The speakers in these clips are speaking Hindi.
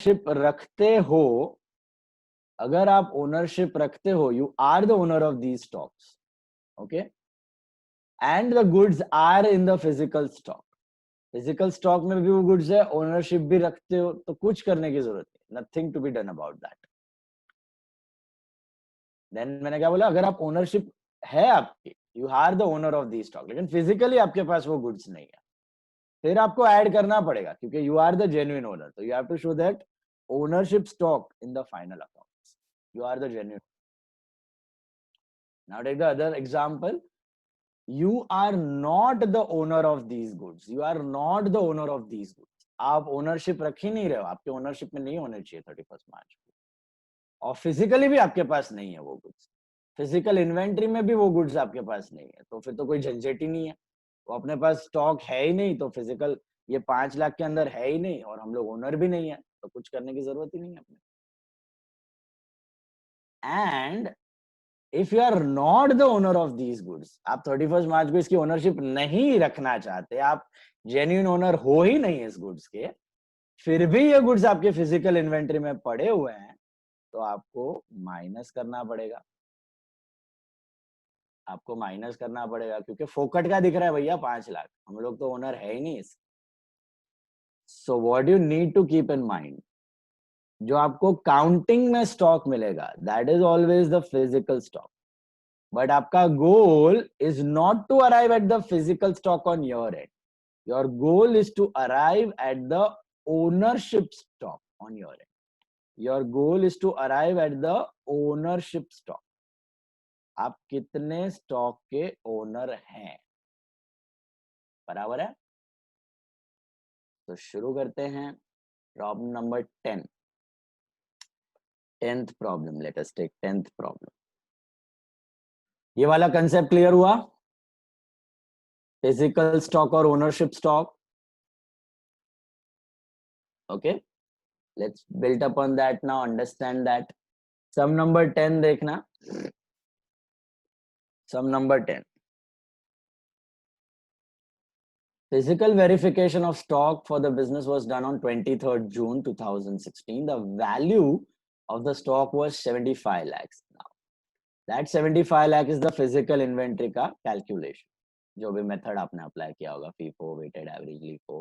ओनरशिप रखते हो, अगर आप ओनरशिप रखते हो, you are the owner of these stocks, okay, and the goods are in the physical stock. Physical stock में भी वो गुड्स है, ओनरशिप भी रखते हो, तो कुछ करने की जरूरत नहीं, nothing to be done about that. Then मैंने क्या बोला, अगर आप ओनरशिप है आपकी, you are the owner of the stock, लेकिन फिजिकली आपके पास वो गुड्स नहीं है, फिर आपको ऐड करना पड़ेगा, क्योंकि you are the genuine owner, तो you have to show that ownership stock in the final accounts, you are the genuine. Now take the other example, you are not the owner of these goods, you are not the owner of these goods, आप ओनरशिप रख ही नहीं रहे हो, आपके ओनरशिप में नहीं होने चाहिए 31 मार्च को, और फिजिकली भी आपके पास नहीं है वो गुड्स, फिजिकल इन्वेंट्री में भी वो गुड्स आपके पास नहीं है, तो फिर तो कोई झंझट ही नहीं है, वो अपने पास स्टॉक है ही नहीं, तो फिजिकल ये 5 लाख के अंदर है ही नहीं, और हम लोग ओनर भी नहीं है, तो कुछ करने की जरूरत ही नहीं है अपने। And if you are not the owner of these goods, आप 31 मार्च को इसकी ओनरशिप नहीं रखना चाहते, आप जेन्युइन ओनर हो ही नहीं इस गुड्स के, फिर भी ये गुड्स आपके फिजिकल इन्वेंट्री में पड़े हुए हैं, तो आपको माइनस करना पड़ेगा, आपको माइनस करना पड़ेगा, क्योंकि फोकट का दिख रहा है भैया 5 लाख, हम लोग तो ओनर है ही नहीं इस। So what you need to keep in mind, जो आपको काउंटिंग में स्टॉक मिलेगा, that is always the physical stock, but आपका goal is not to arrive at the physical stock on your end, your goal is to arrive at the ownership stock on your end, your goal is to arrive at the ownership stock, आप कितने स्टॉक के ओनर हैं, बराबर है। तो शुरू करते हैं problem number 10, 10th problem, let us take 10th problem. ये वाला कंसेप्ट क्लियर हुआ, फिजिकल स्टॉक और ownership stock, okay, let's build upon that now, understand that। sum number 10 देखना, sum number 10, physical verification of stock for the business was done on 23rd June 2016, the value of the stock was 75 lakhs। now that 75 lakh is the physical inventory का calculation, जो भी method आपने apply किया होगा, FIFO, weighted average, LIFO।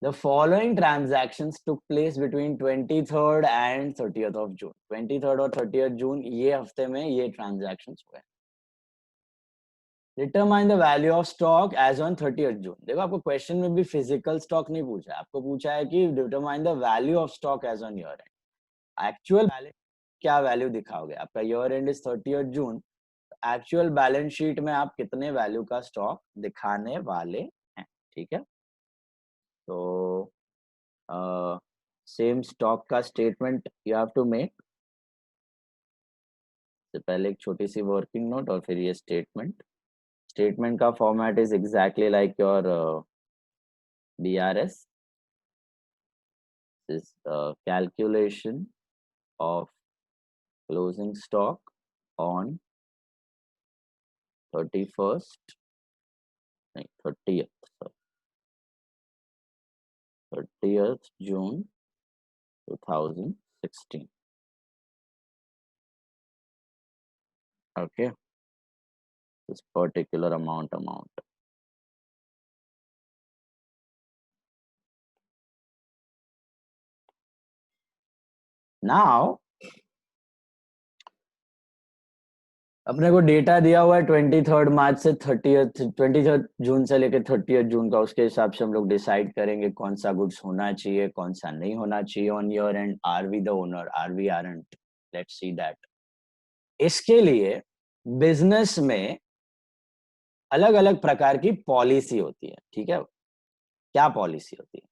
The following transactions took place between 23rd and 30th of June। 23rd और 30th June ये हफ्ते में ये transactions हुए। Determine the value of stock as on 30th June। देखो आपको क्वेश्चन में भी फिजिकल स्टॉक नहीं पूछा है, आपको पूछा है कि determine the value of stock as on year end. Actual balance क्या वैल्यू दिखाओगे, आपका year end is 30th June, actual balance sheet में आप कितने वैल्यू का स्टॉक दिखाने वाले हैं, ठीक है। तो सेम स्टॉक का statement you have to make, से पहले एक छोटी सी वर्किंग नोट और फिर ये स्टेटमेंट। स्टेटमेंट का format is exactly like your BRS, is calculation of closing stock on 31st, 30th, sorry, 30th June 2016, okay, this particular amount। Now अपने को डेटा दिया हुआ है 23rd मार्च से 23rd जून से लेकर 30th जून का, उसके हिसाब से हम लोग डिसाइड करेंगे कौन सा गुड्स होना चाहिए, कौन सा नहीं होना चाहिए on your end, are we the owner, are we aren't, let's see that. इसके लिए बिजनेस में अलग अलग प्रकार की पॉलिसी होती है, ठीक है। क्या पॉलिसी होती है,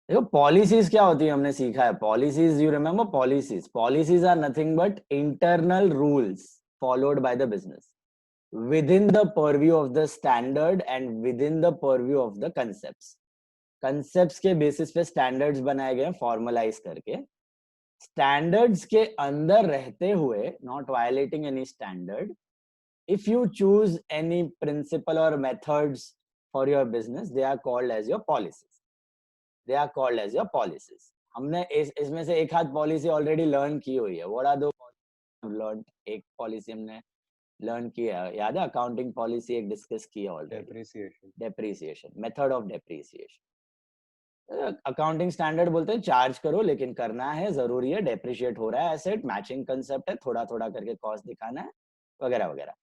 देखो पॉलिसीज क्या होती है हमने सीखा है, policies, you remember policies, policies are nothing but internal rules followed by the business within the purview of the standard and within the purview of the concepts। concepts के बेसिस पे स्टैंडर्ड्स बनाए गए फॉर्मलाइज करके, स्टैंडर्ड्स के अंदर रहते हुए, not violating any standard, if you choose any principle or methods for your business, they are called as your policies, they are called as your policies। हमने इसमें से एक हाथ पॉलिसी ऑलरेडी लर्न की हुई है। What are the learn? एक पॉलिसी हमने लर्न किया है, याद है? अकाउंटिंग पॉलिसी एक डिस्कस की है already. Depreciation, method of depreciation. Accounting standard बोलते हैं चार्ज करो, लेकिन करना है, जरूरी है, डेप्रिशिएट हो रहा है एसेट, मैचिंग कंसेप्ट है, थोड़ा थोड़ा करके कॉस्ट दिखाना है, वगैरह वगैरह।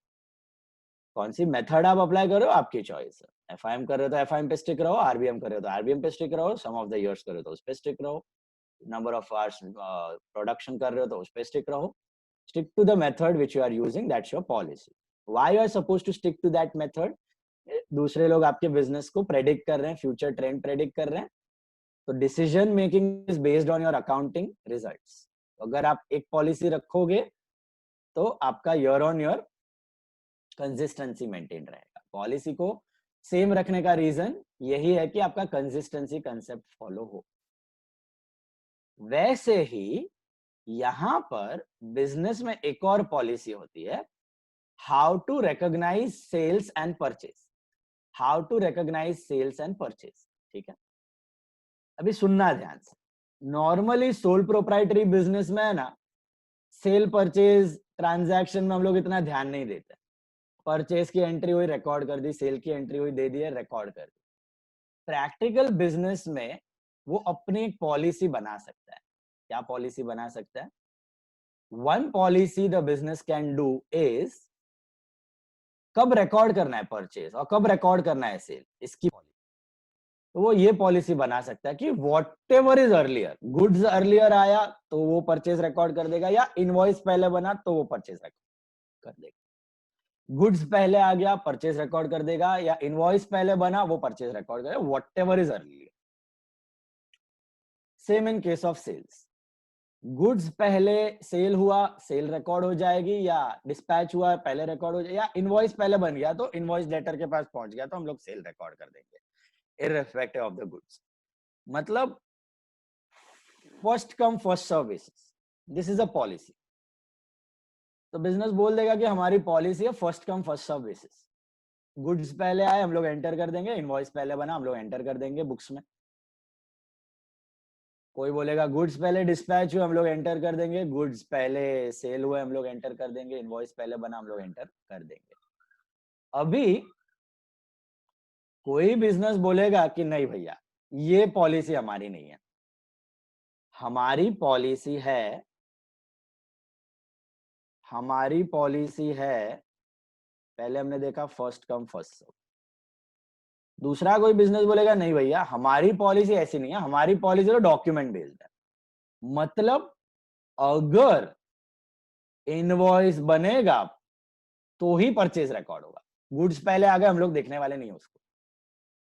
कौन सी मेथड आप अप्लाई करो आपकी चॉइस है। एफआईएम कर रहे हो तो एफआईएम पे स्टिक रहो, आरबीएम कर रहे हो तो आरबीएम पे स्टिक रहो, सम ऑफ द इयर्स कर रहे हो तो उस पे स्टिक रहो, नंबर ऑफ आवर्स प्रोडक्शन कर रहे हो तो उस पे स्टिक रहो। Stick to the method which you are using, that's your policy. Why you are supposed to stick to that method? दूसरे लोग आपके बिजनेस को प्रेडिक्ट कर रहे हैं, फ्यूचर ट्रेंड प्रेडिक्ट कर रहे हैं, तो decision making is based on your accounting results. अगर आप एक पॉलिसी रखोगे तो आपका year on year consistency maintain रहेगा। पॉलिसी को सेम रखने का रीजन यही है कि आपका कंसिस्टेंसी कंसेप्ट फॉलो हो। वैसे ही यहां पर बिजनेस में एक और पॉलिसी होती है, how to recognise sales and purchase. How to recognise sales and purchase, ठीक है? अभी सुनना ध्यान से। नॉर्मली सोल प्रोप्राइटरी बिजनेस में है ना, सेल परचेज ट्रांजैक्शन में हम लोग इतना ध्यान नहीं देते। परचेज की एंट्री हुई, रिकॉर्ड कर दी, सेल की एंट्री हुई, दे दी, रिकॉर्ड कर दी। प्रैक्टिकल बिजनेस में वो अपनी एक पॉलिसी बना सकता है। क्या पॉलिसी बना सकता है? One policy the business can do is, कब रिकॉर्ड करना है परचेज और कब रिकॉर्ड करना है सेल, इसकी पॉलिसी। तो वो ये पॉलिसी बना सकता है कि what ever is earlier, goods earlier आया तो वो परचेज रिकॉर्ड कर देगा, या इनवॉइस पहले बना तो वो परचेज रिकॉर्ड कर देगा। गुड्स पहले आ गया, परचेज रिकॉर्ड कर देगा, या इनवॉइस पहले बना, वो परचेज रिकॉर्ड करेगा, whatever is earlier. Same in case of sales. Goods पहले सेल हुआ, सेल रिकॉर्ड हो जाएगी, या डिस्पैच हुआ पहले रिकॉर्ड हो जाएगा, या इनवॉइस पहले बन गया तो इनवॉइस लेटर के पास पहुंच गया तो हम लोग सेल रिकॉर्ड कर देंगे इररिस्पेक्टिव ऑफ द गुड्स। मतलब first come first serve basis, this is a policy. तो बिजनेस बोल देगा कि हमारी पॉलिसी है first come first serve basis. Goods पहले आए हम लोग एंटर कर देंगे, इनवॉइस पहले बना हम लोग एंटर कर देंगे बुक्स में। कोई बोलेगा गुड्स पहले डिस्पैच हुए हम लोग एंटर कर देंगे, गुड्स पहले सेल हुए हम लोग एंटर कर देंगे, इनवॉइस पहले बना हम लोग एंटर कर देंगे। अभी कोई बिजनेस बोलेगा कि नहीं भैया ये पॉलिसी हमारी नहीं है, हमारी पॉलिसी है, हमारी पॉलिसी है, पहले हमने देखा फर्स्ट कम फर्स्ट सर्व। दूसरा कोई बिजनेस बोलेगा नहीं भैया हमारी पॉलिसी ऐसी नहीं है, हमारी पॉलिसी तो डॉक्यूमेंट बेस्ड है। मतलब अगर इनवॉइस बनेगा तो ही परचेज रिकॉर्ड होगा, गुड्स पहले आ गए हम लोग देखने वाले नहीं है उसको,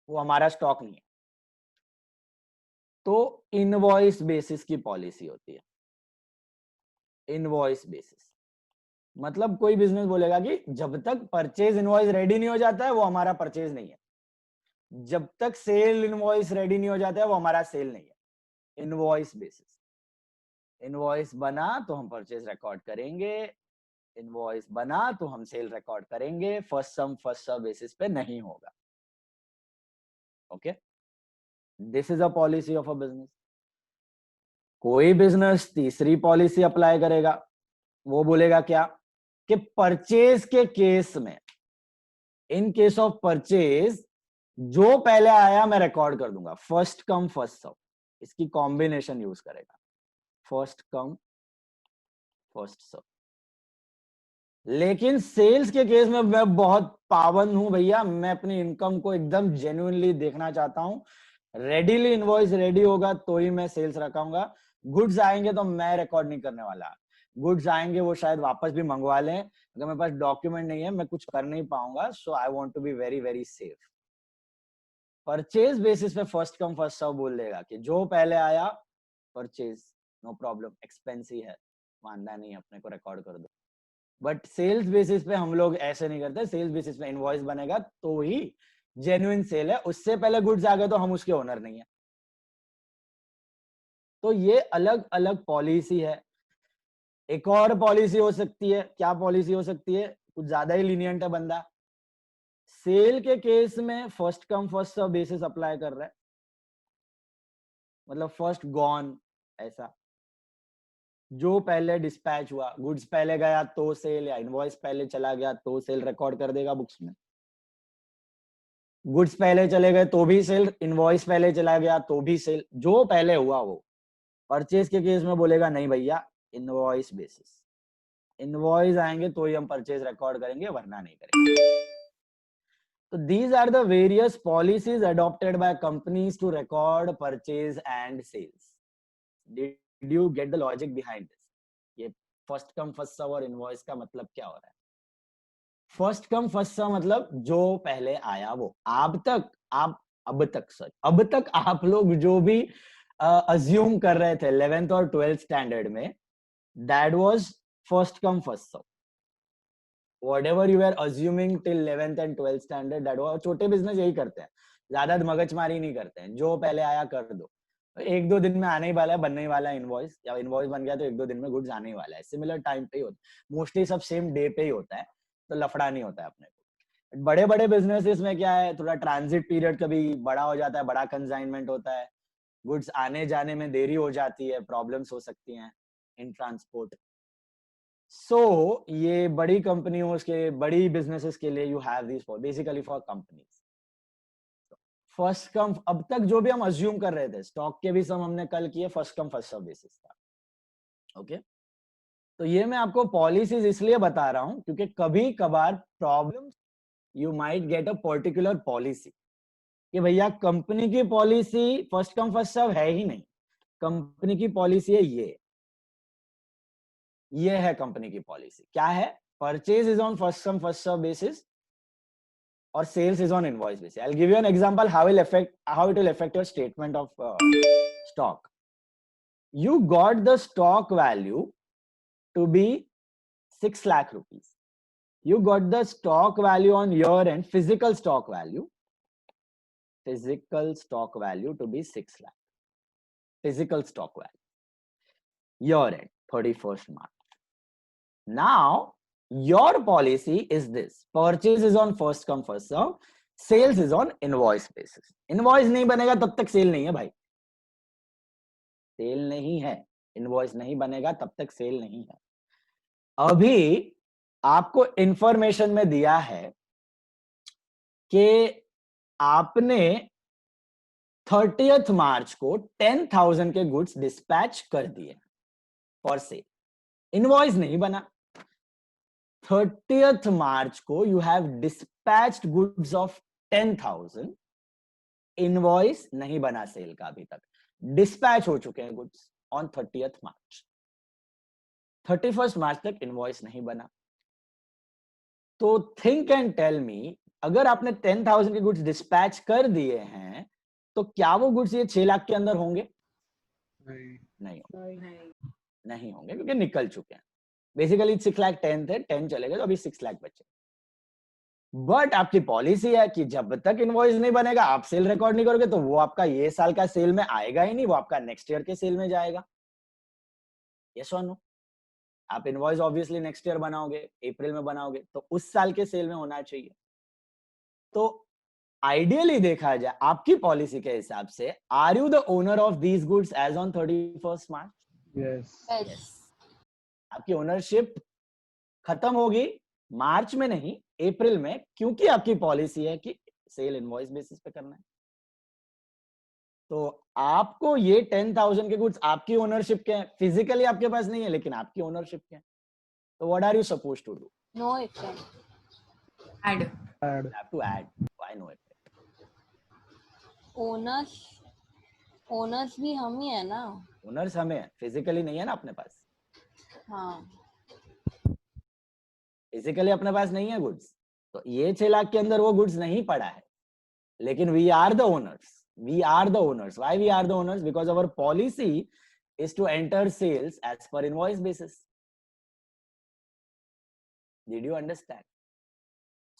वो हमारा स्टॉक नहीं है। तो इनवॉइस बेसिस की पॉलिसी होती है, इनवॉइस बेसिस। मतलब कोई बिजनेस बोलेगा कि जब तक परचेज इनवॉइस रेडी नहीं हो जाता है वो हमारा परचेज नहीं है, जब तक सेल इनवॉइस रेडी नहीं हो जाता है वो हमारा सेल नहीं है। इनवॉइस बेसिस, इनवॉइस बना तो हम परचेज रिकॉर्ड करेंगे, इनवॉइस बना तो हम सेल रिकॉर्ड करेंगे, first come first serve basis पे नहीं होगा। Okay, this is a policy of a business. कोई बिजनेस तीसरी पॉलिसी अप्लाई करेगा, वो बोलेगा क्या कि परचेज के केस में, इन केस ऑफ परचेज जो पहले आया मैं रिकॉर्ड कर दूंगा, फर्स्ट कम फर्स्ट सर्व, इसकी कॉम्बिनेशन यूज करेगा, फर्स्ट कम फर्स्ट सर्व। लेकिन सेल्स के केस में मैं बहुत पाबंद हूं भैया, मैं अपनी इनकम को एकदम जेन्युइनली देखना चाहता हूं, रेडीली इनवॉइस रेडी होगा तो ही मैं सेल्स रखाऊंगा। गुड्स आएंगे तो मैं रिकॉर्ड नहीं करने वाला, गुड्स आएंगे वो शायद वापस भी मंगवा लें, अगर मेरे पास डॉक्यूमेंट नहीं है मैं कुछ कर नहीं पाऊंगा, so I want to be very very safe. Purchase basis पे फर्स्ट कम फर्स्ट सर्व बोल देगा कि जो पहले आया परचेज, नो प्रॉब्लम, एक्सपेंस ही है, मानना नहीं अपने को, रिकॉर्ड कर दो। बट सेल्स बेसिस पे हम लोग ऐसे नहीं करते, सेल्स बेसिस पे इनवॉइस बनेगा तो ही जेन्युइन सेल है, उससे पहले गुड्स आ गए तो हम उसके ओनर नहीं है। तो ये अलग अलग पॉलिसी है। एक और पॉलिसी हो सकती है, क्या पॉलिसी हो सकती है, कुछ ज्यादा ही लीनियंट है बंदा, सेल के केस में first come first serve basis apply कर रहा है, मतलब फर्स्ट गॉन ऐसा जो पहले डिस्पैच हुआ, गुड्स पहले गया तो सेल, या इनवॉइस पहले चला गया तो सेल रिकॉर्ड कर देगा बुक्स में। गुड्स पहले चले गए तो भी सेल, इनवॉइस पहले चला गया तो भी सेल, जो पहले हुआ वो। परचेज के केस में बोलेगा नहीं भैया, इनवॉइस बेसिस, इनवॉइस आएंगे तो ही हम परचेज रिकॉर्ड करेंगे, वरना नहीं करेंगे। तो these are the various policies adopted by companies to record purchase and sales. Did you get the logic behind this? ये फर्स्ट कम फर्स्ट सर्व और इनवॉइस का मतलब क्या हो रहा है? फर्स्ट कम फर्स्ट सर्व मतलब जो पहले आया वो। अब तक आप लोग जो भी अज्यूम कर रहे थे 11th और 12th स्टैंडर्ड में, that was first come first serve. whatever you were assuming till 11th and 12th standard, that was, छोटे बिजनेस यही करते हैं, ज्यादा मगजमारी नहीं करते हैं, जो पहले आया कर दो, एक दो दिन में आने ही वाला है, बनने ही वाला है इनवॉइस, या इनवॉइस बन गया तो एक दो दिन में गुड्स आने ही वाला है, सिमिलर टाइम पे ही होता है, मोस्टली सब सेम डे पे ही होता है, तो लफड़ा नहीं होता है अपने को। बड़े बड़े बिजनेसेस में क्या है, थोड़ा ट्रांजिट पीरियड कभी बड़ा हो जाता है, बड़ा कंसाइनमेंट होता है, गुड्स आने जाने में देरी हो जाती है, प्रॉब्लम्स हो सकती हैं इन ट्रांसपोर्ट। ये बड़ी कंपनियों के, बड़ी बिजनेसेस के लिए you have this for basically for companies. First come, अब तक जो भी हम अज्यूम कर रहे थे, स्टॉक के भी सम हमने कल किए first come first serve basis का। ओके, तो ये मैं आपको पॉलिसीज इसलिए बता रहा हूं क्योंकि कभी कभार problem, you might get a particular policy कि भैया कंपनी की policy first come first serve है ही नहीं, कंपनी की पॉलिसी है ये है कंपनी की पॉलिसी। क्या है? Purchase is on first come first serve basis और sales is on invoice basis. I'll give you an example how it will affect your statement of stock. You got the stock value to be 6 lakh rupees. You got the stock value on your end, physical stock value to be 6 lakh. Physical stock value. Your end, 31st March. Now, your policy is this: purchase is on first come first serve, sales is on invoice basis. Invoice नहीं बनेगा तब तक सेल नहीं है भाई, सेल नहीं है, इनवॉइस नहीं बनेगा तब तक सेल नहीं है। अभी आपको इंफॉर्मेशन में दिया है कि आपने 30th मार्च को 10,000 के गुड्स डिस्पैच कर दिए फॉर सेल, इनवॉइस नहीं बना। 30th मार्च को you have dispatched goods of 10,000, invoice नहीं बना सेल का, अभी तक डिस्पैच हो चुके हैं goods on 30th March, 31st मार्च तक इनवॉइस नहीं बना। तो थिंक एंड टेल मी, अगर आपने 10,000 के गुड्स डिस्पैच कर दिए हैं तो क्या वो गुड्स ये 6 लाख के अंदर होंगे? नहीं होंगे क्योंकि निकल चुके हैं। बेसिकली 6 लाख 10 थे, 10 चले गए तो अभी 6 लाख बचे। बट आपकी पॉलिसी है कि जब तक इनवॉइस नहीं बनेगा आप सेल रिकॉर्ड नहीं करोगे, तो वो आपका ये साल का सेल में आएगा ही नहीं, वो आपका नेक्स्ट ईयर के सेल में जाएगा। यस और नो? आप इनवॉइस ऑब्वियसली नेक्स्ट ईयर बनाओगे, अप्रैल में बनाओगे, तो उस साल के सेल में होना चाहिए। तो आइडियली देखा जाए आपकी पॉलिसी के हिसाब से, are you the owner of these goods as on 31st March? Yes. आपकी ओनरशिप खत्म होगी मार्च में नहीं, अप्रैल में, क्योंकि आपकी पॉलिसी है कि सेल इनवॉइस बेसिस पे करना है। तो आपको ये 10,000 के गुड्स आपकी ओनरशिप के हैं, फिजिकली आपके पास नहीं है लेकिन आपकी ओनरशिप के हैं। तो what are you supposed to do? No effect, Add. You have to add. Why no effect? Owners भी हम ही है ना। ओनर्स हमें फिजिकली नहीं है ना अपने पास, हाँ, फिजिकली अपने पास नहीं है गुड्स, तो ये 6 लाख के अंदर वो गुड्स नहीं पड़ा है, लेकिन we are the owners. Why we are the owners? Because our policy is to enter sales as per invoice basis. Did you understand?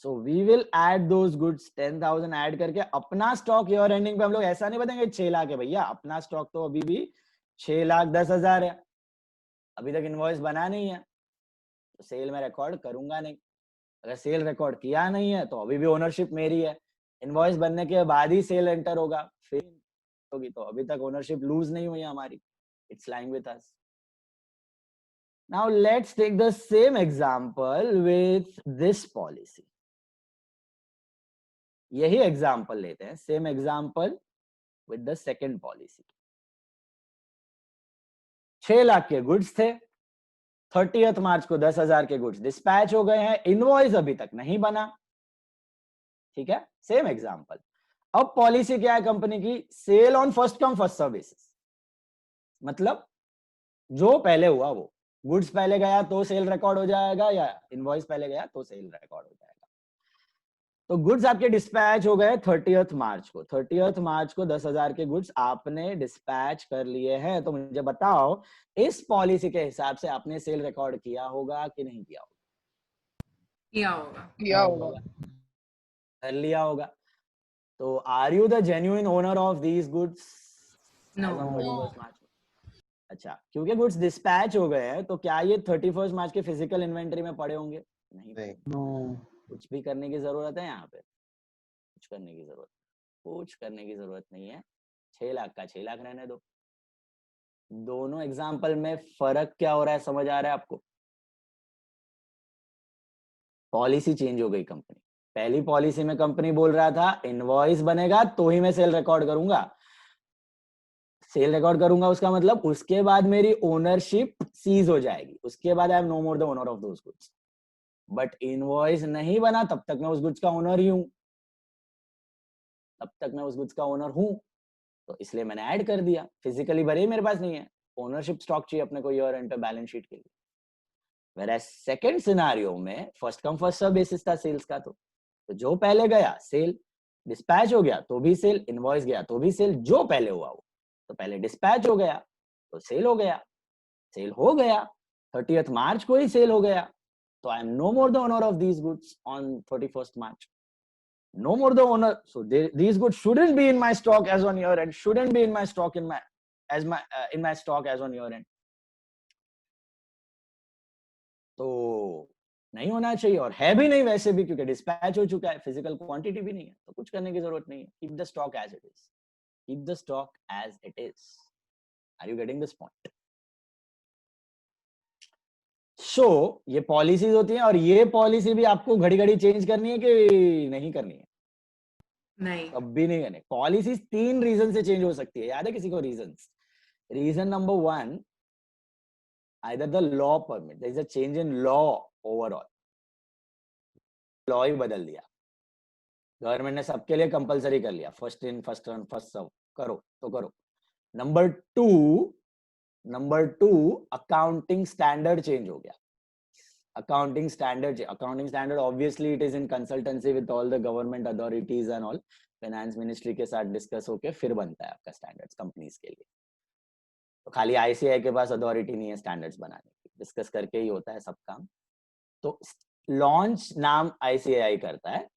So we will add those goods, 10,000 add करके अपना स्टॉक ईयर एंडिंग पे हम लोग ऐसा नहीं बताएंगे 6 लाख है भैया, अपना स्टॉक तो अभी भी 6,10,000 है, अभी तक इनवॉइस बना नहीं है, तो सेल में रिकॉर्ड करूंगा नहीं। अगर सेल रिकॉर्ड किया नहीं है तो अभी भी ओनरशिप मेरी है, इनवॉइस बनने के बाद ही सेल एंटर होगा, फिर होगी, तो अभी तक ओनरशिप लूज नहीं हुई हमारी। It's lying with us. Now let's take the same example with this policy. यही एग्जाम्पल लेते हैं, same example with the second policy. 6 lakh के गुड्स थे, 30th मार्च को 10,000 के गुड्स डिस्पैच हो गए हैं, इनवॉइस अभी तक नहीं बना. ठीक है, सेम एग्जाम्पल. अब पॉलिसी क्या है कंपनी की? Sale on first come first serve basis. मतलब जो पहले हुआ वो, गुड्स पहले गया तो सेल रिकॉर्ड हो जाएगा, या इनवॉइस पहले गया तो सेल रिकॉर्ड हो जाएगा. तो गुड्स आपके डिस्पैच हो गए 30th मार्च को. 30th मार्च को 10,000 के गुड्स आपने डिस्पैच कर लिए हैं. तो मुझे बताओ, इस पॉलिसी के हिसाब से आपने सेल रिकॉर्ड किया होगा कि नहीं किया होगा? किया होगा. कर लिया होगा. तो are you the genuine owner of these goods? No. अच्छा, क्योंकि गुड्स डिस्पैच हो गए हैं तो क्या ये 31 मार्च के फिजिकल इन्वेंटरी में पड़े होंगे? नहीं. कुछ भी करने की जरूरत है यहाँ पे? कुछ करने की जरूरत नहीं है. 6 लाख का 6 लाख रहने दो. दोनों एग्जाम्पल में फर्क क्या हो रहा है, समझ आ रहा है आपको? पॉलिसी चेंज हो गई कंपनी. पहली पॉलिसी में कंपनी बोल रहा था इनवॉइस बनेगा तो ही मैं सेल रिकॉर्ड करूंगा. सेल रिकॉर्ड करूंगा उसका मतलब उसके बाद मेरी ओनरशिप सीज हो जाएगी, उसके बाद I am no more the owner of those goods. But invoice नहीं बना तब तक मैं उस गुड्स का ओनर ही हूं, तो इसलिए मैंने ऐड कर दिया. फिजिकली भरे मेरे पास नहीं है, ओनरशिप स्टॉक चाहिए अपने को ईयर एंड पे बैलेंस शीट के लिए. Whereas सेकंड सिनेरियो में first come first serve basis था सेल्स का. तो जो पहले गया सेल, डिस्पैच हो गया तो भी सेल, इनवॉइस गया तो भी सेल. जो पहले हुआ वो, तो पहले डिस्पैच हो गया तो सेल हो गया. 30th मार्च को ही सेल हो गया. तो I am no more the owner of these goods on 31st March. No more the owner. So these goods shouldn't be in my stock as on year end. Shouldn't be in my stock in my stock as on year end. तो नहीं होना चाहिए, और है भी नहीं वैसे भी, क्योंकि डिस्पैच हो चुका है, फिजिकल क्वांटिटी भी नहीं है, तो कुछ करने की जरूरत नहीं है. Keep the stock as it is. Keep the stock as it is. Are you getting this point? So ये पॉलिसीज होती हैं, और ये पॉलिसी भी आपको घड़ी घड़ी चेंज करनी है कि नहीं करनी है? नहीं. कभी नहीं करनी. पॉलिसीज 3 रीजन से चेंज हो सकती है. याद है किसी को reasons? Reason number 1, either the law permit, there is a change in law overall. Law ही बदल दिया, गवर्नमेंट ने सबके लिए कंपलसरी कर लिया, first in first run first serve, करो तो करो. Number two accounting standard change हो गया. Accounting standard obviously it is in consultancy with all the government authorities and all. Finance ministry के साथ डिस्कस होके फिर बनता है आपका स्टैंडर्ड्स कंपनीज के लिए. तो खाली आईसीआई के पास अथॉरिटी नहीं है स्टैंडर्ड्स बनाने की, डिस्कस करके ही होता है सब काम. तो लॉन्च नाम आईसीआई करता है,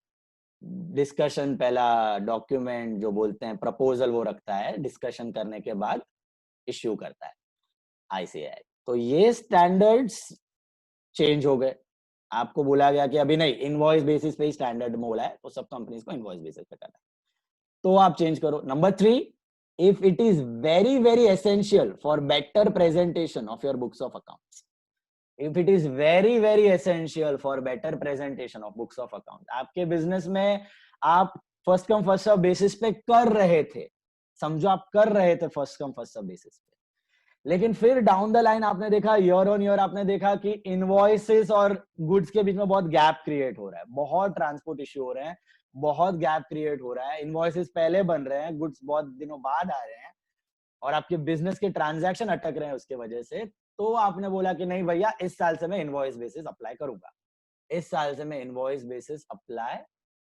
डिस्कशन पहला डॉक्यूमेंट जो बोलते हैं प्रपोजल वो रखता है, डिस्कशन करने के बाद इश्यू करता है आईसीआई. तो ये स्टैंडर्ड्स चेंज हो गए. आपको बोला गया कि अभी नहीं, इनवॉइस बेसिस पे ही स्टैंडर्ड बोला है, तो सब कंपनीज को इनवॉइस बेसिस पे करना है, तो आप चेंज करो. Number 3, if it is very very essential for better presentation of your books of accounts. If it is very very essential for better presentation of books of accounts, आपके बिजनेस में आप first come first serve basis पे कर रहे थे, समझो आप कर रहे थे first come first serve basis पे, लेकिन फिर डाउन द लाइन आपने देखा, ईयर ऑन ईयर आपने देखा कि इनवॉइसेस और गुड्स के बीच में बहुत गैप क्रिएट हो रहा है, बहुत ट्रांसपोर्ट इश्यू हो रहे हैं, बहुत गैप क्रिएट हो रहा है. इनवॉइसेस पहले बन रहे हैं, गुड्स बहुत दिनों बाद आ रहे हैं, और आपके बिजनेस के ट्रांजैक्शन अटक रहे हैं उसके वजह से. तो आपने बोला कि नहीं भैया, इस साल से मैं इनवॉइस बेसिस अप्लाई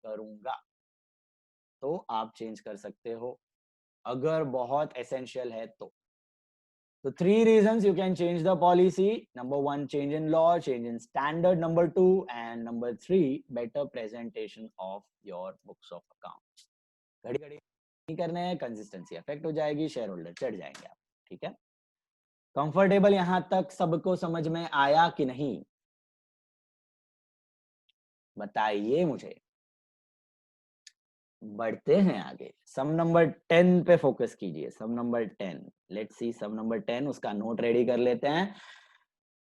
करूंगा, तो आप चेंज कर सकते हो अगर बहुत एसेंशियल है तो. So 3 reasons you can change the policy. Number 1, change in law, change in standard. Number 2, and number 3, better presentation of your books of accounts. घड़ी घड़ी नहीं करने हैं, कंसिस्टेंसी अफेक्ट हो जाएगी, शेयर होल्डर चढ़ जाएंगे आप. ठीक है, कंफर्टेबल यहां तक सबको समझ में आया कि नहीं? बताइए मुझे. बढ़ते हैं आगे, सम नंबर 10 पे फोकस कीजिए। Some number 10, let's see some number 10, उसका नोट रेडी कर लेते हैं।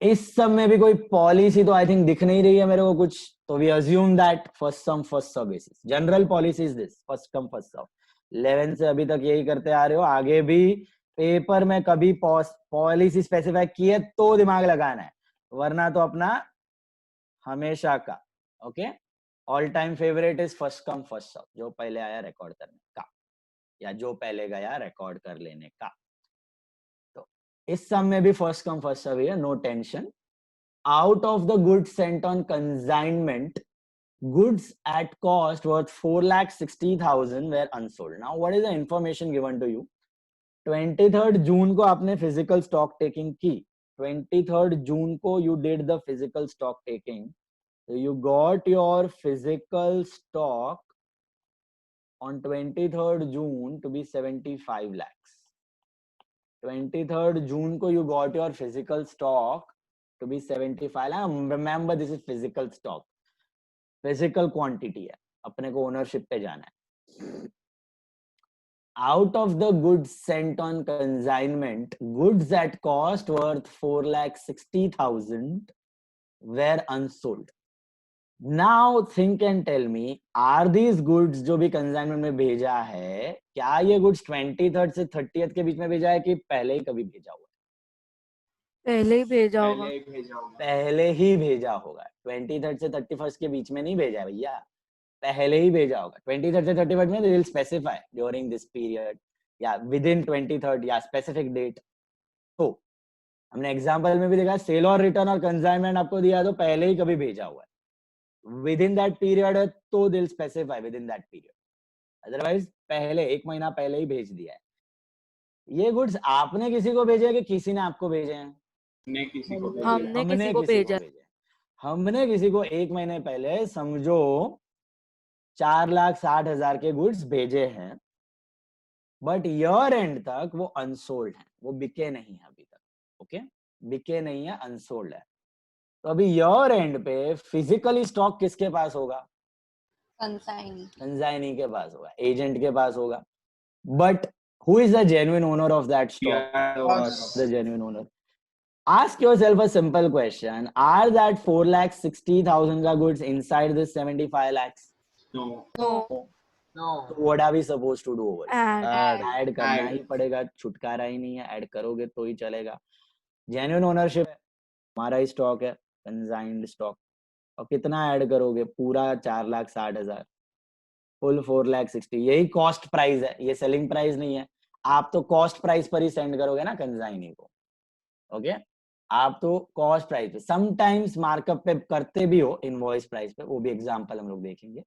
इस सब में भी कोई पॉलिसी तो आई थिंक दिख नहीं रही है मेरे को कुछ, तो we assume that first come first serve basis, general policy is this, first come first serve. 11 से अभी तक यही करते आ रहे हो, आगे भी पेपर में कभी पॉलिसी स्पेसिफाई की है तो दिमाग लगाना है, वरना तो अपना हमेशा का okay. All time favourite is first come first serve, जो पहले आया रिकॉर्ड करने का, या जो पहले गया रिकॉर्ड कर लेने का। तो इस सम में भी फर्स्ट कम फर्स्ट सर्व है, no tension. Out of the goods sent on consignment, goods at cost worth 4,60,000 were unsold. Now, what is the information given to you? 23rd जून को आपने फिजिकल स्टॉक टेकिंग की, 23rd जून को you did the physical stock taking. So you got your physical stock on 23rd June to be 75 lakhs. 23rd जून को you got your physical stock to be 75 lakh. Remember, this is physical stock, physical quantity है, अपने को ओनरशिप पे जाना है। Out of the goods sent on consignment, goods at cost worth 4,60,000 were unsold. Now think and tell me, are these goods जो भी consignment में भेजा है, क्या ये goods 23rd से 30th के बीच में भेजा है कि पहले ही कभी भेजा हुआ है? पहले ही भेजा होगा। पहले ही भेजा होगा, 23rd से 31st के बीच में नहीं भेजा है भैया, पहले ही भेजा होगा। 23rd से 31st में they will specify during this period या within 23rd या specific date। तो हमने एग्जांपल में भी देखा, सेल और रिटर्न और कंसाइनमेंट आपको दिया तो पहले ही कभी भेजा हुआ है, विद इन दैट पीरियड है तो they will specify with in that period, otherwise पहले 1 महीना पहले ही भेज दिया है। ये गुड्स आपने किसी को भेजे कि किसी ने आपको भेजे हैं? हमने किसी को भेजा। हमने किसी को 1 महीने पहले समझो 4,60,000 के गुड्स भेजे हैं, बट ईयर एंड तक वो अनसोल्ड हैं, वो बिके नहीं है अभी तक, ओके बिके नहीं है, अनसोल्ड है। तो अभी ईयर एंड पे फिजिकली स्टॉक किसके पास होगा? कंसाइनी के पास होगा, एजेंट के पास होगा। But who is the genuine owner of that stock? The genuine owner. Ask yourself a simple question. Are that 4,60,000 ka goods inside this 75 lakhs? No. So what are we supposed to do over here? Add. Add करना ही पड़ेगा, छुटकारा ही नहीं है, ऐड करोगे तो ही चलेगा। जेन्युइन ओनरशिप हमारा ही स्टॉक है, कंसाइन्ड स्टॉक, और कितना ऐड करोगे? पूरा 4,60,000, फुल 4,60,000, यही कॉस्ट प्राइस है, ये सेलिंग प्राइस नहीं है। आप तो कॉस्ट प्राइस पर ही सेंड करोगे ना कंसाइनी को, ओके आप तो कॉस्ट प्राइस पे, समटाइम्स मार्कअप पे करते भी हो, इनवॉइस प्राइस पे, वो भी एग्जांपल हम लोग देखेंगे।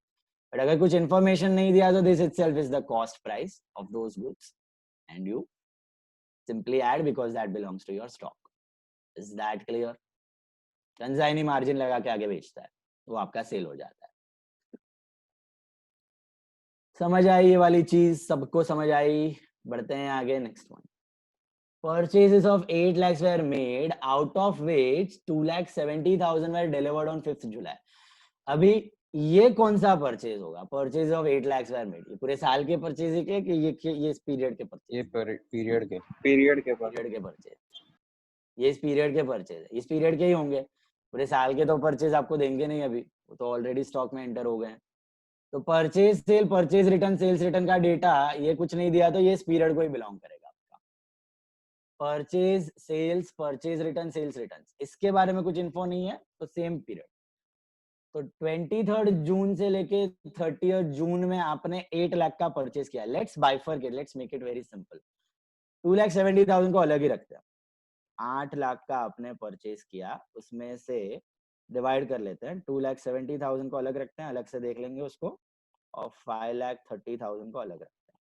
बट अगर कुछ इंफॉर्मेशन नहीं दिया तो this itself is the cost price of those goods and you simply add because that belongs to your stock. Is that clear? Consignee margin लगा के आगे बेचता है, वो आपका सेल हो जाता है। समझ आई ये वाली चीज? सबको समझ आई? बढ़ते हैं आगे, next one. Purchases of 8 lakhs were made, out of which 2,70,000 were delivered on 5th July. अभी ये कौन सा परचेज होगा? Purchases of 8 lakhs were made, ये पूरे साल के परचेज के कि ये इस पीरियड के परचेज? ये पीरियड के परचेज, ये इस पीरियड के परचेज है, इस पीरियड के ही होंगे। पूरे साल के तो परचेज आपको देंगे नहीं अभी, वो तो ऑलरेडी स्टॉक में एंटर हो गए हैं। तो purchase sale, purchase return, sales return का डेटा ये कुछ नहीं दिया तो ये इस पीरियड को ही बिलोंग करेगा। Purchase sales, purchase return, sales return, इसके बारे में कुछ इन्फो नहीं है तो सेम पीरियड। तो 23rd जून से लेके 30th जून में आपने 8 लाख का परचेज किया। Let's bifurcate, let's make it very simple. 2,70,000 को अलग ही रखते हैं, 8 लाख का आपने परचेज किया, उसमें से डिवाइड कर लेते हैं, 2,70,000 को अलग रखते हैं, अलग से देख लेंगे उसको, और 5,30,000 को अलग रखते हैं,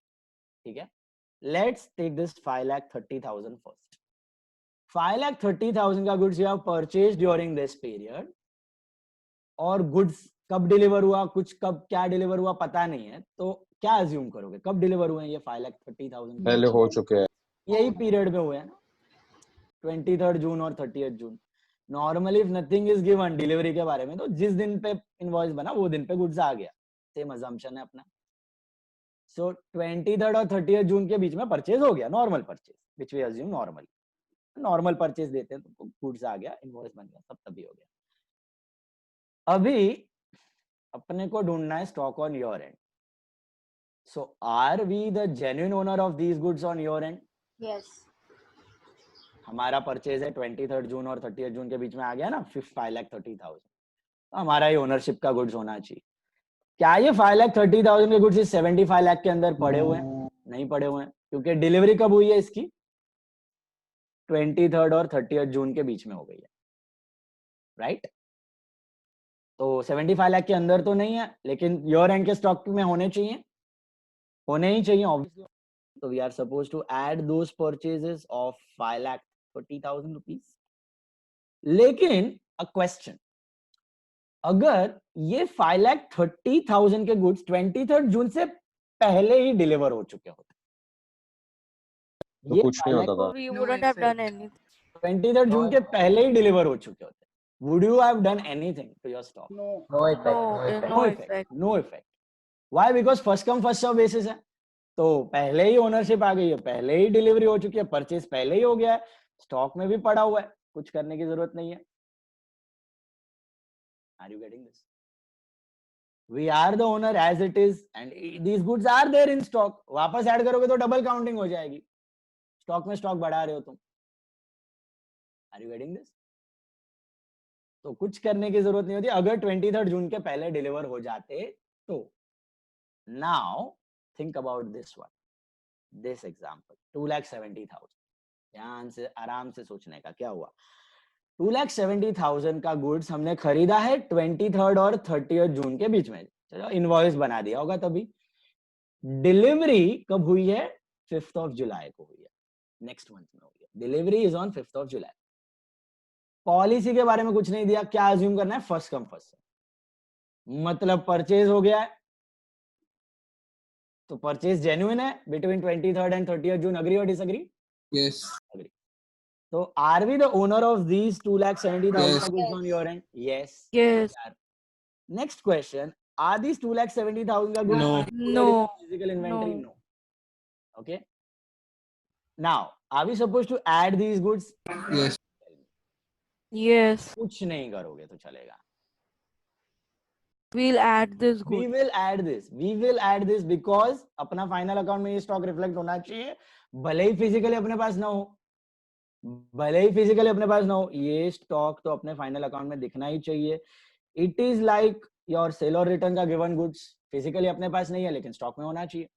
ठीक है। Let's take this 5,30,000 first. 5,30,000 का goods you have purchased during this period, और गुड्स कब डिलीवर हुआ, कुछ कब क्या डिलीवर हुआ पता नहीं है, तो क्या अज्यूम करोगे कब डिलीवर हुए हैं ये 5,30,000? पहले हो चुके हैं, यही पीरियड में हुए हैं ना, 23rd जून और 30th June. Normally if nothing is given delivery के बारे में, तो जिस दिन पे इनवॉइस बना वो दिन पे गुड्स आ गया, सेम अजम्पशन है अपना। सो 23rd और 30th जून के बीच में परचेज हो गया, normal purchase, which we assume normal purchase देते हैं तो गुड्स आ गया, इनवॉइस बन गया, सब तभी हो गया। अभी अपने को ढूंढना है stock on your end. So are we the genuine owner of these goods on your end? Yes. हमारा परचेज है 23rd जून और 30th जून के बीच में आ गया ना, 5,30,000, तो हमारा ही ओनरशिप का गुड्स होना चाहिए। क्या ये 5,30,000 के गुड्स 75 लाख के अंदर पड़े हुए हैं? नहीं पड़े हुए हैं, क्योंकि डिलीवरी कब हुई है इसकी? 23rd और 30th जून के बीच में हो गई है, राइट? तो 75 लाख के अंदर तो नहीं है, लेकिन योर एंड के स्टॉक में होने चाहिए, होने ही चाहिए ऑब्वियसली। तो we are suppose to add those purchases of 5,30,000 rupees. लेकिन अ क्वेश्चन, अगर ये 5,30,000 के गुड्स 23rd जून से पहले ही डिलीवर हो चुके होते, तो ये कुछ नहीं होता था। We No wouldn't have done effect. anything. 23rd जून के पहले ही डिलीवर हो चुके होते, would you have done anything to your stock? No. No, no effect. No effect. Why? Because first come first serve basis है, तो पहले ही ओनरशिप आ गई है, पहले ही डिलीवरी हो चुकी है, परचेज पहले ही हो गया है, स्टॉक में भी पड़ा हुआ है, कुछ करने की जरूरत नहीं है। Are you getting this? We are the owner as it is and these goods are there in stock. वापस ऐड करोगे तो डबल काउंटिंग हो जाएगी, स्टॉक में स्टॉक बढ़ा रहे हो तुम। Are you getting this? तो कुछ करने की जरूरत नहीं होती अगर 23rd जून के पहले डिलीवर हो जाते तो। Now think about this one, this example 2,70,000। ध्यान से आराम से सोचने का, क्या हुआ? 2,70,000 का गुड्स हमने खरीदा है 23rd और 30th जून के बीच में, चलो इनवॉइस बना दिया होगा तभी। डिलीवरी कब हुई है? 5th of July को हुई है, नेक्स्ट मंथ में हुई है। Delivery is on 5th of July। Policy के बारे में कुछ नहीं दिया, क्या अज्यूम करना है? फर्स्ट कम फर्स्ट सर्व, मतलब परचेज हो गया है तो परचेज जेन्युइन है between 23rd and 30th June. Agree और डिसएग्री? Yes. अग्री। तो are we the owner of these 2,70,000 Yes. Goods on your end? Yes. Yes. Next question, are these 2,70,000 का गुड्स No. No. Physical inventory? No. No. Okay, now are we suppose to add these goods? Yes. Yes. कुछ नहीं करोगे तो चलेगा। We'll add this We good. will add this because अपना फाइनल अकाउंट में ये स्टॉक रिफ्लेक्ट होना चाहिए, भले ही फिजिकली अपने पास ना हो, भले ही फिजिकली अपने पास ना हो, ये स्टॉक तो अपने फाइनल अकाउंट में दिखना ही चाहिए। It is like your sale और रिटर्न का गिवन गुड्स, फिजिकली अपने पास नहीं है लेकिन स्टॉक में होना चाहिए,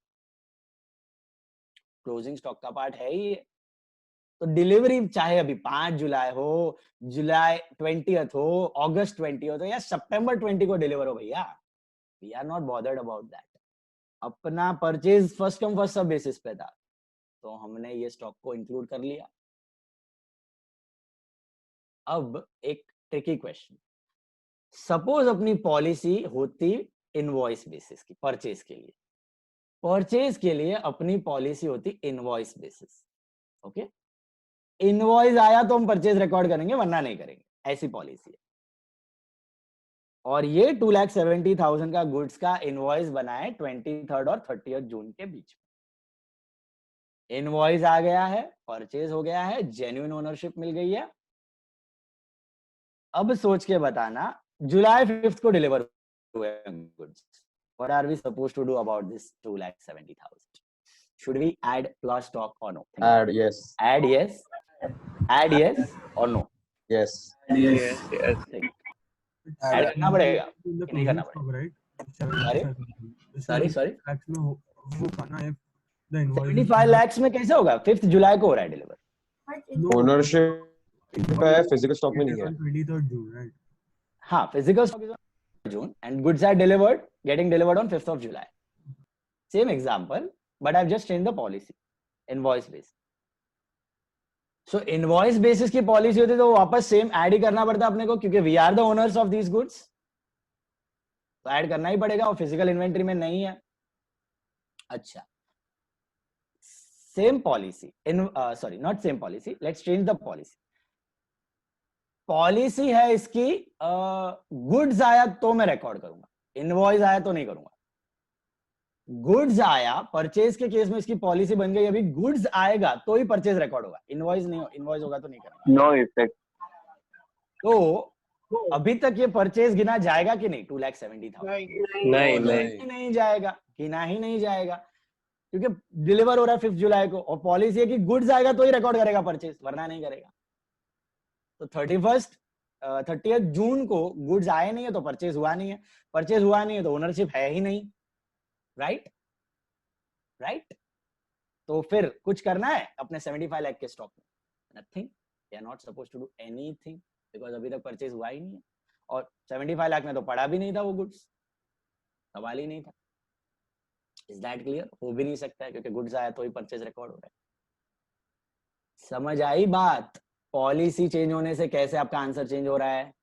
क्लोजिंग स्टॉक का पार्ट है ही। तो डिलीवरी चाहे अभी 5 जुलाई हो, जुलाई 20th हो, अगस्त 20th हो या सितंबर 20 को डिलीवर हो, भैया we are not bothered about that. अपना purchase first come first serve basis पे था, तो हमने ये स्टॉक को इंक्लूड कर लिया। अब एक ट्रिकी क्वेश्चन, सपोज अपनी पॉलिसी होती इनवॉइस बेसिस की, परचेज के लिए, परचेज के लिए अपनी पॉलिसी होती इनवॉइस बेसिस। ओके, इनवॉइस आया तो हम परचेज रिकॉर्ड करेंगे वरना नहीं करेंगे, ऐसी पॉलिसी है। और ये 2,70,000 का गुड्स का इनवॉइस बना है 23rd और 30th जून के बीच में। इनवॉइस आ गया है, परचेज हो गया है, जेन्युइन ओनरशिप मिल गई है। अब सोच के बताना, जुलाई 5th को डिलीवर हुए goods, what are we supposed to do about this 2,70,000? Should we add plus stock और no? Add, yes. Add yes, add yes or no? Yes. Yes. Add करना पड़ेगा कि नहीं करना पड़ेगा? Sorry? वो खाना है 75 lakhs में कैसे होगा? 5th जुलाई को हो रहा है डिलीवर। Ownership है, physical stock में नहीं है। 23rd June, right? हाँ, physical stock is on June and goods are getting delivered on 5th of July. Same example, but I've just changed the policy, invoice basis. So invoice basis की पॉलिसी होती तो वापस सेम ऐड ही करना पड़ता अपने को, क्योंकि we are the owners of these goods, तो ऐड करना ही पड़ेगा और फिजिकल इन्वेंट्री में नहीं है। अच्छा, same policy, sorry not same policy, let's change the policy. Policy है इसकी गुड्स आया तो मैं रिकॉर्ड करूंगा, इनवॉइस आया तो नहीं करूंगा। गुड्स आया, परचेज के केस में इसकी पॉलिसी बन गई, अभी गुड्स आएगा तो ही परचेज रिकॉर्ड होगा, इनवॉइस नहीं, इनवॉइस होगा तो नहीं करेंगे। No effect. तो अभी तक ये परचेज गिना जाएगा कि नहीं? 2,70,000 नहीं नहीं जाएगा, गिना ही नहीं जाएगा, क्योंकि डिलीवर हो रहा है 5 जुलाई को, और पॉलिसी है कि गुड्स आएगा तो ही रिकॉर्ड करेगा परचेज, वरना नहीं करेगा। तो 30 जून को गुड्स आए नहीं है तो परचेज हुआ नहीं है, परचेज हुआ नहीं है तो ओनरशिप है ही नहीं, राइट राइट। तो फिर कुछ करना है अपने 75 लाख के स्टॉक में? Nothing, they are not supposed to do anything, because अभी तक परचेज हुआ ही नहीं है, और 75 लाख में तो पड़ा भी नहीं था वो गुड्स, सवाल ही नहीं था। Is that clear? हो भी नहीं सकता है, क्योंकि गुड्स आया तो ही परचेज रिकॉर्ड हो रहा है। समझ आई बात? पॉलिसी चेंज होने से कैसे आपका आंसर चेंज हो रहा है?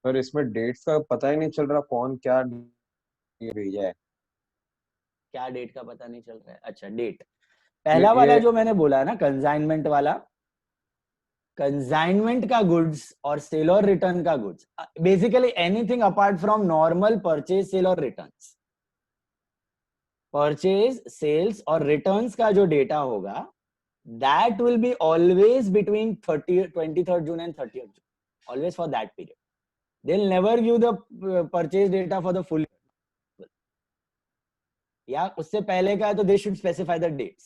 पर इसमें डेट्स का पता ही नहीं चल रहा, कौन क्या ये भेजा है। क्या डेट का पता नहीं चल रहा है? अच्छा, डेट पहला वाला जो मैंने बोला ना, कंसाइनमेंट वाला, कंसाइनमेंट का गुड्स और सेल और रिटर्न का goods, basically anything apart from normal purchase, sale और रिटर्न्स, परचेज, सेल्स और रिटर्न्स का जो डेटा होगा, that will be always between 23rd June and 30th June, always for that period. They'll never give the purchase data for the full year, या उससे पहले का है तो they should specify the dates.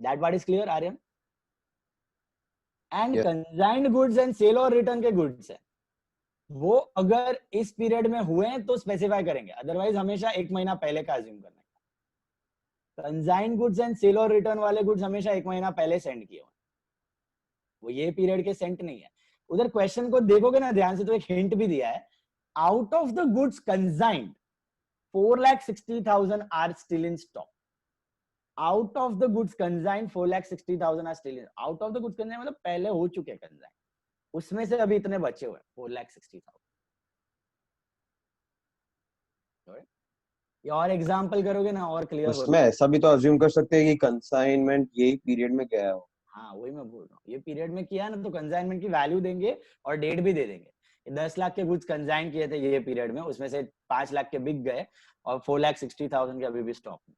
That part is clear, Aryan? And Yes. consigned goods and sale और return के goods है, वो अगर इस पीरियड में हुए हैं तो स्पेसिफाई करेंगे, अदरवाइज हमेशा 1 महीना पहले का अज्यूम करना है। कंसाइन्ड गुड्स एंड सेल और रिटर्न वाले गुड्स हमेशा 1 महीना पहले सेंड किए हुए, वो ये पीरियड के सेंट नहीं है। उधर क्वेश्चन को देखोगे ना ध्यान से तो एक हिंट भी दिया है, out of the goods consigned 4,60,000 are still in stock. Out of the goods consigned 4,60,000 are still in, out of the goods consigned मतलब पहले हो चुके कंसाइन्ड, उसमें से अभी इतने बचे हुए 4,60,000। ये और एग्जांपल करोगे ना और क्लियर हो। उसमें ऐसा भी तो अज्यूम कर सकते हैं कि कंसाइनमेंट यही पीरियड में गया हो। हाँ वही मैं बोल रहा हूँ, ये पीरियड में किया ना तो कंसाइनमेंट की वैल्यू देंगे और डेट भी दे देंगे। 10 लाख के गुड्स कंसाइन किए थे ये पीरियड में, उसमें से 5 लाख के बिक गए और 4,60,000 के अभी भी स्टॉक में,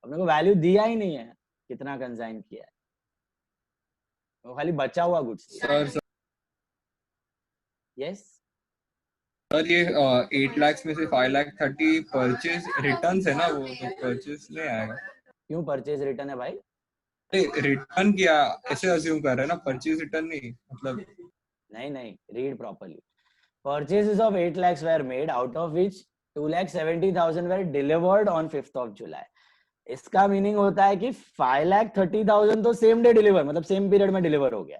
अपने को वैल्यू दिया ही नहीं है कितना कंसाइन किया है, वो खाली बचा हुआ गुड्स। सर यस सर ये 8 लाख में से 5,30,000 परचेज रिटर्न्स है ना, वो तो परचेज नहीं आएगा। क्यों परचेज रिटर्न है भाई? रिटर्न किया ऐसे अज्यूम कर रहे हैं ना, परचेज रिटर्न नहीं, मतलब नहीं, read properly. Purchases of 8 lakhs were made, out of which 2,70,000 were delivered on 5th of July. इसका मीनिंग होता है कि 5,30,000 तो सेम डे डिलीवर, मतलब सेम पीरियड में डिलीवर हो गया,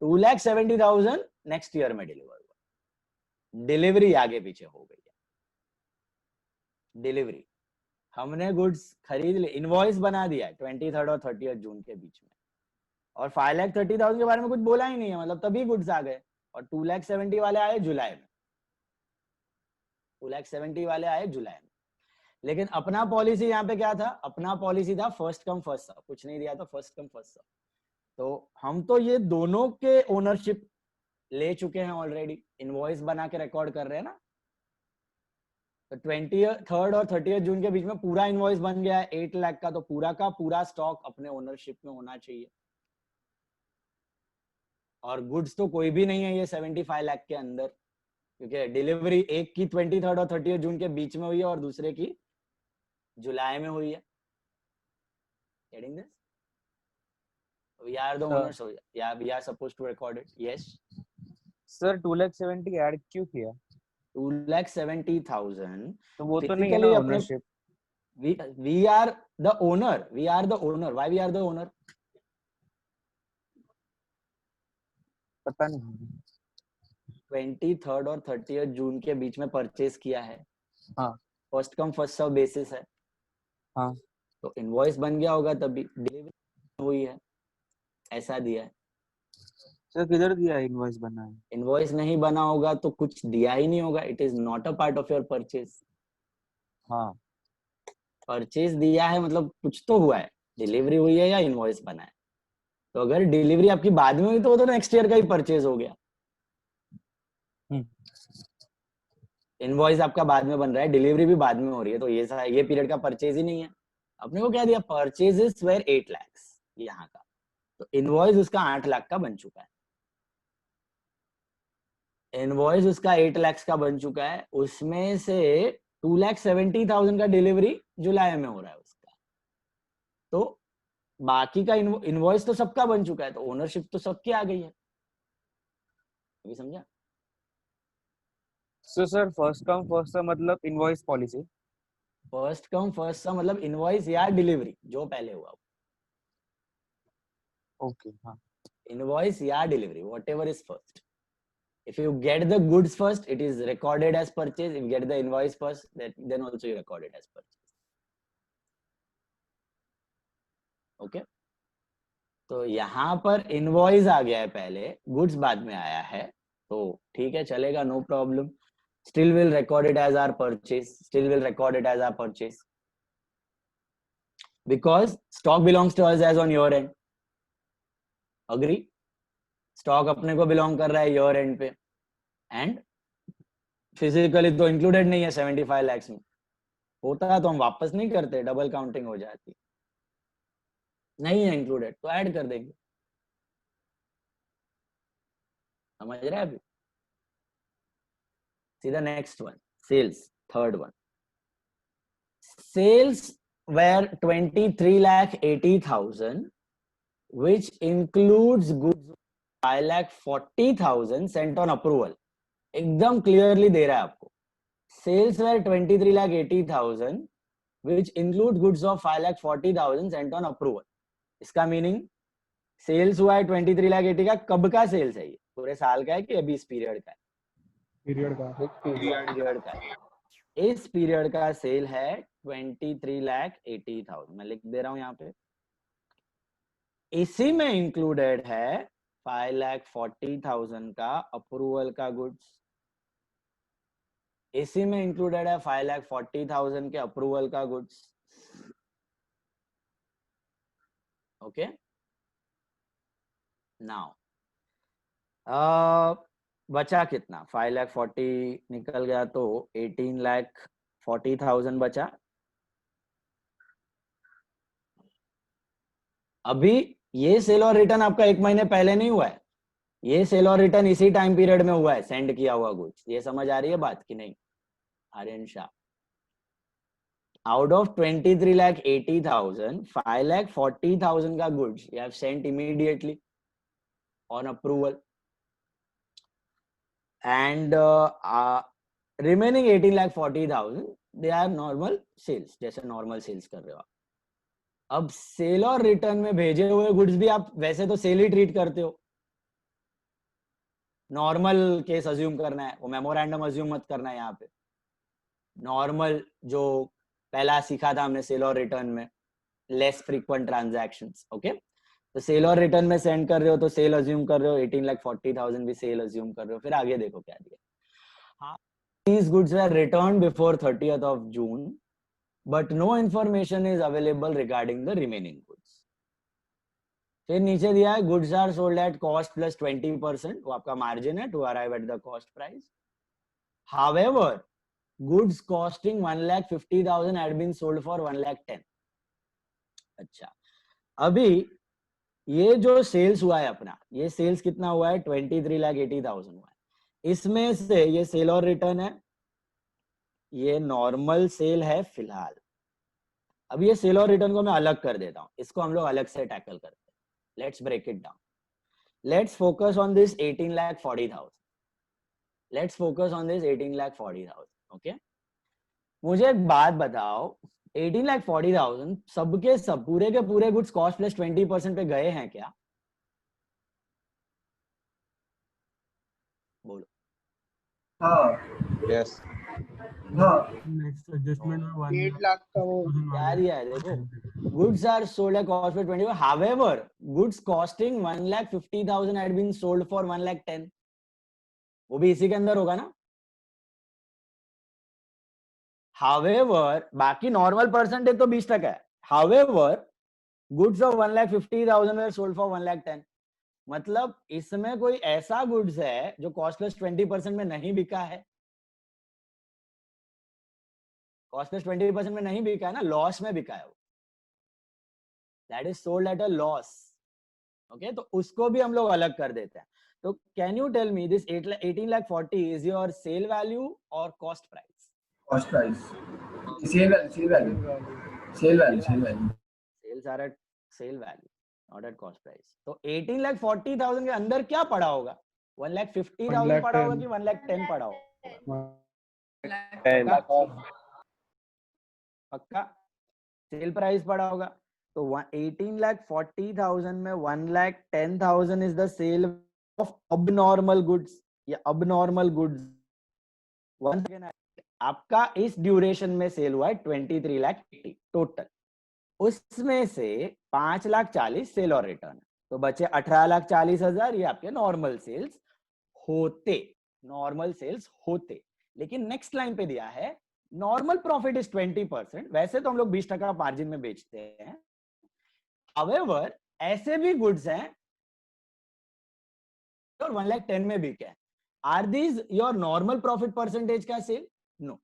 2,70,000 नेक्स्ट ईयर में डिलीवर हुआ, डिलीवरी आगे पीछे हो गई है। डिलीवरी हमने गुड्स खरीद ली, इनवॉइस बना दिया 23rd और 30th जून के बीच में, और 5,30,000 के बारे में कुछ बोला ही नहीं है, मतलब तभी गुड्स आ गए, और 2,70,000 वाले आए जुलाई में, 2,70,000 वाले आए जुलाई में। लेकिन अपना पॉलिसी यहाँ पे क्या था? अपना पॉलिसी था फर्स्ट कम फर्स्ट सर्व, कुछ नहीं दिया तो फर्स्ट कम फर्स्ट सर्व। तो हम तो ये दोनों के ओनरशिप ले चुके हैं ऑलरेडी, इनवॉइस बना के रिकॉर्ड कर रहे हैं ना। तो 23rd और 30th जून के बीच में पूरा इनवॉइस बन गया है 8 लाख का, तो पूरा का पूरा स्टॉक अपने ओनरशिप में होना चाहिए, और गुड्स तो कोई भी नहीं है ये 75 लाख के अंदर, क्योंकि डिलीवरी एक की 23rd और 30th जून के बीच में हुई है और दूसरे की जुलाई में हुई है। Getting this? We are the owners, so yeah, we are supposed to record it. Yes. Sir 2,70,000 add क्यों किया? 2,70,000 तो वो तो नहीं है ना ownership. we are the owner, we are the owner. Why we are the owner? पता नहीं। 23rd और 30th जून के बीच में परचेज किया है, हाँ first come first serve basis है, हाँ तो इनवॉइस बन गया होगा, तभी डिलीवरी हुई है, ऐसा दिया है। सर किधर दिया इनवॉइस बना है? इनवॉइस नहीं बना होगा तो कुछ दिया ही नहीं होगा, it is not a part of your purchase. हाँ परचेज दिया है मतलब कुछ तो हुआ है, डिलीवरी हुई है या इनवॉइस बना है। तो अगर डिलीवरी आपकी बाद में हुई तो वो तो नेक्स्ट ईयर का ही परचेज हो गया। इनवॉइस आपका बाद में बन रहा है, डिलीवरी भी बाद में हो रही है, तो ये पीरियड का परचेज ही नहीं है। अपने को क्या दिया, परचेजेस वेर 8 lakhs यहाँ का, तो इनवॉइस उसका 8 लाख का बन चुका है। इनवॉइस उसका 8 lakhs का बन चुका है, उसमें से 2,70,000 का डिलीवरी जुलाई में हो रहा है उसका, तो बाकी का इनवॉइस तो सबका बन चुका है, तो ओनरशिप तो सबकी आ गई है। अभी समझा? So sir, first come first serve मतलब invoice policy. First come first serve मतलब इनवॉइस या डिलीवरी जो पहले हुआ, Okay, हाँ. इनवॉइस या delivery, whatever is first. If you get the goods first, it is recorded as purchase. If you get the invoice first, then also you record it as purchase. Okay? तो यहाँ पर इनवॉइस आ गया है पहले, गुड्स बाद में आया है, तो ठीक है, चलेगा, no problem. Still will record it as our purchase. Still will record it as our purchase. Because stock belongs to us as on your end. Agree? Stock अपने को बिलोंग कर रहा है ईयर एंड पे, एंड फिजिकली तो इंक्लूडेड नहीं है 75 lakhs में. होता है तो हम वापस नहीं करते, डबल काउंटिंग हो जाती. नहीं है इंक्लूडेड तो ऐड कर देंगे. समझ रहे हैं अभी? See the next one, sales, third one. Sales were 23,80,000 which includes goods 5,40,000 sent on approval. एकदम क्लियरली दे रहा है आपको. Sales were 23,80,000 which include goods of 5,40,000 sent on approval. इसका मीनिंग सेल्स हुआ है 23,80,000 का, कब का सेल्स है ये? पूरे साल का है कि अभी इस पीरियड का है? पीरियड का. पीरियड का है. इस पीरियड का सेल है 23,80,000. मैं लिख दे रहा हूं यहाँ पे. इसी में इंक्लूडेड है 5,40,000 का अप्रूवल का गुड्स. इसी में इंक्लूडेड है 5,40,000 के अप्रूवल का गुड्स. ओके, नाउ बचा कितना? 5,40,000 निकल गया तो 18,40,000 बचा. अभी ये सेल और रिटर्न आपका 1 महीने पहले नहीं हुआ है, ये सेल और रिटर्न इसी टाइम पीरियड में हुआ है, सेंड किया हुआ गुड्स. ये समझ आ रही है बात कि नहीं? आर्यन शाह, out of 23,80,000, 5,40,000 का goods you have sent immediately on approval, and remaining 18,40,000 they are normal sales, जैसे normal sales कर रहे हो आप. अब सेल और रिटर्न में भेजे हुए गुड्स भी आप वैसे तो सेल ही ट्रीट करते हो. नॉर्मल केस अज्यूम करना है, वो मेमोरेंडम अज्यूम मत करना है यहाँ पे. नॉर्मल जो पहला सीखा था हमने सेल और रिटर्न में, लेस फ्रीक्वेंट ट्रांजैक्शंस. ओके, तो सेल और रिटर्न में सेंड कर रहे हो तो सेल अज्यूम कर रहे हो, 18,40,000 भी सेल अज्यूम कर रहे हो. फिर आगे देखो क्या दिया. हाँ, these goods were returned before 30th of June, but no information is available regarding the remaining goods. फिर नीचे दिया है goods are sold at cost plus 20%, वो आपका मार्जिन है to arrive at the cost price. However, goods costing 1,50,000 had been sold for 1,10,000. अच्छा, अभी ये जो सेल्स हुआ है अपना, ये सेल्स कितना हुआ है? 23,80,000 हुआ है. इसमें से ये सेल और रिटर्न है, ये नॉर्मल सेल है फिलहाल. अब ये सेल और रिटर्न को मैं अलग कर देता हूं, इसको हम लोग अलग से टैकल करते हैं. Let's break it down. Let's focus on this 18,40,000. Let's focus on this 18,40,000. Okay, मुझे एक बात बताओ, 18,40,000 सबके सब पूरे के पूरे गुड्स कॉस्ट प्लस 20% पे गए हैं क्या? बोलो. हाँ. Yes. नेक्स्ट एडजस्टमेंट में 8 लाख का वो क्या दिया है देखो. Goods are sold at cost plus 20. However, goods costing 1,50,000 had been sold for 1,10,000. वो भी इसी के अंदर होगा ना? However, बाकी नॉर्मल परसेंटेज तो 20% है. However, goods of 1,50,000 were sold for 1,10,000. मतलब इसमें कोई ऐसा गुड्स है जो कॉस्ट प्लस 20% में नहीं बिका है. कॉस्ट प्लस 20% में नहीं बिका है ना, लॉस में बिका है वो, that is sold at a loss. Okay, तो उसको भी हम लोग अलग कर देते हैं। तो can you tell me this 18,40,000 is your sale value और cost price? Cost price. Sale value. Sale value. Sale value. Sale value. Sales are at sale value, not at cost price. तो 18,40,000 के अंदर क्या पड़ा होगा? 1,50,000 पड़ा होगा कि 1,10,000 पड़ा होगा? पक्का सेल प्राइस पड़ा होगा। तो 18,40,000 में 1,10,000 is the sale of abnormal goods या अबनॉर्मल गुड्स। वंस अगेन आपका इस ड्यूरेशन में सेल हुआ है 23,80,000 टोटल, उसमें से 5,40,000 सेल और रिटर्न, तो बचे 18,40,000। ये आपके नॉर्मल सेल्स होते, नॉर्मल सेल्स होते। लेकिन नेक्स्ट लाइन पे दिया है नॉर्मल प्रॉफिट इज 20%। वैसे तो हम लोग 20% मार्जिन में बेचते हैं, हाउएवर ऐसे भी गुड्स हैं और 1,10,000 में बिके हैं। Are these your normal profit percentage का sale? No,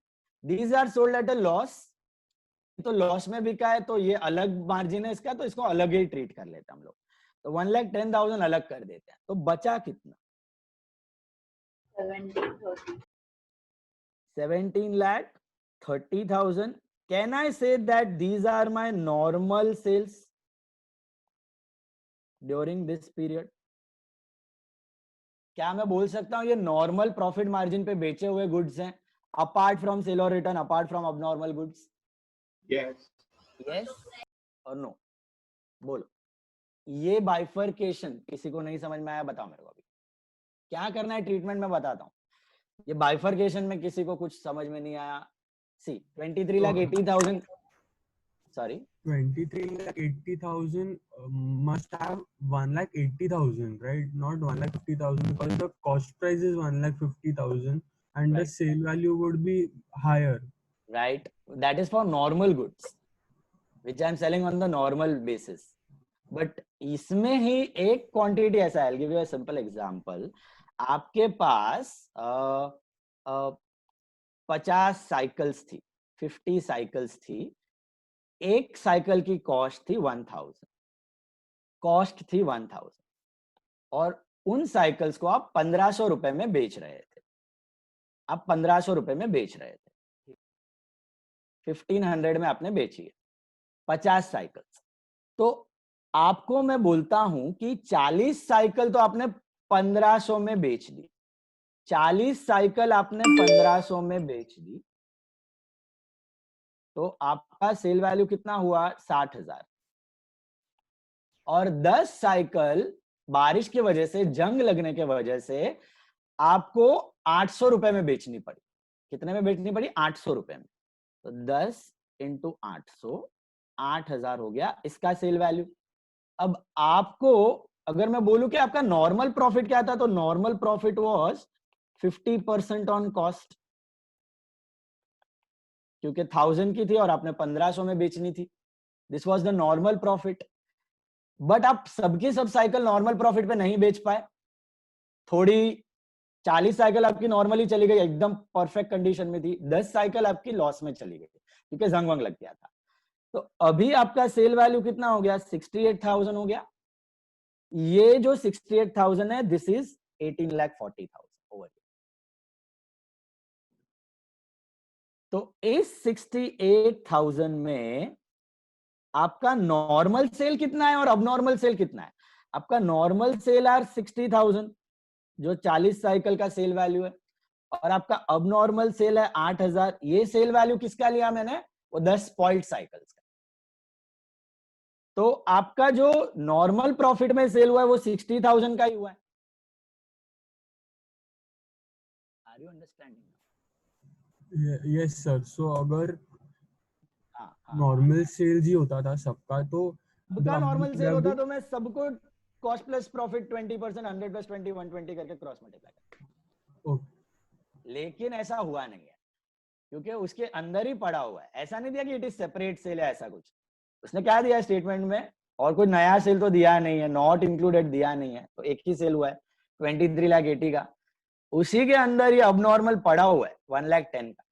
these are sold at a loss. तो लॉस में बिका है तो ये अलग मार्जिन है इसका, तो इसको अलग ही ट्रीट कर लेते हैं हम लोग। तो 1,10,000 अलग कर देते हैं, तो बचा कितना? 17,30,000। Can I say that these are my normal sales during this period? क्या मैं बोल सकता हूं ये नॉर्मल प्रॉफिट मार्जिन पे बेचे हुए गुड्स हैं, अपार्ट फ्रॉम सेल और return, apart from abnormal goods? Yes. Yes और नो? बोलो। ये बाइफर्केशन किसी को नहीं समझ में आया? बताओ मेरे को अभी क्या करना है ट्रीटमेंट में, बताता हूँ। ये बाइफर्केशन में किसी को कुछ समझ में नहीं आया? सी 23,80,000, sorry 23,80,000 must have 1,80,000, right? Not 1,50,000, because the cost price is 1,50,000 and the Right. sale value would be higher. right? That is for normal goods which I am selling on the normal basis. But इसमें ही एक क्वांटिटी ऐसा है, I'll give you a simple example. आपके पास 50 साइकिल्स थी, 50 साइकिल्स थी, एक साइकिल की कॉस्ट थी 1,000, कॉस्ट थी 1,000, और उन साइकिल्स को आप 1,500 रुपए में बेच रहे थे। आप 1,500 रुपए में बेच रहे थे, 1,500 में आपने बेची है 50 साइकिल्स। तो आपको मैं बोलता हूं कि 40 साइकिल तो आपने 1,500 में बेच दी, 40 साइकिल आपने 1,500 में बेच दी, तो आपका सेल वैल्यू कितना हुआ? 60,000। और 10 साइकिल बारिश की वजह से, जंग लगने की वजह से आपको 800 रुपए में बेचनी पड़ी। कितने में बेचनी पड़ी? 800 रुपए में। तो 10 इंटू 800, 8,000 हो गया इसका सेल वैल्यू। अब आपको अगर मैं बोलूं कि आपका नॉर्मल प्रॉफिट क्या था, तो normal profit was 50% on cost, क्योंकि 1,000 की थी और आपने 1,500 में बेचनी थी। This was the normal profit. But आप सबकी सब साइकिल नॉर्मल प्रॉफिट पे नहीं बेच पाए, थोड़ी 40 साइकिल आपकी नॉर्मली चली गई, एकदम परफेक्ट कंडीशन में थी, 10 साइकिल आपकी लॉस में चली गई क्योंकि जंग वंग लग गया था। तो अभी आपका सेल वैल्यू कितना हो गया? 68,000 हो गया। ये जो 68,000 है, दिस इज 18,40,000 ओवर। तो इस 68,000 में आपका नॉर्मल सेल कितना है और अबनॉर्मल सेल कितना है? आपका नॉर्मल सेल आर 60,000 जो 40 साइकिल का सेल वैल्यू है, और आपका अबनॉर्मल सेल है 8,000। ये सेल वैल्यू किसका लिया मैंने? वो 10 स्पॉइल्ड साइकिल्स का। तो आपका जो नॉर्मल प्रॉफिट में सेल हुआ है वो 60,000 का ही हुआ है। Are you understanding? Yes sir. So अगर हाँ, नॉर्मल सेल्स ही होता था सबका, तो सबका नॉर्मल सेल होता तो मैं सबको कॉस्ट प्लस प्रॉफिट 20%, 100 प्लस 20, 120 करके क्रॉस मल्टीप्लाई करता। लेकिन ऐसा हुआ नहीं है, क्योंकि उसके अंदर ही पड़ा हुआ है। ऐसा नहीं दिया कि इट इज सेपरेट सेल है, ऐसा कुछ। उसने क्या दिया स्टेटमेंट में? और कोई नया सेल तो दिया नहीं है, नॉट इंक्लूडेड दिया नहीं है, तो एक ही सेल हुआ है 23,80,000 का। उसी के अंदर ये अबनॉर्मल पड़ा हुआ है 1,10,000 का।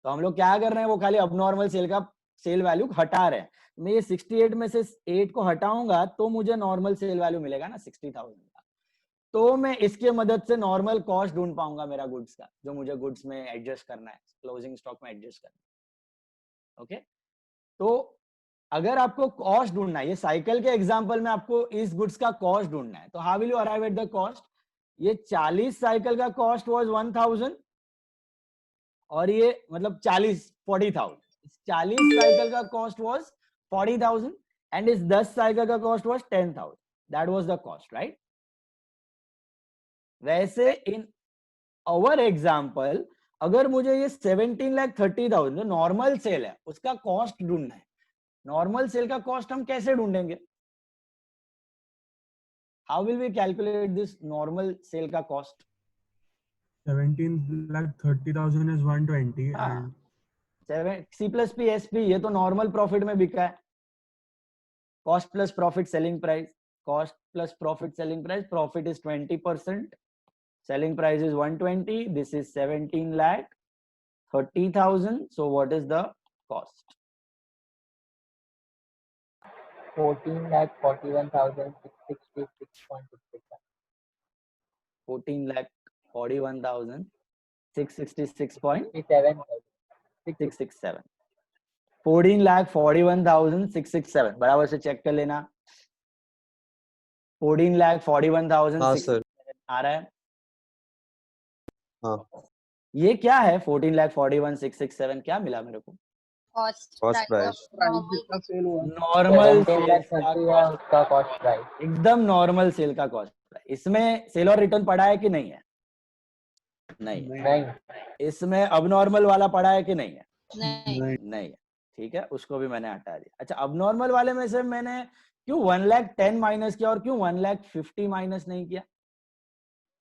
तो हम लोग क्या कर रहे हैं, वो खाली अबनॉर्मल सेल का सेल वैल्यू हटा रहे हैं। मैं ये 68 में से 8 को हटाऊंगा तो मुझे नॉर्मल सेल वैल्यू मिलेगा ना 60,000 का। तो मैं इसके मदद से नॉर्मल कॉस्ट ढूंढ पाऊंगा मेरा गुड्स का, जो मुझे गुड्स में एडजस्ट करना है, क्लोजिंग स्टॉक में एडजस्ट करना है। ओके, तो अगर आपको कॉस्ट ढूंढना है, ये साइकिल के एग्जांपल में आपको इस गुड्स का कॉस्ट ढूंढना है, तो how will you arrive at the cost? ये 40 साइकिल का कॉस्ट वाज 1000 और ये मतलब 40,000। 40 साइकिल का कॉस्ट वाज 40,000 एंड इस 10 साइकिल का cost was 10,000। That was the cost, right? वैसे इन अवर एग्जांपल अगर मुझे ये 17,30,000 जो नॉर्मल सेल है उसका कॉस्ट ढूंढना है, नॉर्मल सेल का कॉस्ट हम कैसे ढूंढेंगे? How will we calculate this normal sale का कॉस्ट? 17,30,000 is 120 हाँ, and C+P SP ये तो नॉर्मल प्रॉफिट में बिका है। Cost plus profit selling price, cost plus profit selling price, profit is 20%, selling price is 120, this is 17,30,000, so what is the cost? 14,41,666.67. 14,41,666.667 14,41,667 बराबर से चेक कर लेना। 14,41,667 आ रहा है? हाँ, ये क्या है 14,41,667? क्या मिला मेरे को? Cost Cost price. नॉर्मल 17,30,000 है उसका कॉस्ट प्राइस। एकदम नॉर्मल सेल का कॉस्ट है। इसमें सेल और रिटर्न पड़ा है कि नहीं है? नहीं है। नहीं इसमें अब नॉर्मल वाला पड़ा है कि नहीं है? नहीं है। ठीक है, उसको भी मैंने हटा दिया। अच्छा, अब नॉर्मल वाले में से मैंने क्यों 1,10,000 माइनस किया और क्यों 1,50,000 माइनस नहीं किया?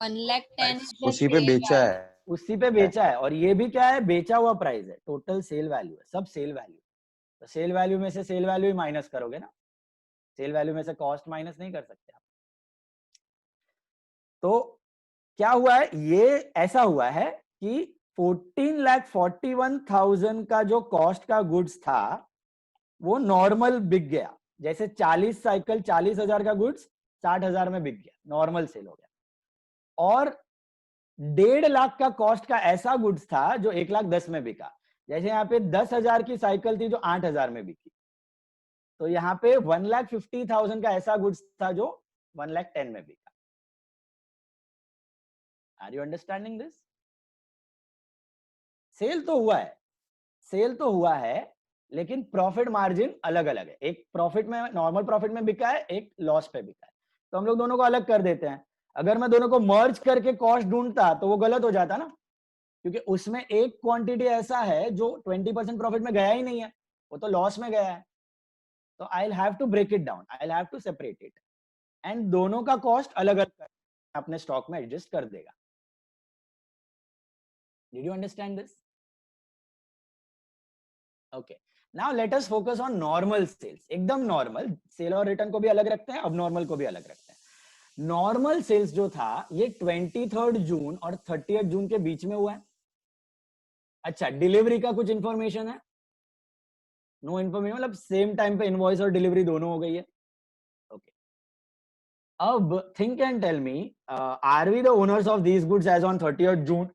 1,10,000 उसी पे बेचा है। उसी पे बेचा है, और ये भी क्या है? बेचा हुआ प्राइस है, टोटल सेल वैल्यू है, सब सेल वैल्यू। तो सेल वैल्यू में से सेल वैल्यू ही माइनस करोगे ना, सेल वैल्यू में से कॉस्ट माइनस नहीं कर सकते आप। तो क्या हुआ है? ये ऐसा हुआ है कि 14,41,000 का जो कॉस्ट का गुड्स था वो नॉर्मल बिक गया। जैसे 40 साइकिल 40,000 का गुड्स 60,000 में बिक गया, नॉर्मल सेल हो गया। और 1.5 लाख का कॉस्ट का ऐसा गुड्स था जो 1,10,000 में बिका। जैसे यहाँ पे 10,000 की साइकिल थी जो 8,000 में बिकी, तो यहाँ पे 1,50,000 का ऐसा गुड्स था जो 1,10,000 में बिका। Are you understanding this? Sale तो हुआ है, सेल तो हुआ है, लेकिन प्रॉफिट मार्जिन अलग अलग है। एक प्रॉफिट में, नॉर्मल प्रॉफिट में बिका है, एक लॉस पे बिका है। तो हम लोग दोनों को अलग कर देते हैं। अगर मैं दोनों को मर्ज करके कॉस्ट ढूंढता तो वो गलत हो जाता ना, क्योंकि उसमें एक क्वांटिटी ऐसा है जो 20% प्रॉफिट में गया ही नहीं है, वो तो लॉस में गया है। तो I will have to break it down, I will have to separate it, and दोनों का कॉस्ट अलग अलग अपने स्टॉक में एडजस्ट कर देगा। Did you understand this? Okay, now let us focus on normal sales. एकदम नॉर्मल सेल और रिटर्न को भी अलग रखते हैं, अब नॉर्मल को भी अलग रखते हैं। नॉर्मल सेल्स जो था ये 23 जून और 30 जून के बीच में हुआ है। अच्छा, डिलीवरी का कुछ इंफॉर्मेशन है? नो इंफॉर्मेशन, मतलब सेम टाइम पे इनवॉइस और डिलीवरी दोनों हो गई है। ओके, अब think and tell me, are we the owners of these goods as on 30 June?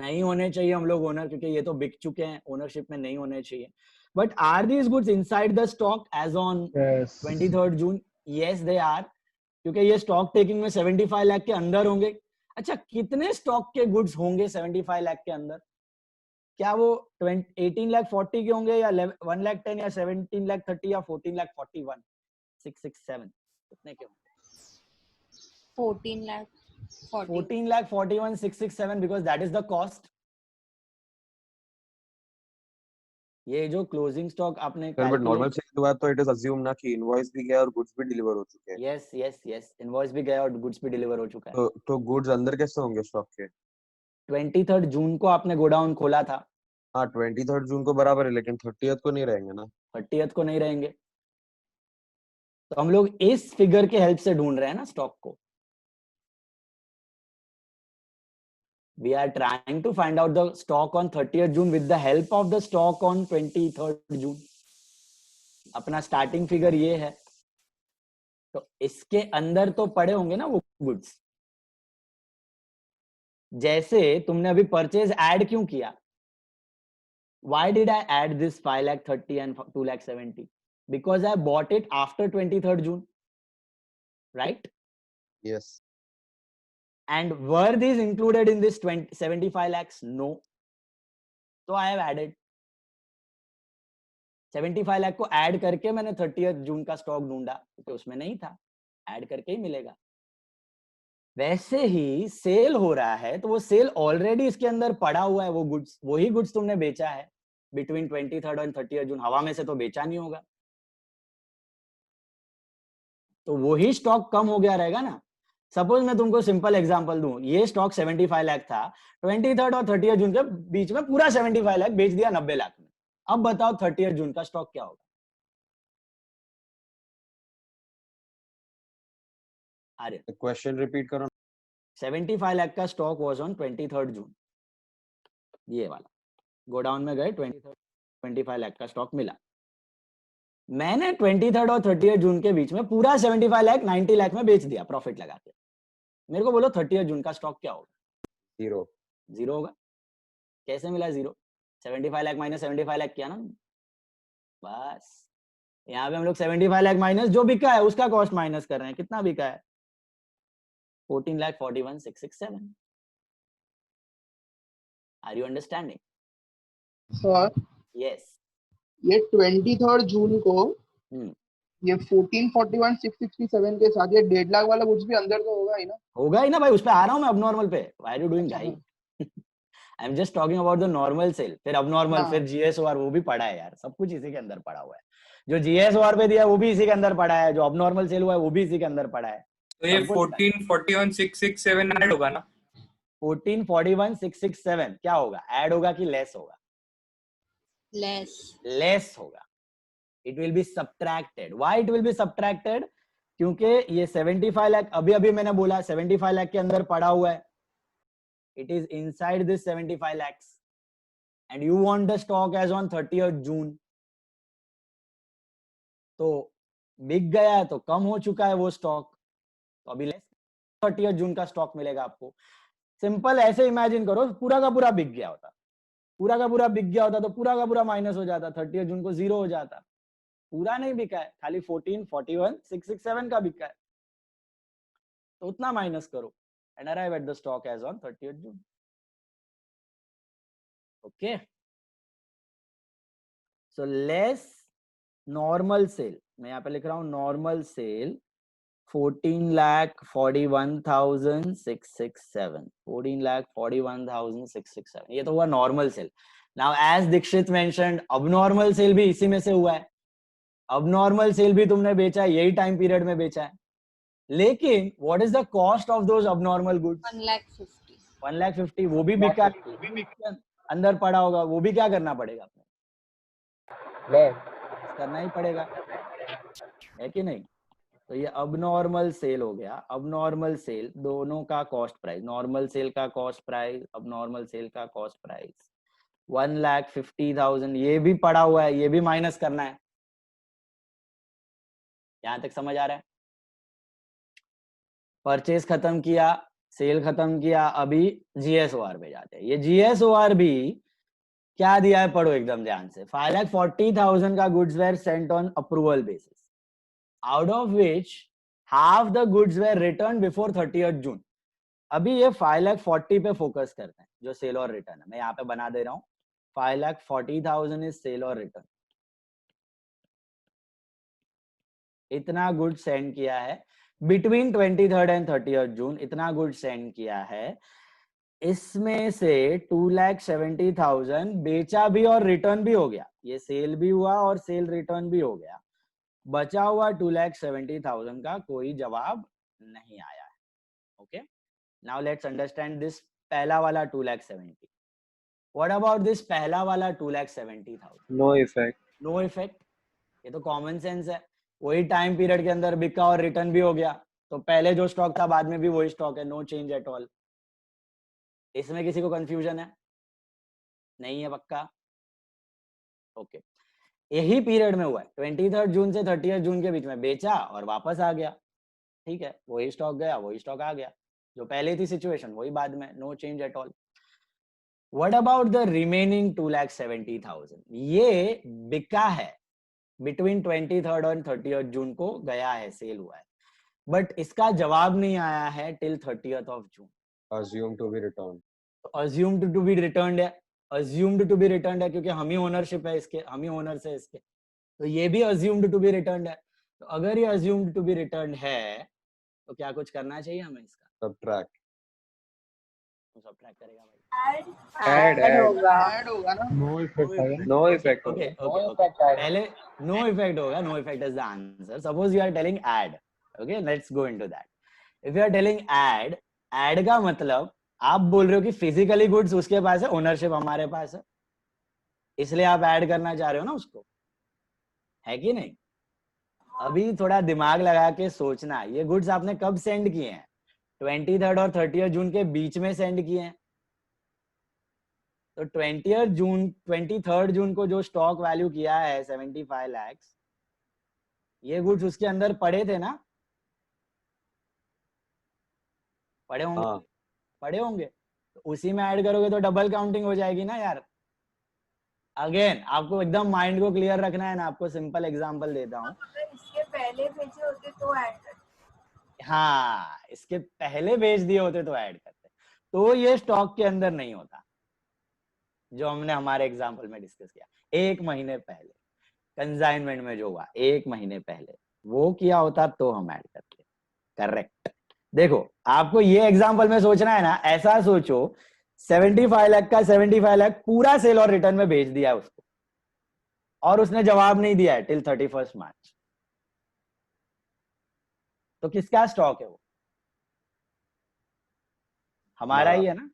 नहीं होने चाहिए हम लोग ओनर, क्योंकि ये तो बिक चुके हैं, ओनरशिप में नहीं होने चाहिए। But are these goods inside the stock as on 23 June? Yes they are, क्योंकि ये स्टॉक टेकिंग में 75 लाख के अंदर होंगे। अच्छा, कितने स्टॉक के गुड्स होंगे 75 लाख के अंदर? क्या वो 18,40,000 के होंगे, या 1,10,000 या 17,30,000 या 14,41,667? कितने के होंगे? 14,41,667, because that is the cost. ये जो क्लोजिंग स्टॉक आपने बट नॉर्मल सेल हुआ तो इट इज अज्यूम ना कि इनवॉइस भी गया और गुड्स भी डिलीवर हो चुके हैं। यस यस यस, इनवॉइस भी गया और गुड्स भी डिलीवर हो चुका है। तो गुड्स अंदर कैसे होंगे स्टॉक के? 23 जून को आपने गोडाउन खोला था। हाँ, 23 जून को बराबर है, लेकिन 30 को नहीं रहेंगे ना। 30 को नहीं रहेंगे, तो हम लोग इस फिगर के हेल्प से ढूंढ रहे हैं ना स्टॉक को। We are trying to find out the stock on 30th June with the help of the stock on 23rd June. अपना स्टार्टिंग फिगर ये है, तो इसके अंदर तो पड़े होंगे ना वो गुड्स. जैसे तुमने अभी परचेज ऐड क्यों किया? Why did I add this 5,30,000 and 2,70,000? Because I bought it after 23rd June, right? Yes. And were these included in this 75 lakhs? No. So I have added 75 lakh को ऐड करके मैंने 30th जून का स्टॉक ढूंढा, क्योंकि उसमें नहीं था, ऐड करके ही मिलेगा. वैसे ही सेल हो रहा है, तो वो सेल ऑलरेडी इसके अंदर पड़ा हुआ है. वो गुड्स, वही गुड्स तुमने बेचा है बिटवीन 23rd और 30th जून. हवा में से तो बेचा नहीं होगा, तो वही स्टॉक कम हो गया रहेगा ना. सपोज मैं तुमको सिंपल एग्जांपल दूं, ये स्टॉक 75 लाख था, 23rd और 30th जून के बीच में पूरा 75 लाख बेच दिया 90 लाख में. अब बताओ 30th जून का स्टॉक क्या होगा? अरे क्वेश्चन रिपीट करो. 75 लाख का स्टॉक वाज ऑन 23rd जून. ये वाला गोडाउन में गए, 25 लाख का स्टॉक मिला. मैंने 23rd और 30th जून के बीच में पूरा 75 लाख 90 लाख में बेच दिया प्रॉफिट लगा के. मेरे को बोलो 30th जून का स्टॉक क्या होगा? जीरो होगा. कैसे मिला जीरो? 75 लाख माइनस 75 लाख किया ना, बस. यहाँ पे हम लोग 75 लाख माइनस जो बिका है उसका कॉस्ट माइनस कर रहे हैं. कितना बिका है? 14,41,667. Are you understanding? Sir yes. ये 23rd जून को ये 14,41,667 के साथ ये 1.5 लाख वाला कुछ भी अंदर तो होगा ही ना? होगा ही ना भाई, उस पे आ रहा हूँ मैं. अब नॉर्मल पे why are you doing guys? I am just talking about the normal sale. फिर अब नॉर्मल, फिर जीएसओआर, वो भी पड़ा है यार. सब कुछ इसी के अंदर पड़ा हुआ है. जो जीएसओआर पे दिया वो भी इसी के अंदर पड़ा है, जो अब नॉर्मल सेल हुआ है वो भी इसी के अंदर पड़ा है. तो ये 14,41,667 ऐड होगा ना? 14,41,667 क्या होगा? ऐड होगा कि लेस होगा? लेस होगा. It will be subtracted. Why it will be subtracted? क्योंकि ये 75 लाख अभी अभी मैंने बोला 75 लाख के अंदर पड़ा हुआ है. It is inside this 75 lakhs and you want the stock as on 30th June. तो बिक गया है, तो कम हो चुका है वो स्टॉक, तो अभी लेस 30th जून का स्टॉक मिलेगा आपको. सिंपल ऐसे इमेजिन करो, पूरा का पूरा बिक गया होता, पूरा का पूरा बिक गया होता तो पूरा का पूरा माइनस हो जाता, 30th जून को जीरो हो जाता. पूरा नहीं बिका है, खाली 14,41,667 का बिका है, तो उतना माइनस करो and arrive at the stock as on 30th June. Okay. So less normal sale. मैं यहाँ पे लिख रहा हूँ normal sale 14,41,667. 14,41,667. ये तो हुआ normal sale. Now as Dikshit mentioned, abnormal sale भी इसी में से हुआ है. abnormal sale भी तुमने बेचा है, यही टाइम पीरियड में बेचा है. लेकिन what is the cost of those abnormal goods? 1,50,000. 1,50,000. वो भी बिका, अंदर पड़ा होगा, वो भी क्या करना पड़ेगा? करना ही पड़ेगा, है कि नहीं? तो ये abnormal sale हो गया. abnormal sale दोनों का कॉस्ट प्राइस, नॉर्मल सेल का कॉस्ट प्राइस, abnormal sale का कॉस्ट प्राइस 1,50,000. ये भी पड़ा हुआ है, ये भी माइनस करना है. यहां तक समझ आ रहा है? परचेज खत्म किया, सेल खत्म किया, अभी जीएसओआर पे जाते हैं. ये जीएसओआर भी क्या दिया है पढ़ो एकदम ध्यान से. 5,40,000 का goods were sent on approval basis, out of which half the goods were return before 30th June. अभी ये 5,40,000 पे फोकस करते हैं जो सेल और रिटर्न है. मैं यहाँ पे बना दे रहा हूँ 5,40,000 इज सेल और रिटर्न. इतना गुड सेंड किया है बिटवीन 23rd एंड 30th जून. इतना गुड सेंड किया है, इसमें से 2,70,000 बेचा भी और रिटर्न भी हो गया. ये सेल भी हुआ और सेल रिटर्न भी हो गया. बचा हुआ 2,70,000 का कोई जवाब नहीं आया है. Okay, now let's understand this पहला वाला 2,70,000. व्हाट अबाउट दिस पहला वाला 2,70,000? No effect. No effect. ये तो कॉमन सेंस है. वही टाइम पीरियड के अंदर बिका और रिटर्न भी हो गया, तो पहले जो स्टॉक था बाद में भी वही स्टॉक है. No change at all. इसमें किसी को कंफ्यूजन है? नहीं है पक्का? ओके, यही पीरियड में हुआ है, 23 जून से 30 जून के बीच में बेचा और वापस आ गया, ठीक है, वही स्टॉक गया वही स्टॉक आ गया, जो पहले थी सिचुएशन वही बाद में, no change at all. What about the remaining 2,70,000? ये बिका है बिटवीन 23 और 30 जून को, गया है, सेल हुआ है, बट इसका जवाब नहीं आया है till 30 June. assumed to be returned. assumed to be returned है, assumed to be returned है क्योंकि हम ही ओनरशिप है इसके, हम ही ओनर्स है इसके, तो ये भी assumed to be returned है। तो अगर ये assumed to be returned है तो क्या कुछ करना चाहिए हमें इसका? Subtract. सब्ट्रैक्ट करेगा भाई? ऐड ऐड होगा ना। नो इफेक्ट आएगा। नो इफेक्ट ओके ओके, पहले नो इफेक्ट होगा, no effect is the answer. Suppose you are telling add, okay let's go into that. If you are telling add, add का मतलब आप बोल रहे हो कि फिजिकली गुड्स उसके पास है, ओनरशिप हमारे पास है, इसलिए आप ऐड करना चाह रहे हो ना उसको, है कि नहीं? अभी थोड़ा दिमाग लगा के सोचना, ये गुड्स आपने कब सेंड किए हैं? 23 और 30 जून के बीच में सेंड किए हैं। तो 23 जून को जो स्टॉक वैल्यू किया है 75 लाख, ये गुड्स उसके अंदर पड़े थे ना? पड़े होंगे, हाँ। पड़े होंगे, तो उसी में ऐड करोगे तो डबल काउंटिंग हो जाएगी ना यार। अगेन आपको एकदम माइंड को क्लियर रखना है ना, आपको सिंपल एग्जांपल देता हूँ। अगर इसके पहले भेजे होते तो ऐड करते। हाँ, इसके पहले भेज दिए होते तो ऐड करते, तो ये स्टॉक के अंदर नहीं होता, जो हमने हमारे एग्जांपल में डिस्कस किया। 1 महीने पहले कंसाइनमेंट में जो हुआ 1 महीने पहले, वो किया होता तो हम ऐड करते। करेक्ट। देखो आपको ये एग्जांपल में सोचना है ना, ऐसा सोचो 75 लाख का 75 लाख पूरा सेल और रिटर्न में भेज दिया उसको, और उसने जवाब नहीं दिया है टिल 31 मार्च, तो किसका स्टॉक है वो? हमारा ही है ना।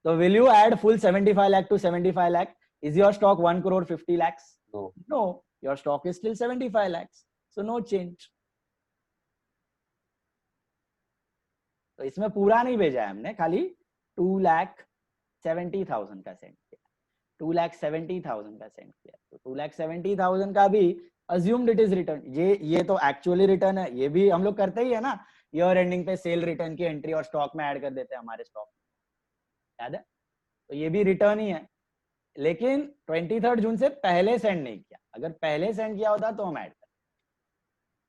तो will you add full 75 lakh to 75 lakh? Is your stock 1 crore 50 lakhs? No, your stock is still 75 lakhs, so no change. तो इसमें पूरा नहीं भेजा है हमने, खाली 2,70,000 का सेंड किया, 2,70,000 का सेंड किया, तो 2,70,000 का भी assumed it is return। ये तो एक्चुअली रिटर्न है, ये भी हम लोग करते ही है ना, ईयर एंडिंग पे सेल रिटर्न की एंट्री और स्टॉक में ऐड कर देते हैं हमारे स्टॉक, याद है? तो ये भी रिटर्न ही है, लेकिन 23 जून से पहले सेंड नहीं किया। अगर पहले सेंड किया होता तो हम ऐड करते।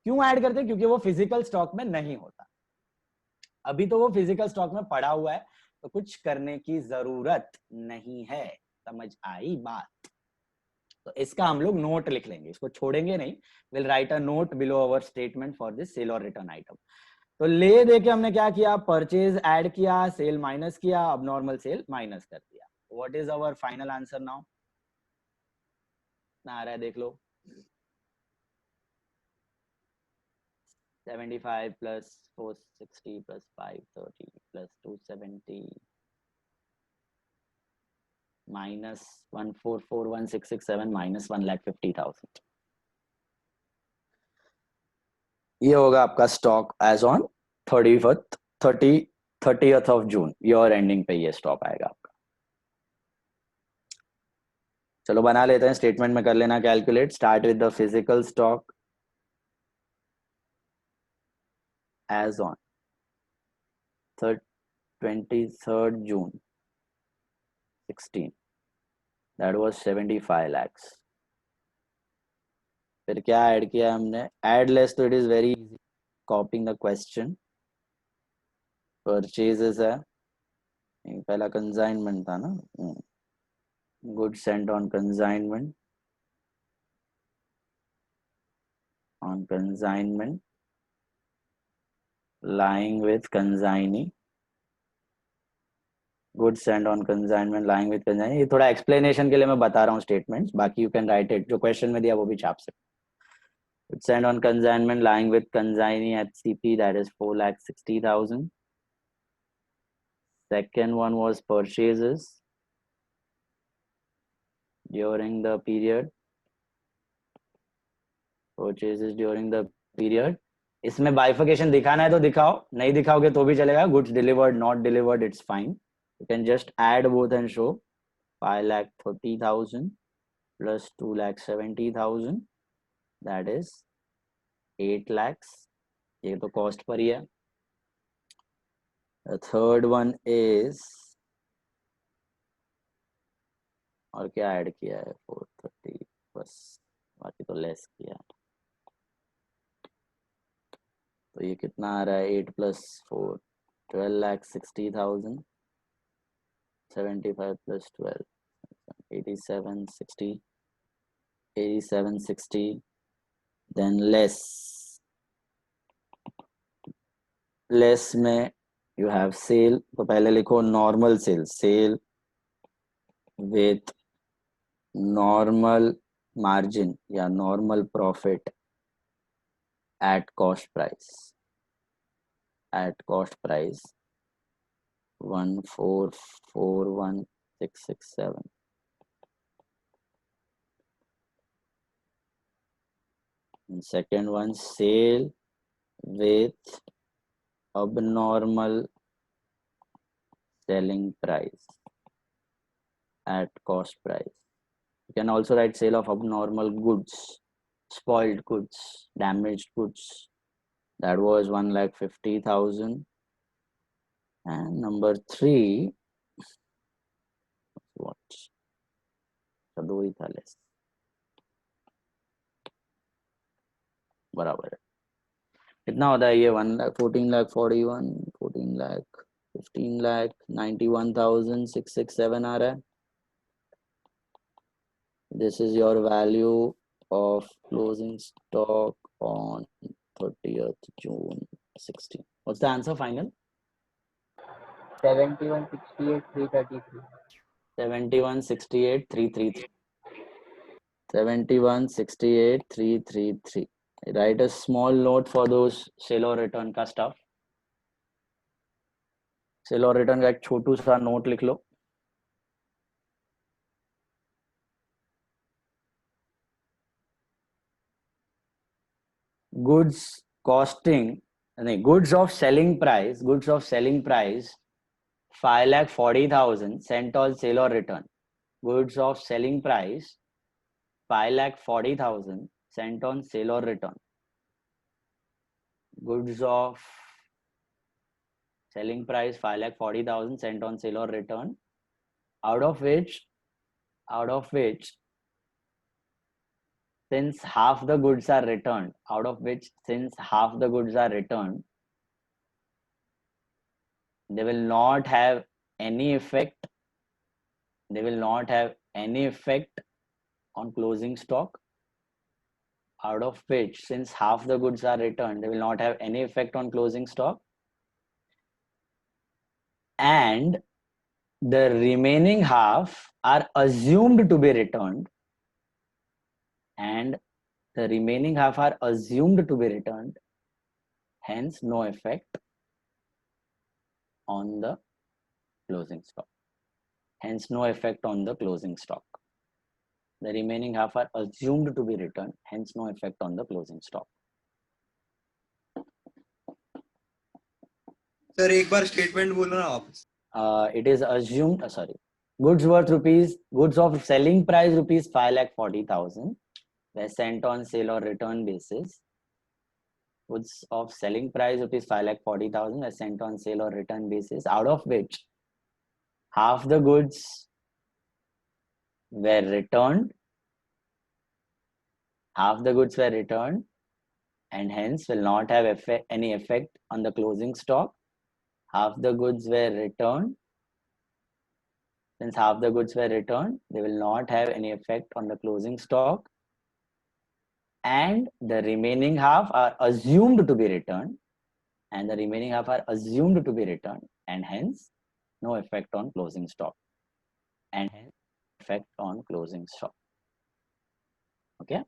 क्यों ऐड करते? क्योंकि वो फिजिकल स्टॉक में नहीं होता, अभी तो वो फिजिकल स्टॉक में पड़ा हुआ है, तो कुछ करने की जरूरत नहीं है। समझ आई बात? तो इसका हम लोग नोट लिख लेंगे, इसको छोड़ेंगे नहीं। Will write a note below our statement for this sale और रिटर्न आइटम। तो ले दे के हमने क्या किया? परचेज ऐड किया, सेल माइनस किया, अब नॉर्मल सेल माइनस कर दिया। What is our final answer now? ना आ रहा है देख लो। 75 plus 460 plus 530 plus 270 minus 1441667 minus 1,50,000। ये होगा आपका stock as on 30th of June, year ending पे ये स्टॉक आएगा आपका। चलो बना लेते हैं, स्टेटमेंट में कर लेना calculate. Start with the physical stock as on 23rd June 16, that was 75 lakhs। फिर क्या ऐड किया हमने? ऐड लेस, तो it is very easy, copying the question. Purchases है, पहला कंसाइनमेंट था ना, good Saint on consignment, on consignment lying with consignee, goods sent on consignment lying with consignee। ये थोड़ा एक्सप्लेनेशन के लिए मैं बता रहा हूँ स्टेटमेंट्स, बाकी यू कैन राइट इट, जो क्वेश्चन में दिया वो भी छाप सकते। goods sent on consignment lying with consignee at CP, that is 4,60,000। second one was purchases during the period, purchases during the period। इसमें बाइफिकेशन दिखाना है तो दिखाओ, नहीं दिखाओगे तो भी चलेगा। Goods delivered, not delivered, it's fine, You can just add both and show 5,30,000 plus 2,70,000, that is 8 lakhs. ये तो cost पर ही है. The third one is, और क्या ऐड किया है, 430 बस, बाकी तो लेस किया है. तो ये कितना आ रहा है, 8 plus 4, 12,60,000, 75 plus 12, 8760, 8760, then less में you have sale, तो पहले लिखो normal sale, sale with normal margin या normal profit at cost price, 1441667. And second one, sale with abnormal selling price at cost price. You can also write sale of abnormal goods, spoiled goods, damaged goods. That was 1,50,000. And number 3, what? दो ही था less. बराबर है. कितना होता है ये? 1 lakh, 14 lakh 41, 14 lakh, 15 lakh 91,667 आ रहा है. This is your value of closing stock on 30th June 16. What's the answer final? 7168,333. 7168,333. 7168,333. Write a small note for those sale or return का stuff. Sale और return का एक छोटू सा note लिख लो. Goods costing, goods of selling price 5,40,000 sent on sale or return. Goods of selling price 5,40,000 sent on sale or return. Goods of selling price 5,40,000 sent on sale or return, out of which since half the goods are returned, they will not have any effect on closing stock. Out of which, since half the goods are returned, they will not have any effect on closing stock. And the remaining half are assumed to be returned. Hence no effect on the closing stock. The remaining half are assumed to be returned, hence no effect on the closing stock. Sir एक बार स्टेटमेंट बोलो ना आप. It is assumed, goods of selling price rupees 5,40,000 were sent on sale or return basis. Goods of selling price rupees 5,40,000 were sent on sale or return basis, out of which half the goods were returned, and hence will not have any effect on the closing stock. Half the goods were returned. Since half the goods were returned, they will not have any effect on the closing stock. And the remaining half are assumed to be returned. And hence no effect on closing stock. Okay?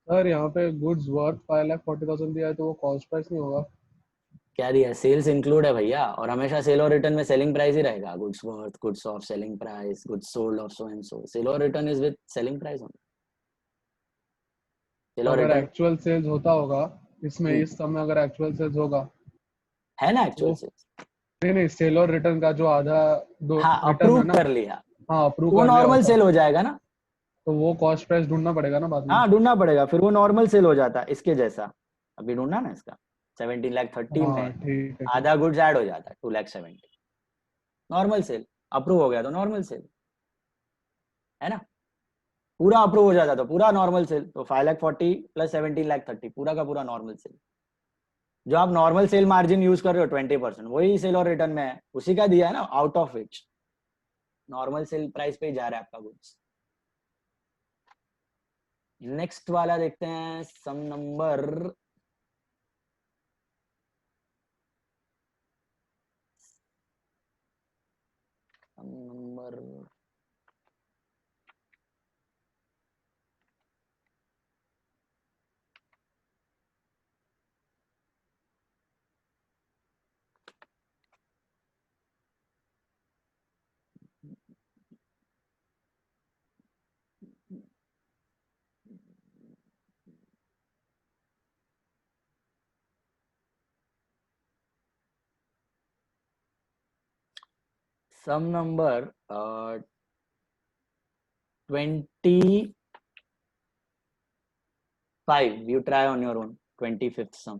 Sir यहाँ पे गुड्स वर्थ 5,40,000 दिया है तो वो कॉस्ट प्राइस नहीं होगा? क्या दिया? सेल्स इंक्लूड है भैया, और हमेशा सेल और रिटर्न में सेलिंग प्राइस ही रहेगा. Goods worth, goods of selling price, goods sold of so and so. Sale और return is with selling price only. Sale और अगर रिटर्न एक्चुअल सेल्स होता होगा इसमें, इस समय अगर एक्चुअल सेल्स होगा है ना, एक्चुअल सेल्स नहीं नहीं, सेल और रिटर्न का जो आधा दो हाँ रिटर्न अप्रूव है ना, कर लिया हाँ अप्रूव वो कर लिया नॉर्मल होता, सेल हो जाएगा ना। तो वो कॉस्ट प्राइस ढूंढना पड़ेगा ना बाद में। हाँ ढूंढना पड़ेगा, फिर वो नॉर्मल सेल हो जाता है इसके जैसा। अभी ढूंढना ना इसका 17,30,000 हाँ में ठीक है ठीक। आधा गुड्स ऐड हो जाता है 2,70,000, नॉर्मल सेल अप्रूव हो गया तो नॉर्मल सेल है ना। पूरा अप्रूव हो जाता तो पूरा नॉर्मल सेल, तो 5,40,000 प्लस 17,30,000 पूरा का पूरा नॉर्मल सेल। जो आप नॉर्मल सेल मार्जिन यूज कर रहे हो 20%, वही सेल और रिटर्न में है, उसी का दिया है ना, out of which normal sale price पे ही जा रहा है आपका गुड्स। नेक्स्ट वाला देखते हैं, sum number number sum number 25, you try on your own, 25th sum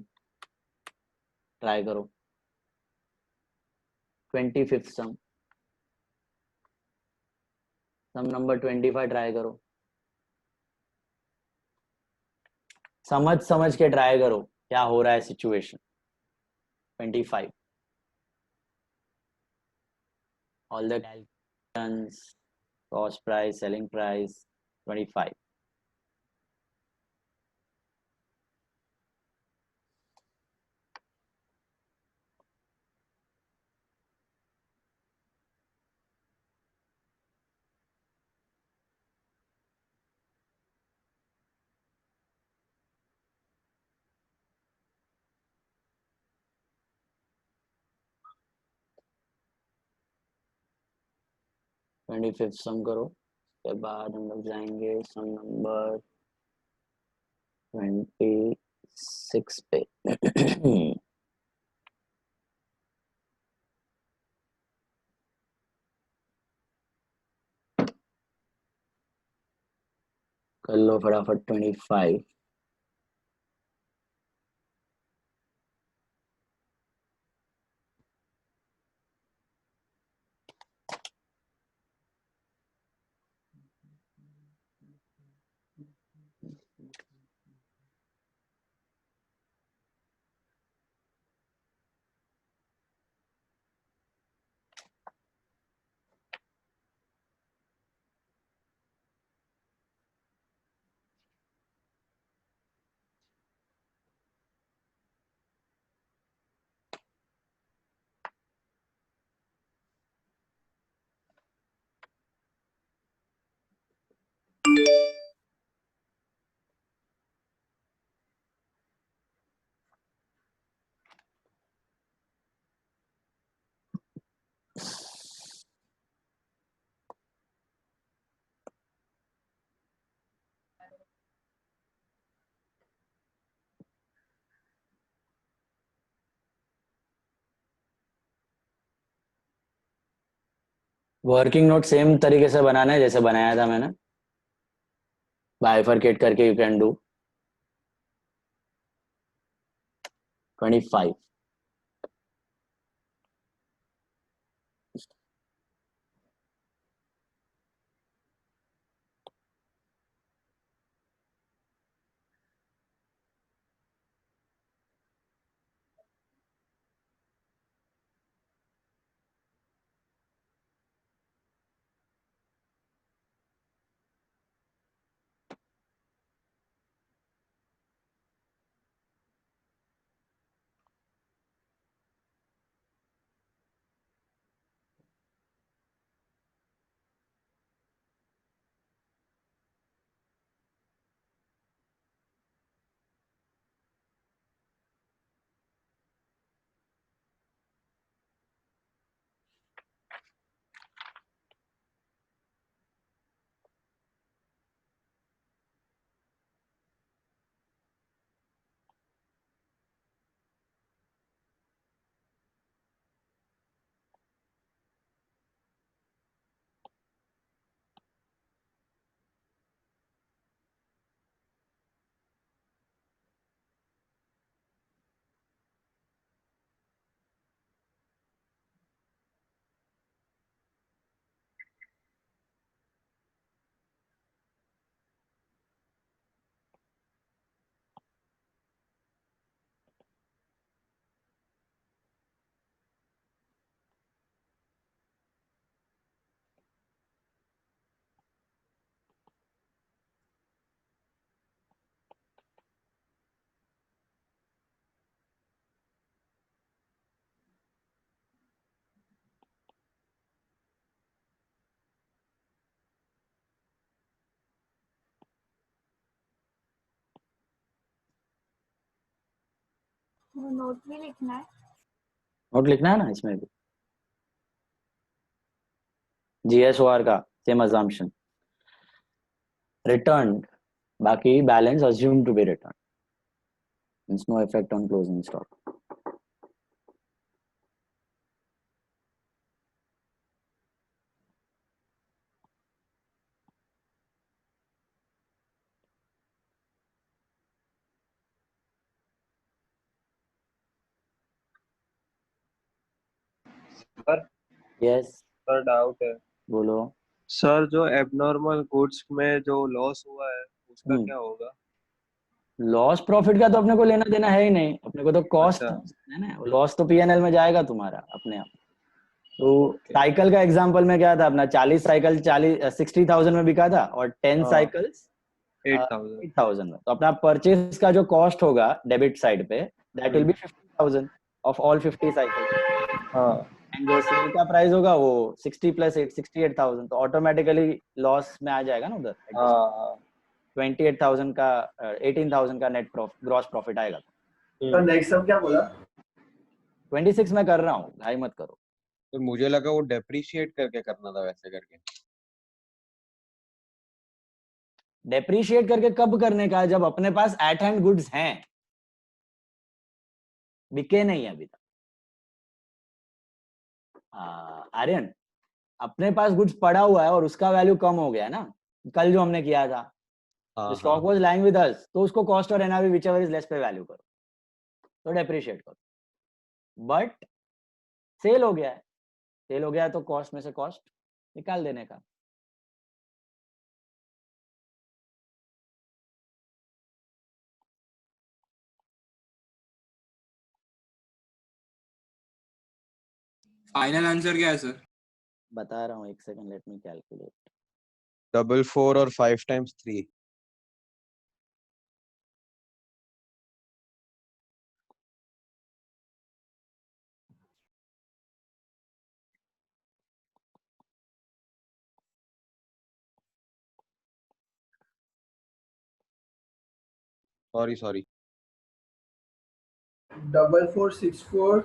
try करो, 25th सम नंबर 25 ट्राई करो, समझ समझ के ट्राई करो क्या हो रहा है situation. 25 all the calculations, cost price, selling price, 25। Twenty fifth सम करो, उसके बाद हम लोग जाएंगे सम नंबर 26 पे। कर लो फटाफट 25। वर्किंग नोट सेम तरीके से बनाना है जैसे बनाया था मैंने, बाइफरकेट करके यू कैन डू 25। वो नोट भी लिखना है। नोट लिखना है ना इसमें भी, GSOR का सेम assumption, returned, बाकी balance assumed to be returned, means no effect on closing stock. Sir Yes, sir doubt है बोलो। सर, जो एबनॉर्मल गुड्स में जो लॉस हुआ है उसका क्या होगा? लॉस प्रॉफिट का तो अपने को लेना देना है ही नहीं, अपने को तो कॉस्ट अच्छा। है ना, लॉस तो P&L में जाएगा तुम्हारा अपने आप। तो साइकिल का एग्जांपल में क्या था अपना, 40 साइकिल 60,000 में बिका था और 10 साइकिल्स 8,000 में। तो अपना परचेज का जो कॉस्ट होगा डेबिट साइड पे, that will be 50,000 of all 50 cycle, and जो सेल का प्राइस होगा वो 60 प्लस 8 68,000, तो ऑटोमेटिकली लॉस में आ जाएगा ना उधर। 28,000 का 18,000 का नेट ग्रॉस प्रॉफिट आएगा। तो नेक्स्ट सम क्या बोला? 26 में कर रहा हूँ, भाई मत करो। तो मुझे लगा वो डेप्रिशिएट करके करना था, वैसे करके। डेप्रिशिएट करके कब करने का, जब अपने पास एट हैंड गुड्स हैं, बिके नहीं अभी तक। आर्यन, अपने पास गुड्स पड़ा हुआ है और उसका वैल्यू कम हो गया ना, कल जो हमने किया था, stock was lying with us, तो उसको कॉस्ट और एनआरवी व्हिचएवर इज लेस पे वैल्यू करो, तो डेप्रिशिएट करो। बट सेल हो गया है, सेल हो गया है तो कॉस्ट में से कॉस्ट निकाल देने का। फाइनल आंसर क्या है सर? बता रहा हूँ, एक सेकंड, लेट मी कैलकुलेट। 4 और 5 times 3। सॉरी 4464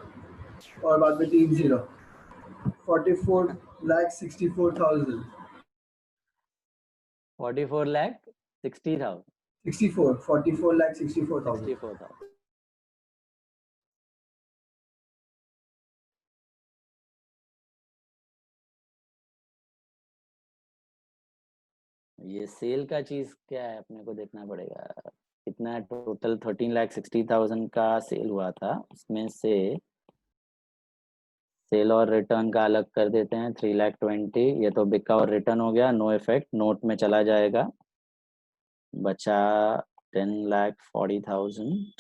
और बाद में 3 0 44,64,000 44,60,000 44,64,000 ये सेल का चीज क्या है अपने को देखना पड़ेगा। कितना टोटल 13,60,000 का सेल हुआ था, उसमें से सेल और रिटर्न का अलग कर देते हैं 3,20,000। ये तो बिका और रिटर्न हो गया, नो इफेक्ट, नोट में चला जाएगा। बचा 10,40,000।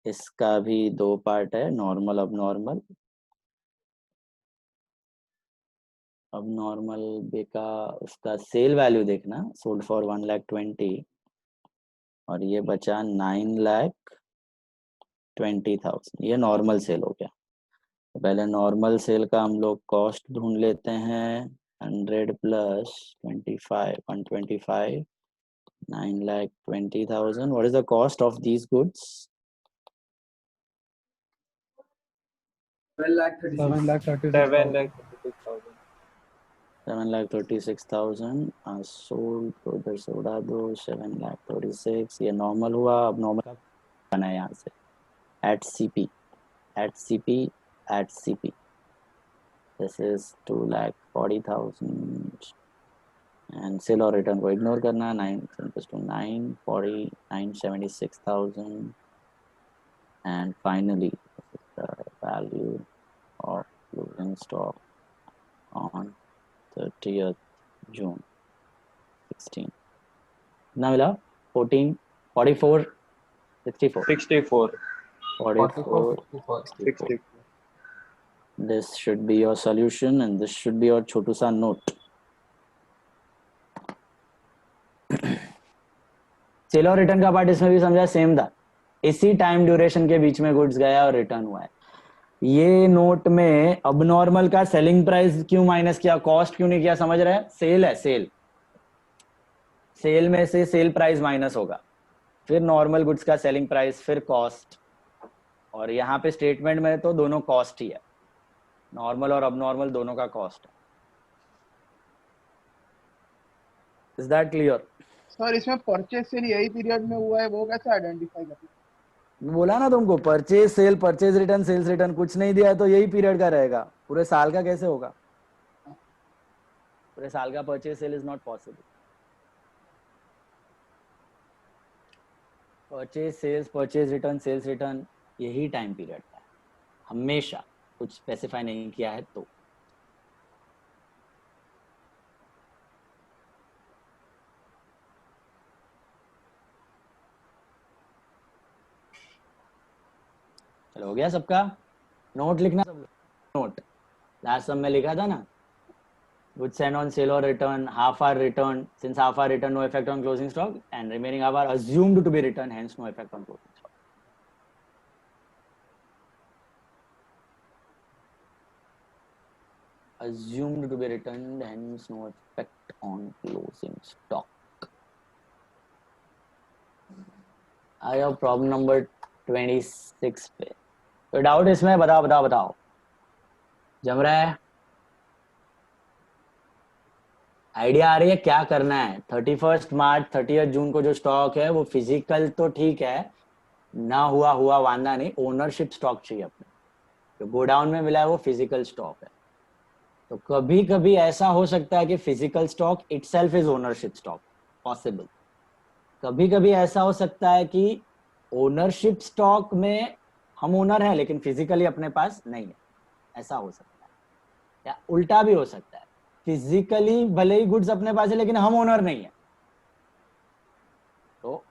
इसका भी दो पार्ट है, नॉर्मल अब नॉर्मल। अब नॉर्मल बिका, उसका सेल वैल्यू देखना, सोल्ड फॉर 1,20,000 और ये बचा 9,20,000। ये नॉर्मल सेल हो गया। तो पहले नॉर्मल सेल का हम लोग कॉस्ट ढूंढ लेते हैं, 100 plus 25 125 9,20,000। What is the cost of these goods? 7,36,000 sold, तो इधर से उड़ा दो, 7,36,000। ये नॉर्मल हुआ। अब नॉर्मल का बना है यहाँ से, at CP this is 2,40,000 and sale और रिटर्न को इग्नोर करना। 9 + 9 40 976,000 and finally the value of closing stock on 30th June 16. कितना मिला? 14 44 64 44 64. This should be your solution and this should be your छोटू सा note. सेल और रिटर्न का पार्ट इसमें भी समझा, सेम था। इसी टाइम ड्यूरेशन के बीच में गुड्स गया और रिटर्न हुआ है। ये नोट में अब नॉर्मल का सेलिंग प्राइस क्यों माइनस किया, कॉस्ट क्यों नहीं किया, समझ रहे हैं? सेल है, सेल में से सेल प्राइस माइनस होगा, फिर नॉर्मल गुड्स का सेलिंग प्राइस, फिर कॉस्ट, और यहाँ पे स्टेटमेंट में तो दोनों कॉस्ट ही है, नॉर्मल और अब नॉर्मल दोनों का कॉस्ट है। Is that clear? सर इसमें परचेज सेल यही पीरियड में हुआ है, वो कैसे आइडेंटिफाई करना? बोला ना तुमको, purchase sale, purchase return, sales return, कुछ नहीं दिया है तो यही पीरियड का रहेगा, पूरे साल का कैसे होगा? पूरे साल का purchase sale is not possible. Purchase sales, purchase return, sales return, यही टाइम पीरियड का है हमेशा, कुछ स्पेसिफाई नहीं किया है तो। चलो हो गया सबका? नोट लिखना सब लोग, नोट लास्ट सम में लिखा था ना, goods sent on sale or return, half are returned, since half are returned no effect on closing stock, and remaining half are assumed to be returned, hence no effect on closing stock. Assumed to be returned, hence no effect on closing stock. I have problem number 26 पे कोई डाउट इसमें? बताओ जम रहा है? आइडिया आ रही है क्या करना है? 31 मार्च 30 जून को जो स्टॉक है वो फिजिकल तो ठीक है, ना हुआ वांदा नहीं, ओनरशिप स्टॉक चाहिए अपने, जो गोडाउन में मिला है वो फिजिकल स्टॉक है। तो कभी कभी ऐसा हो सकता है कि physical stock itself is ownership stock, possible. कभी कभी ऐसा हो सकता है कि ओनरशिप स्टॉक में हम ओनर हैं लेकिन फिजिकली अपने पास नहीं है, ऐसा हो सकता है। या उल्टा भी हो सकता है, फिजिकली भले ही गुड्स अपने पास है लेकिन हम ओनर नहीं है। तो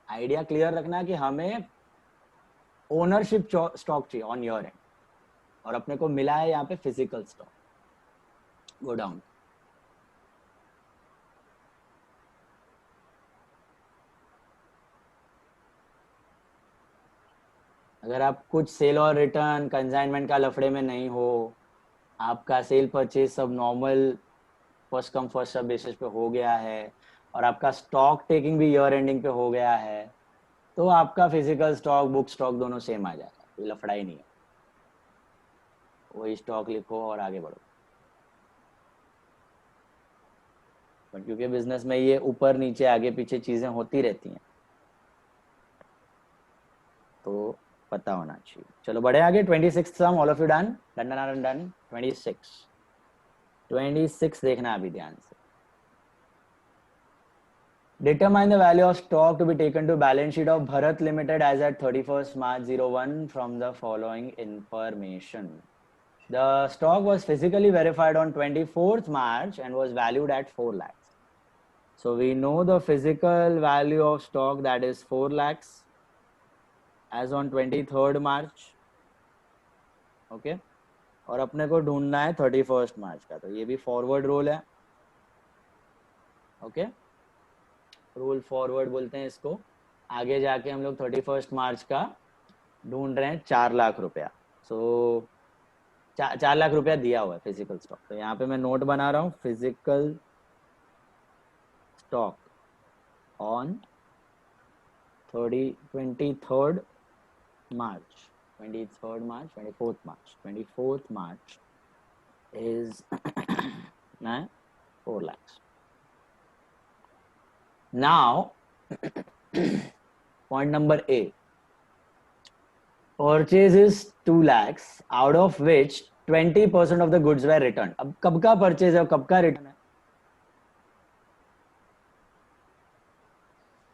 आइडिया क्लियर रखना कि हमें ओनरशिप स्टॉक चाहिए ऑन योर एंड, और अपने को मिला है यहाँ पे फिजिकल स्टॉक गोडाउन। अगर आप कुछ सेल और रिटर्न कंसाइनमेंट का लफड़े में नहीं हो, आपका सेल परचेज सब normal first come first serve basis पे हो गया है, और आपका स्टॉक टेकिंग भी ईयर एंडिंग पे हो गया है, तो आपका फिजिकल स्टॉक बुक स्टॉक दोनों सेम आ जाएगा, कोई लफड़ा ही नहीं है। वही स्टॉक लिखो और आगे बढ़ो। बट क्योंकि बिजनेस में ये ऊपर नीचे आगे पीछे चीजें होती रहती हैं तो पता होना चाहिए। चलो बढ़े आगे। 26 sum, all of you done? Done 26 देखना अभी ध्यान से। Determine the value of stock to be taken to balance sheet of Bharat Limited as at 31st March 01 from the following information. The stock was physically verified on 24th March and was valued at 4 lakhs. So we know the physical value of stock, that is 4 lakhs as on 23rd March. Okay. और अपने को ढूंढना है 31st मार्च का, तो ये भी फॉरवर्ड रोल है। ओके, रोल फॉरवर्ड बोलते हैं इसको। आगे जाके हम लोग 31 मार्च का ढूंढ रहे हैं 4 लाख रुपया। सो 4 लाख रुपया दिया हुआ है फिजिकल स्टॉक। तो यहाँ पे मैं नोट बना रहा हूँ, physical stock on 24th March 24th March is 4 lakhs. Now, point number A. Purchase is 2 lakhs, out of which 20% of the goods were returned. अब कब का परचेज है और कब का रिटर्न है?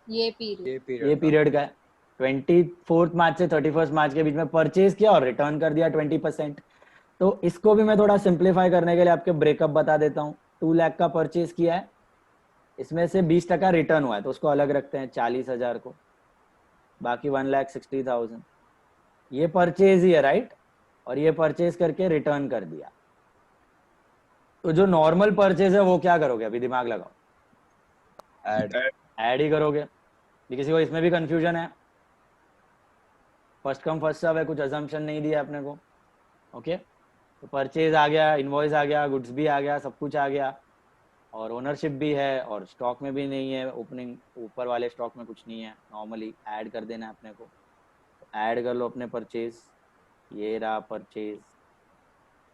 ये पीरियड का है। 24 मार्च से 31 मार्च के बीच में परचेज किया और रिटर्न कर दिया 20%। तो इसको भी मैं थोड़ा सिंप्लीफाई करने के लिए आपके ब्रेकअप बता देता हूँ। 2 लाख का परचेज किया है, इसमें से 20% रिटर्न हुआ है, तो उसको अलग रखते हैं 40,000 को, बाकी 1,60,000 ये परचेज ही है, राइट। और ये परचेज करके रिटर्न कर दिया। तो जो नॉर्मल परचेज है वो क्या करोगे? अभी दिमाग लगाओ, ऐड ही करोगे। किसी को इसमें भी कंफ्यूजन है? फर्स्ट कम फर्स्ट सर्व है, कुछ अजम्पशन नहीं दिया अपने को। ओके, तो परचेज आ गया, इनवॉइस आ गया, गुड्स भी आ गया, सब कुछ आ गया, और ओनरशिप भी है, और स्टॉक में भी नहीं है, ओपनिंग ऊपर वाले स्टॉक में कुछ नहीं है, नॉर्मली ऐड कर देना है अपने को। ऐड कर लो अपने परचेज, ये रहा परचेज,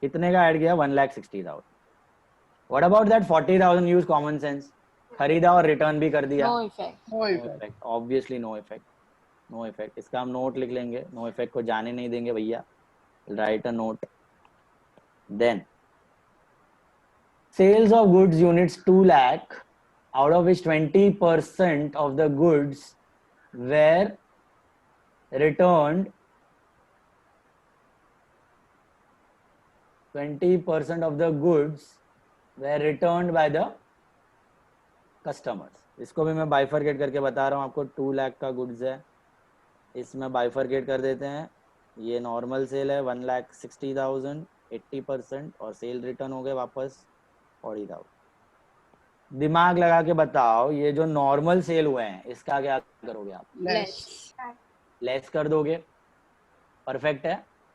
कितने का ऐड किया 1,60,000। What about that 40,000 use common sense, खरीदा और रिटर्न भी कर दिया, No effect. No effect. Obviously no effect, no effect. इसका हम नोट लिख लेंगे, नो इफेक्ट को जाने नहीं देंगे भैया, write a note. Then sales of goods units 2 lakh, out of which 20% of the goods were returned, 20% of the goods were returned by the customers। इसको भी मैं बाइफरकेट करके बता रहा हूँ आपको। 2 लाख का गुड्स है, इसमें बाइफरकेट कर देते हैं। ये नॉर्मल सेल है 1,60,000, 80%, और सेल रिटर्न हो गए वापस 40,000। दिमाग लगा के बताओ, ये जो नॉर्मल सेल हुए हैं इसका क्या करोगे आप? लेस। लेस कर दोगे, परफेक्ट है,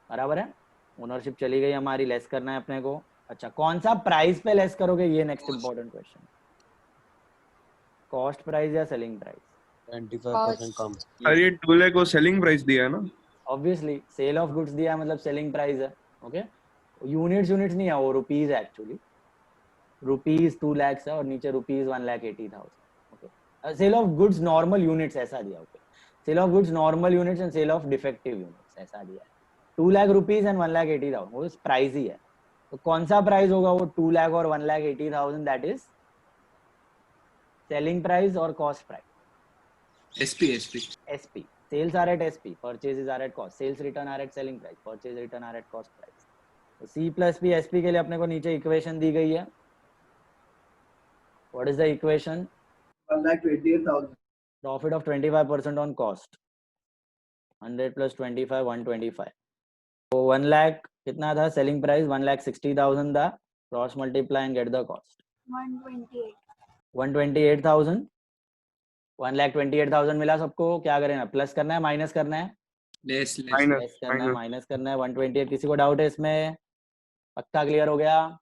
बराबर है। ओनरशिप चली गई हमारी, लेस करना है अपने को। अच्छा, कौन सा प्राइस पे लेस करोगे, ये next important question. Cost price या सेलिंग प्राइस? 25% कम। सर ये 2 लाख को सेलिंग प्राइस दिया है ना? ऑब्वियसली सेल ऑफ गुड्स दिया है, मतलब सेलिंग प्राइस है। ओके, यूनिट्स नहीं है, वो रुपीज है एक्चुअली। रुपीज 2 lakhs है और नीचे rupees 1,80,000। Okay, sale of goods normal units ऐसा दिया। Okay, sale of goods normal units and sale of defective units ऐसा दिया है। 2 लाख रुपीज एंड 1,80,000, वो प्राइस ही है। तो कौन सा प्राइस होगा वो 2 लाख और 1,80,000? दैट इज सेलिंग प्राइस और cost price. SP, sales are at SP, purchases are at cost, sales return are at selling price, purchase return are at cost price। तो C plus P SP के लिए अपने को नीचे इक्वेशन दी गई है। What is the equation? 1,28,000. Profit of 25% on cost, 100 plus 25, 125। तो 1 lakh कितना था सेलिंग प्राइस? 1,60,000 था। Cross multiply and get the cost. 128. 128,000, 1,28,000 मिला सबको। क्या करें, प्लस करना है माइनस करना है? लेस लेस करना है, माइनस करना है। 128, किसी को डाउट है इसमें? पक्का क्लियर हो गया?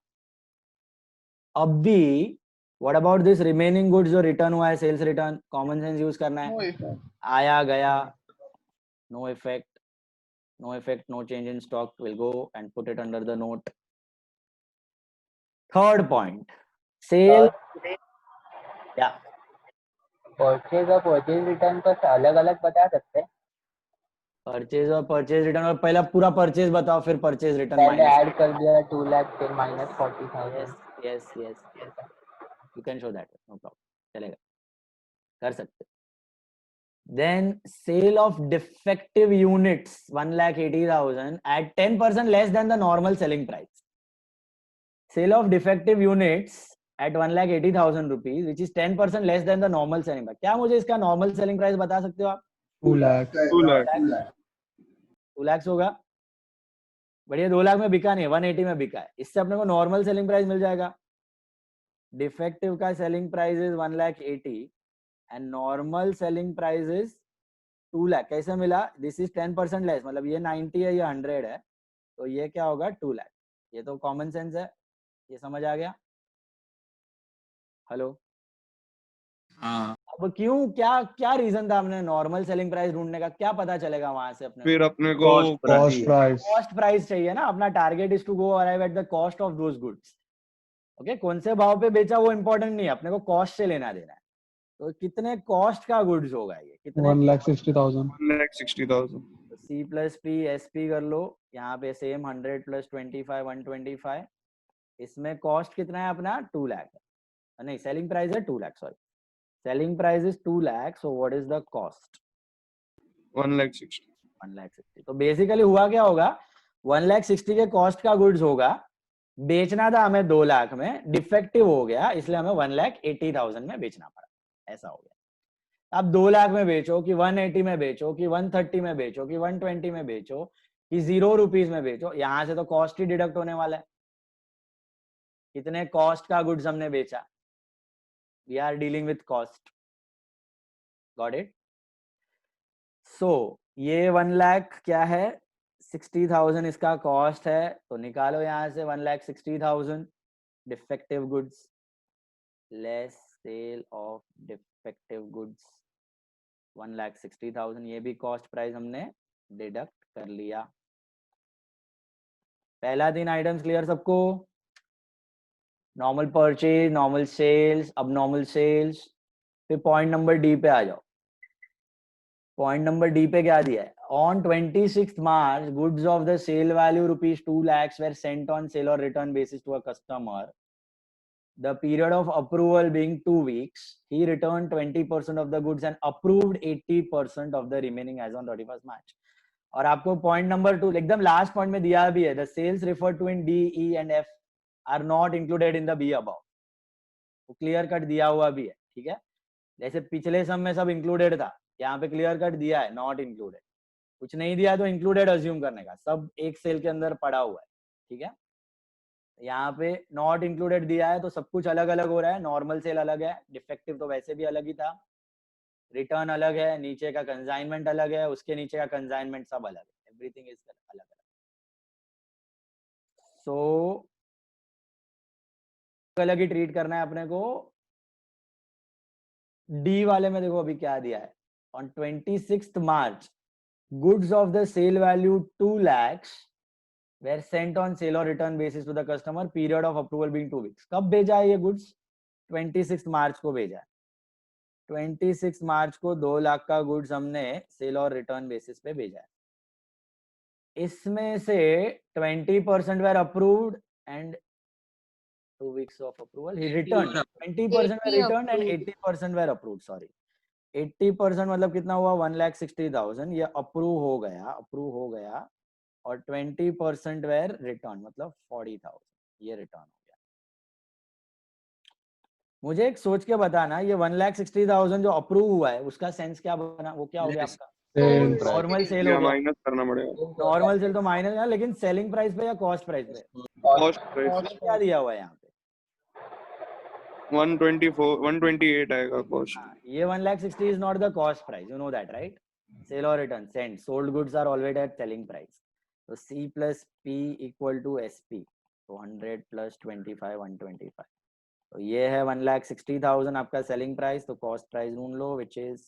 अब भी what about this remaining goods जो रिटर्न हुआ है, sales return, common sense use करना नो है। इफेक्ट। आया गया, no effect, no effect, no change in stock, will go and put it under the note. Third point, sale या परचेज और परचेज रिटर्न को अलग अलग बता सकते हैं? परचेज और परचेज रिटर्न, और पहला पूरा परचेज बताओ फिर परचेज रिटर्न पहले माइनस। ऐड कर दिया 2 लाख फिर minus 40,000। Yes, you can show that, no problem, चलेगा, कर सकते। Then sale of defective units 1,80,000 at 10% less than the normal selling price. Sale of defective units at 1,80,000 rupees, which is 10% less than the normal selling price. क्या मुझे इसका normal selling price बता सकते हो आप? 2 लाख। 2 लाख 2 lakhs होगा। बढ़िया, 2 लाख में बिका नहीं, 180 में बिका है। इससे अपने को नॉर्मल सेलिंग प्राइस मिल जाएगा। डिफेक्टिव का selling price is 1,80,000 and normal selling price is 2 lakh. कैसे मिला? दिस इज 10% लेस, मतलब ये 90 है, ये 100 है, तो ये क्या होगा 2 लाख। ये तो कॉमन सेंस है, ये समझ आ गया? हेलो, हाँ। अब क्यों, क्या क्या रीजन था हमने नॉर्मल सेलिंग प्राइस ढूंढने का? क्या पता चलेगा वहां से अपने फिर अपने को कॉस्ट प्राइस। कॉस्ट प्राइस चाहिए ना। अपना target is to go arrive at the cost of those goods. Okay, कौन से भाव पे बेचा वो इंपॉर्टेंट नहीं है, अपने को कॉस्ट से लेना देना है। तो कितने कॉस्ट का गुड्स होगा ये? कितने? 1,60,000। 1,60,000। C plus P SP कर लो, यहाँ पे सेम 100 plus 25, 125। इसमें कॉस्ट कितना है अपना? 2 लाख है, नहीं सेलिंग प्राइस है 2 lakh, sorry, selling price is 2 lakh. So what is the cost? 1,60,000। 1,60,000। तो बेसिकली हुआ क्या होगा, 1,60,000 के कॉस्ट का गुड्स होगा, बेचना था हमें 2 लाख में, डिफेक्टिव हो गया इसलिए हमें 1,80,000 में बेचना पड़ा, ऐसा हो गया। आप 2 लाख में बेचो कि 180 में बेचो कि 130 में बेचो कि 120 में बेचो कि 0 रुपीज में बेचो, यहां से तो कॉस्ट ही डिडक्ट होने वाला है। कितने कॉस्ट का गुड्स हमने बेचा? We are dealing with cost, got it? So ये 1 लाख क्या है? 60,000 इसका कॉस्ट है, तो निकालो यहां से 1,60,000 defective goods less sale of defective goods 1,60,000। ये भी कॉस्ट प्राइस हमने डिडक्ट कर लिया। पहला 3 आइटम्स क्लियर सबको? नॉर्मल परचेज, नॉर्मल सेल्स, अब नॉर्मल सेल्स। फिर पॉइंट नंबर डी पे आ जाओ। पॉइंट नंबर डी पे क्या दिया है? On 26th March, goods of the sale value ₹2 lakhs were sent on sale or return basis to a customer. The period of approval being 2 weeks, he returned 20% of the goods and approved 80% of the remaining as on 31st March. और आपको पॉइंट नंबर 2 एकदम लास्ट पॉइंट में दिया भी है, the sales referred to in D, E and F are not included in the B above. वो क्लियर कट दिया हुआ भी है, ठीक है? जैसे पिछले सम में सब इंक्लूडेड था, यहाँ पे क्लियर कट दिया है नॉट इंक्लूडेड। कुछ नहीं दिया तो इंक्लूडेड अज्यूम करने का, सब एक सेल के अंदर पड़ा हुआ है, ठीक है? यहाँ पे नॉट इंक्लूडेड दिया है तो सब कुछ अलग अलग हो रहा है। नॉर्मल सेल अलग है, डिफेक्टिव तो वैसे भी अलग ही था, रिटर्न अलग है, नीचे का कंसाइनमेंट अलग है, उसके नीचे का कंसाइनमेंट सब अलग है, एवरीथिंग इज अलग अलग। सो अलग ही ट्रीट करना है अपने को। डी वाले में देखो अभी क्या दिया है, on 26th March, goods of the sale value 2 lakhs were sent on sale or return basis to the customer, period of approval being 2 weeks. कब भेजा है ये गुड्स? 26 मार्च को भेजा है। 26 मार्च को 2 लाख का गुड्स हमने सेल और रिटर्न बेसिस पे भेजा है। इसमें से 20% were approved and 2 weeks of approval he returned, 20% were returned and 80% were approved, sorry 80% मतलब कितना हुआ? 1,60,000 ये अप्रूव हो गया और 20% वेर रिटर्न मतलब 40,000 ये रिटर्न हो गया। मुझे एक सोच के बताना, ये 1,60,000 जो अप्रूव हुआ है उसका सेंस क्या बना? वो क्या हो गया आपका? नॉर्मल सेल हो गया, माइनस करना पड़ेगा। नॉर्मल सेल तो माइनस है, लेकिन सेलिंग प्राइस पे या कॉस्ट प्राइस पे? कॉस्ट प्राइस क्या दिया हुआ है यहाँ पे? 128 आएगा कॉस्ट। ये 1,60,000 is not the cost price, you know that, right? Sale or return, sent, sold goods are always at selling price. So C plus P equal to SP. So 100 plus 25, 125. तो ये है 1,60,000 आपका सेलिंग प्राइस, तो कॉस्ट प्राइस ढूंढ लो, which is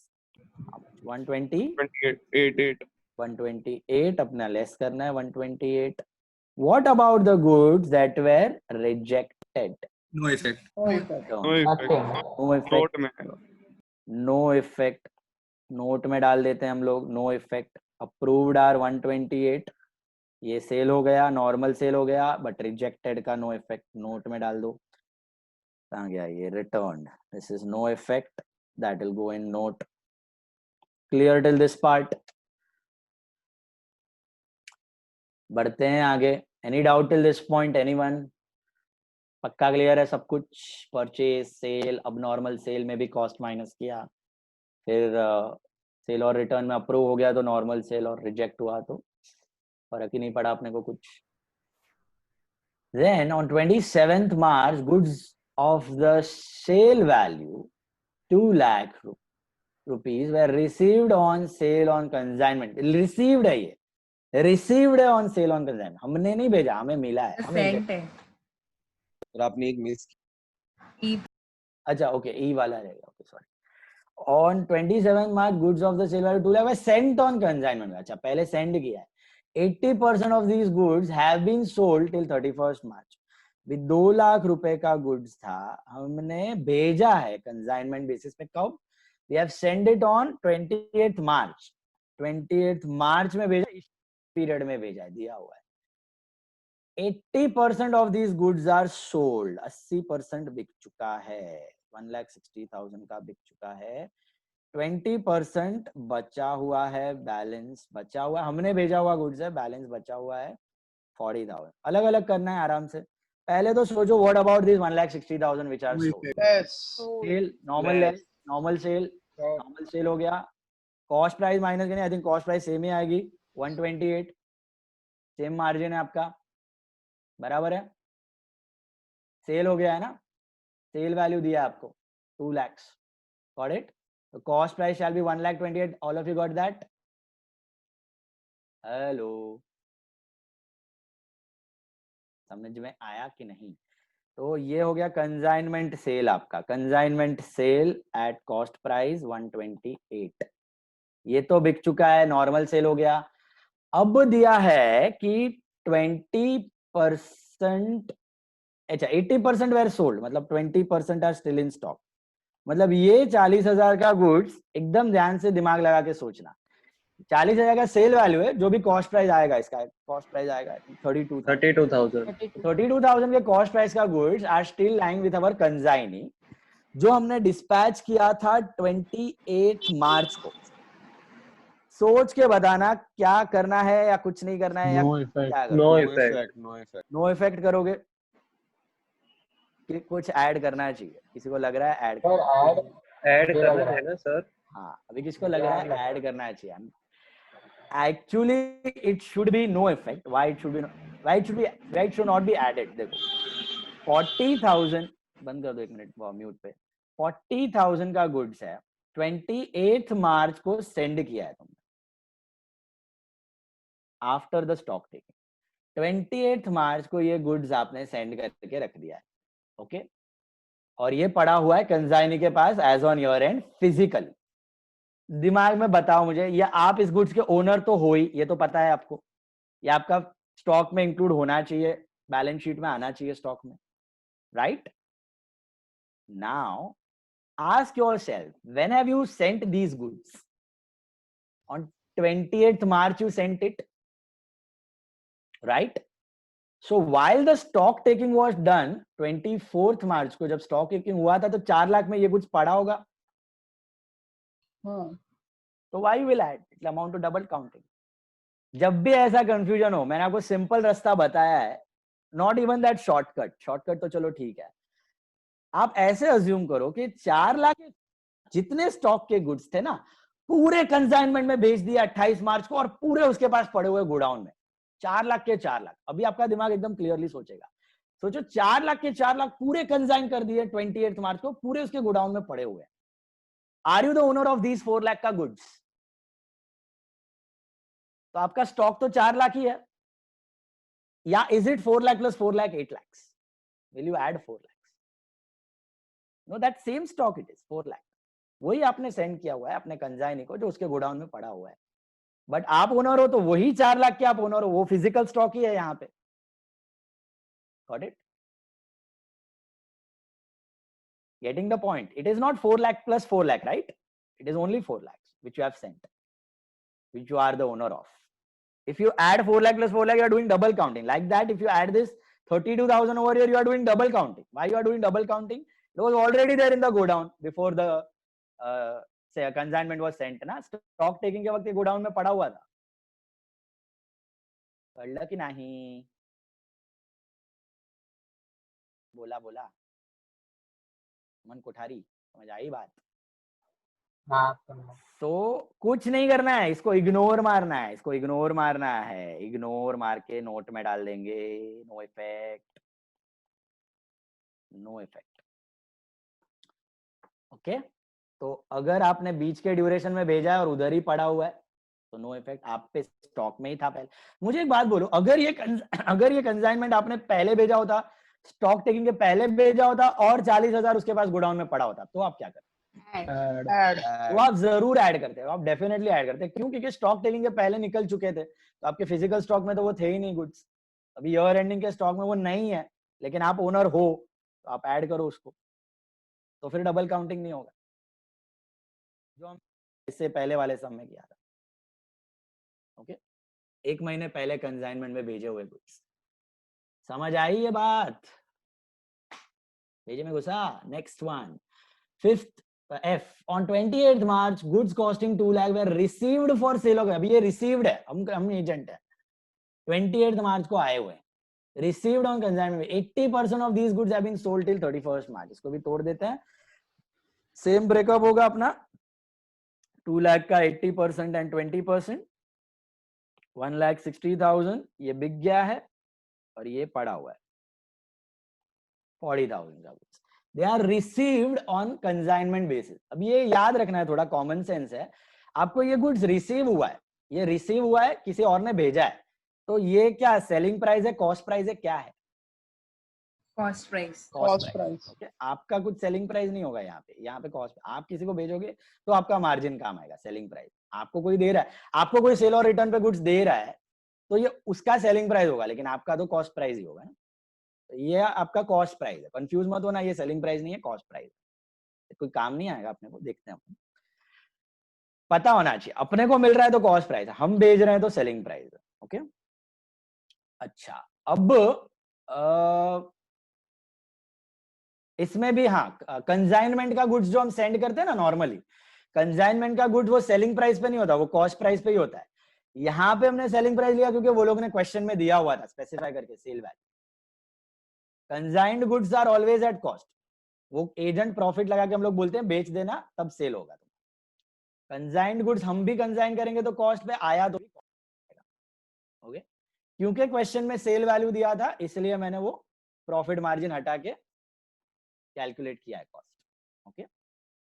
128 अपना लेस करना है 128. What about the goods that were rejected? No effect. No effect, note में डाल देते हैं हम लोग, नो इफेक्ट। अप्रूव्ड आर 128, ये सेल हो गया, नॉर्मल सेल हो गया, बट रिजेक्टेड का नो इफेक्ट, नोट में डाल दो। कहाँ गया ये? Return, this is no effect, that will go in note. Clear till this part? बढ़ते हैं आगे। Any doubt till this point? Anyone? पक्का क्लियर है सब कुछ? परचेज, सेल, अब नॉर्मल सेल में भी कॉस्ट माइनस किया, फिर सेल और रिटर्न में अप्रूव हो गया तो नॉर्मल सेल, और रिजेक्ट हुआ तो फर्क ही नहीं पड़ा अपने को कुछ। Then on 27th March, goods of the sale value 2 lakh rupees were received on sale on consignment. Received है ये, received है on sale on consignment, हमने नहीं भेजा, हमें मिला है, सेंट है। और आपने एक मिस ई अच्छा ओके, ई वाला रहेगा, okay sorry. On 27th March, goods of the sale value 2 lakh were sent on consignment. अच्छा पहले सेंड किया है। 80% of these goods have been sold till 31st March. भी 2 लाख रुपए का गुड्स था, हमने भेजा है कंसाइनमेंट बेसिस पे। कब? We have sent it on 28th March. 28th March में भेजा, इस पीरियड में भेजा, दिया हुआ है। 80% of these goods are sold. 80% बिक चुका है, 1,60,000 का बिक चुका है। 20% बचा हुआ है, बैलेंस बचा हुआ है, हमने भेजा हुआ गुड्स है, बैलेंस बचा हुआ है 40,000। अलग अलग करना है आराम से। पहले तो सोचो what about this 1,60,000 which are sold. Sale, normal sale हो गया। कॉस्ट प्राइस माइनस करनी, I think cost price same ही आएगी 128, सेम मार्जिन है आपका, बराबर है। सेल हो गया है ना, सेल वैल्यू दिया है आपको 2 lakhs, got it? The cost price shall be 1,28,000. All of you got that? Hello. समझ में आया कि नहीं? तो ये हो गया कंसाइनमेंट सेल आपका, consignment sale at cost price 128। ये तो बिक चुका है, नॉर्मल सेल हो गया। अब दिया है कि 20%, अच्छा 80% वेर सोल्ड, मतलब 20% आर स्टिल इन स्टॉक। मतलब ये 40,000 का गुड्स, एकदम ध्यान से दिमाग लगा के सोचना, 40,000 का सेल वैल्यू है, जो भी कॉस्ट प्राइस आएगा, इसका कॉस्ट प्राइस आएगा 32,000 के कॉस्ट प्राइस का goods are still lying with our consignee, जो हमने डिस्पैच किया था 28 मार्च को। सोच के बताना क्या करना है या कुछ नहीं करना है, या नो इफेक्ट, क्या नो करोगे? Effect, no effect. No effect करोगे कि कुछ ऐड करना चाहिए? किसी को लग रहा है ऐड सर ऐड करना है ना सर? हाँ, अभी किसको लग रहा है ऐड करना चाहिए? Actually it should be no effect. Why it should not be added? देखो 40,000, बंद कर दो एक मिनट म्यूट पे, 40,000 का गुड्स है, 28 मार्च को सेंड किया है तुमने आफ्टर द स्टॉक टेकिंग। 28 मार्च को ये गुड्स आपने सेंड करके रख दिया है, ओके, और ये पड़ा हुआ है कंसाइनी के पास as on your end physically. दिमाग में बताओ मुझे, या आप इस गुड्स के ओनर तो हो ही, ये तो पता है आपको, ये आपका स्टॉक में इंक्लूड होना चाहिए, बैलेंस शीट में आना चाहिए स्टॉक में, right? Now ask yourself, when have you sent these goods? On 28th March you sent it, right? So while the stock taking was done 24th March को, जब स्टॉक टेकिंग हुआ था तो 4 लाख में ये गुड्स पड़ा होगा, तो why you will add? It amount to double counting. जब भी ऐसा कंफ्यूजन हो, मैंने आपको सिंपल रास्ता बताया है, नॉट इवन दैट शॉर्टकट तो चलो ठीक है, आप ऐसे अज्यूम करो कि 4 लाख जितने स्टॉक के गुड्स थे ना, पूरे कंसाइनमेंट में भेज दिया 28 मार्च को, और पूरे उसके पास पड़े हुए गोडाउन में 4 लाख के 4 लाख। अभी आपका दिमाग एकदम क्लियरली सोचेगा, सोचो 4 लाख के 4 लाख पूरे कंसाइन कर दिए 28 मार्च को, पूरे उसके गोडाउन में पड़े हुए हैं। Are you the owner of these 4 lakh का गुड्स? तो आपका स्टॉक तो 4 लाख ही है, या is it 4 lakh plus 4 lakh 8 lakh? Will you add 4 lakh? No, that same stock it is 4 lakh, वही आपने सेंड किया हुआ है अपने कंसाइनी को, जो उसके गोडाउन में पड़ा हुआ है। बट आप ओनर हो तो वही 4 लाख के आप ओनर हो, वो फिजिकल स्टॉक ही है यहाँ पे। Got it? Getting the point? It is not 4 lakh plus 4 lakh, right? It is only 4 lakh which you have sent, which you are the owner of. If you add 4 lakh plus 4 lakh, you are doing double counting. Like that, if you add this 32,000 over here, you are doing double counting. Why you are doing double counting? It was already there in the godown before the say consignment was sent ना, stock taking के वक्त ये गोडाउन में पड़ा हुआ था। पढ़ला कि नहीं? बोला मन कोठारी, समझ आई बात? तो कुछ नहीं करना है, इसको इग्नोर मारना है, इग्नोर मार के नोट में डाल देंगे नो इफेक्ट, ओके। तो अगर आपने बीच के ड्यूरेशन में भेजा है और उधर ही पड़ा हुआ है तो नो इफेक्ट, आप पे स्टॉक में ही था पहले। मुझे एक बात बोलो, अगर ये कंसाइनमेंट आपने पहले भेजा होता, स्टॉक टेकिंग के पहले भेजा होता और 40,000 उसके पास गोडाउन में पड़ा होता, तो आप क्या करते? तो आप जरूर ऐड करते हो, आप डेफिनेटली ऐड करते हैं। क्यों? क्योंकि स्टॉक टेकिंग के पहले निकल चुके थे, तो आपके फिजिकल स्टॉक में तो वो थे ही नहीं गुड्स, अभी ईयर एंडिंग के स्टॉक में वो नहीं है, लेकिन आप ओनर हो तो आप ऐड करो उसको, तो फिर डबल काउंटिंग नहीं होगा, जो हम इससे पहले वाले सम में किया था। ओके, 1 महीने पहले कंसाइनमेंट में भेजे हुए गुड्स। समझ आई ये बात? भेजे में घुसा। Next one, 5th F, on 28th March, goods costing 2 lakh were received for sale of, अभी ये received है, हम एजेंट है, 28th March को आए हुए, received on consignment, 80% of these goods have been sold till 31st March। इसको भी तोड़ देते हैं, सेम ब्रेकअप होगा अपना, 2 लाख का 80% एंड 20%, 1,60,000 ये बिक गया है और ये पड़ा हुआ है 40,000 का goods. They are received on consignment basis। अब ये याद रखना है, थोड़ा कॉमन सेंस है आपको, ये गुड्स रिसीव हुआ है, ये रिसीव हुआ है, किसी और ने भेजा है, तो ये क्या सेलिंग प्राइस है, कॉस्ट प्राइस है, क्या है? Cost price. ओके, आपका कुछ सेलिंग प्राइस नहीं होगा यहाँ पे कॉस्ट। आप किसी को भेजोगे तो आपका मार्जिन काम आएगा, सेलिंग प्राइस। आपको कोई दे रहा है, आपको कोई सेल और रिटर्न पे गुड्स दे रहा है, तो ये उसका सेलिंग प्राइस होगा, लेकिन आपका तो कॉस्ट प्राइस ही होगा ना। तो ये आपका कॉस्ट प्राइस है, कंफ्यूज मत होना, ये सेलिंग प्राइस नहीं है, कॉस्ट प्राइस है। कोई काम नहीं आएगा अपने को, देखते हैं अपन। पता होना चाहिए, अपने को मिल रहा है तो कॉस्ट प्राइस है, हम बेच रहे हैं तो सेलिंग प्राइस है। ओके, अच्छा अब इसमें भी हाँ, कंसाइनमेंट का गुड्स जो हम सेंड करते हैं ना नॉर्मली, कंसाइनमेंट का गुड्स वो सेलिंग प्राइस पे नहीं होता, वो कॉस्ट प्राइस पे ही होता है। यहां पे हमने सेलिंग प्राइस लिया क्योंकि वो लोग ने क्वेश्चन में दिया हुआ था स्पेसिफाई करके sale value. Consigned goods are always at cost, वो एजेंट प्रॉफिट लगा के हम लोग बोलते हैं बेच देना तब सेल होगा। कंसाइन्ड गुड्स हम भी कंसाइन करेंगे तो कॉस्ट पे, आया तो भी कॉस्ट। ओके, क्योंकि क्वेश्चन में सेल वैल्यू दिया था इसलिए मैंने वो प्रॉफिट मार्जिन हटा के कैलकुलेट किया है कॉस्ट। ओके,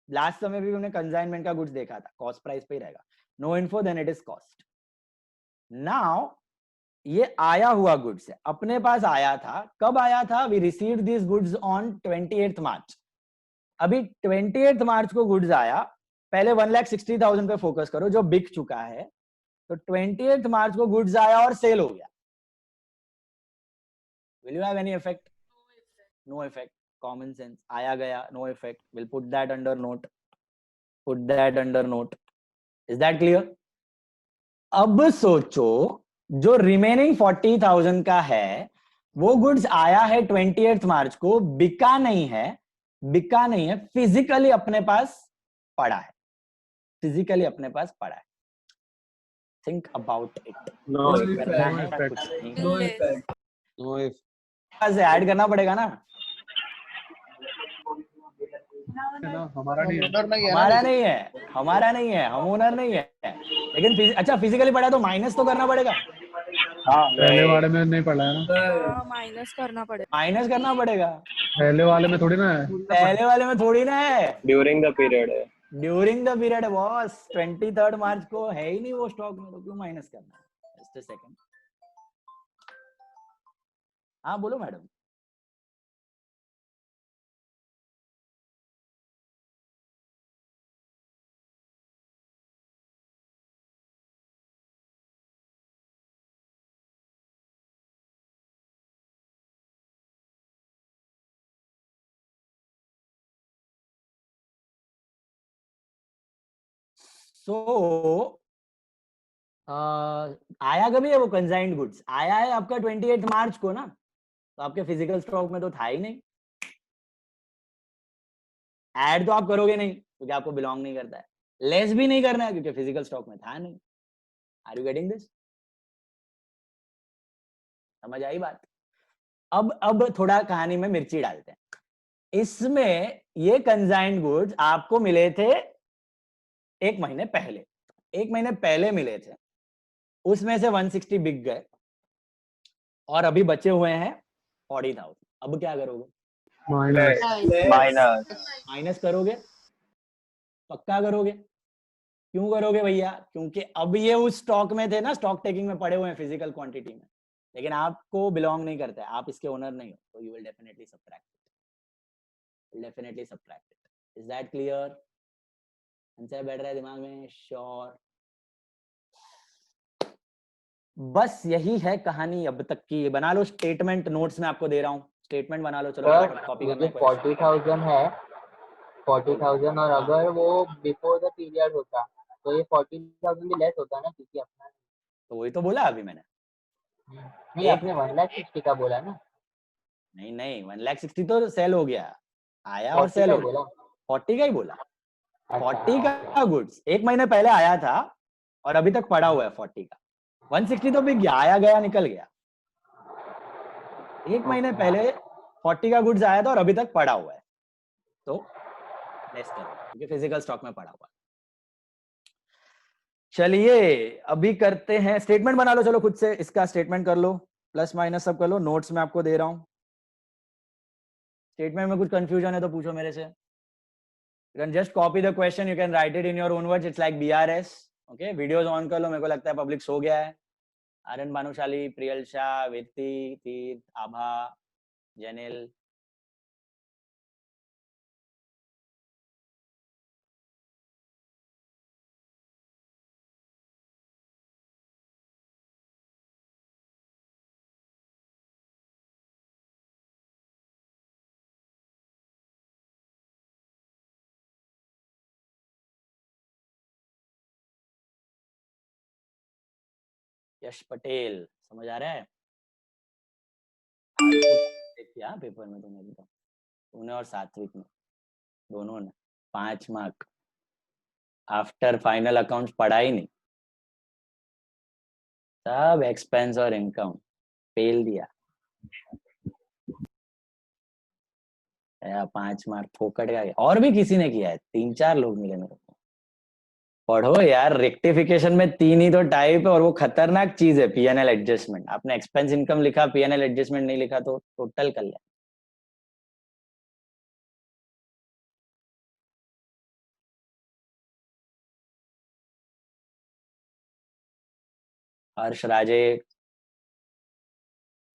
लास्ट समय भी हमने कंसाइनमेंट का गुड्स देखा था, कॉस्ट प्राइस पे ही रहेगा, no info then it is cost. Now ये आया हुआ गुड्स है, अपने पास आया था, कब आया था? We received this goods on 28th March. अभी 28th मार्च को गुड्स आया, पहले 1,60,000 पे फोकस करो जो बिक चुका है। तो 28th मार्च को गुड्स आया और सेल हो गया। Will you have any effect? No effect, common sense, आया गया, no effect, will put that under note, put that under note. Is that clear? अब सोचो जो रिमेनिंग 40,000 का है वो गुड्स आया है 28th मार्च को, बिका नहीं है, बिका नहीं है, फिजिकली अपने पास पड़ा है, फिजिकली अपने पास पड़ा है। Think about it. नो करना है कुछ नहीं, No effect. नो इफ से ऐड करना पड़ेगा ना। है ना, हमारा नहीं है। ओनर नहीं है ना, हमारा लेकिन नहीं है, हमारा नहीं है, हम ओनर नहीं है, लेकिन अच्छा फिजिकली पड़ा तो माइनस तो करना पड़ेगा। पहले वाले में नहीं पड़ा है ना, हाँ माइनस करना पड़ेगा। माइनस करना पड़ेगा, पहले वाले में थोड़ी ना है। पहले वाले में थोड़ी ना है, ड्यूरिंग द पीरियड है। ड्यूरिंग द पीरियड है बॉस। 23rd मार्च को है ही नहीं वो स्टॉक में, तो क्यों माइनस करना है? Just a second. हाँ बोलो मैडम। सो आया कभी है वो कंसाइंड गुड्स? आया है आपका 28 मार्च को ना, तो आपके फिजिकल स्टॉक में तो था ही नहीं। ऐड तो आप करोगे नहीं क्योंकि आपको बिलोंग नहीं करता है, लेस भी नहीं करना है क्योंकि फिजिकल स्टॉक में था नहीं। Are you getting this? समझ आई बात? अब थोड़ा कहानी में मिर्ची डालते हैं। इसमें ये कंसाइंड गुड्स आपको मिले थे 1 महीने पहले, 1 महीने पहले मिले थे, उसमें से 160 बिक गए और अभी बचे हुए हैं 40,000। अब क्या करोगे? माइनस माइनस करोगे, पक्का करोगे? क्यों करोगे भैया? क्योंकि अब ये उस स्टॉक में थे ना, स्टॉक टेकिंग में पड़े हुए हैं फिजिकल क्वांटिटी में, लेकिन आपको बिलोंग नहीं करता है, आप इसके ओनर नहीं हो, तो you will definitely subtract it, definitely subtract it. Is that clear? Answer बैठ रहा है दिमाग में? श्योर? बस यही है कहानी अब तक की। ये बना लो स्टेटमेंट, नोट्स में आपको दे रहा हूँ, स्टेटमेंट बना लो। चलो कॉपी करना है। 40,000 है, 40,000, और अगर वो बिफोर द पीरियड होता तो ये 40,000 भी लेस होता ना, क्योंकि अपना तो वही तो बोला अभी मैंने। नहीं, आपने 1,60,000 का बोला ना। नहीं नहीं, 1,60,000 तो सेल हो गया, आया और 40 सेल का हो बोला। गया। 40 का ही बोला, अच्छा, 40 का गुड्स 1 महीने पहले आया था और अभी तक पड़ा हुआ है 40 का। 160 तो बिक गया, आया गया निकल गया। 1 महीने पहले 40 का गुड्स आया था और अभी तक पड़ा हुआ है, तो लेस करो क्योंकि फिजिकल स्टॉक में पड़ा हुआ है। चलिए अभी करते हैं, स्टेटमेंट बना लो। चलो खुद से इसका स्टेटमेंट कर लो, प्लस माइनस सब कर लो, नोट्स में आपको दे रहा हूं। स्टेटमेंट में कुछ कंफ्यूजन है तो पूछो मेरे से। You can just copy the question, you can write it in your own words, it's like BRS. Okay, videos on कर लो, मेरे को लगता है पब्लिक सो गया है। आर्यन भानुशाली, प्रियल शाह, वीरती, तीर्थ, आभा, जनिल, यश पटेल, समझ आ रहा है? क्या पेपर में तुमने एकदम, तूने और सात्विक ने, दोनों ने 5 मार्क। आफ्टर फाइनल अकाउंट्स पढ़ा ही नहीं, सब एक्सपेंस और इनकम फेल दिया। 5 मार्क फोकट का गया। और भी किसी ने किया है, 3-4 लोग मिले मेरे को। पढ़ो यार, रेक्टिफिकेशन में 3 ही तो टाइप है और वो खतरनाक चीज है पीएनएल एडजस्टमेंट। आपने एक्सपेंस इनकम लिखा, पीएनएल एडजस्टमेंट नहीं लिखा तो टोटल कर लिया। हर्ष राजे,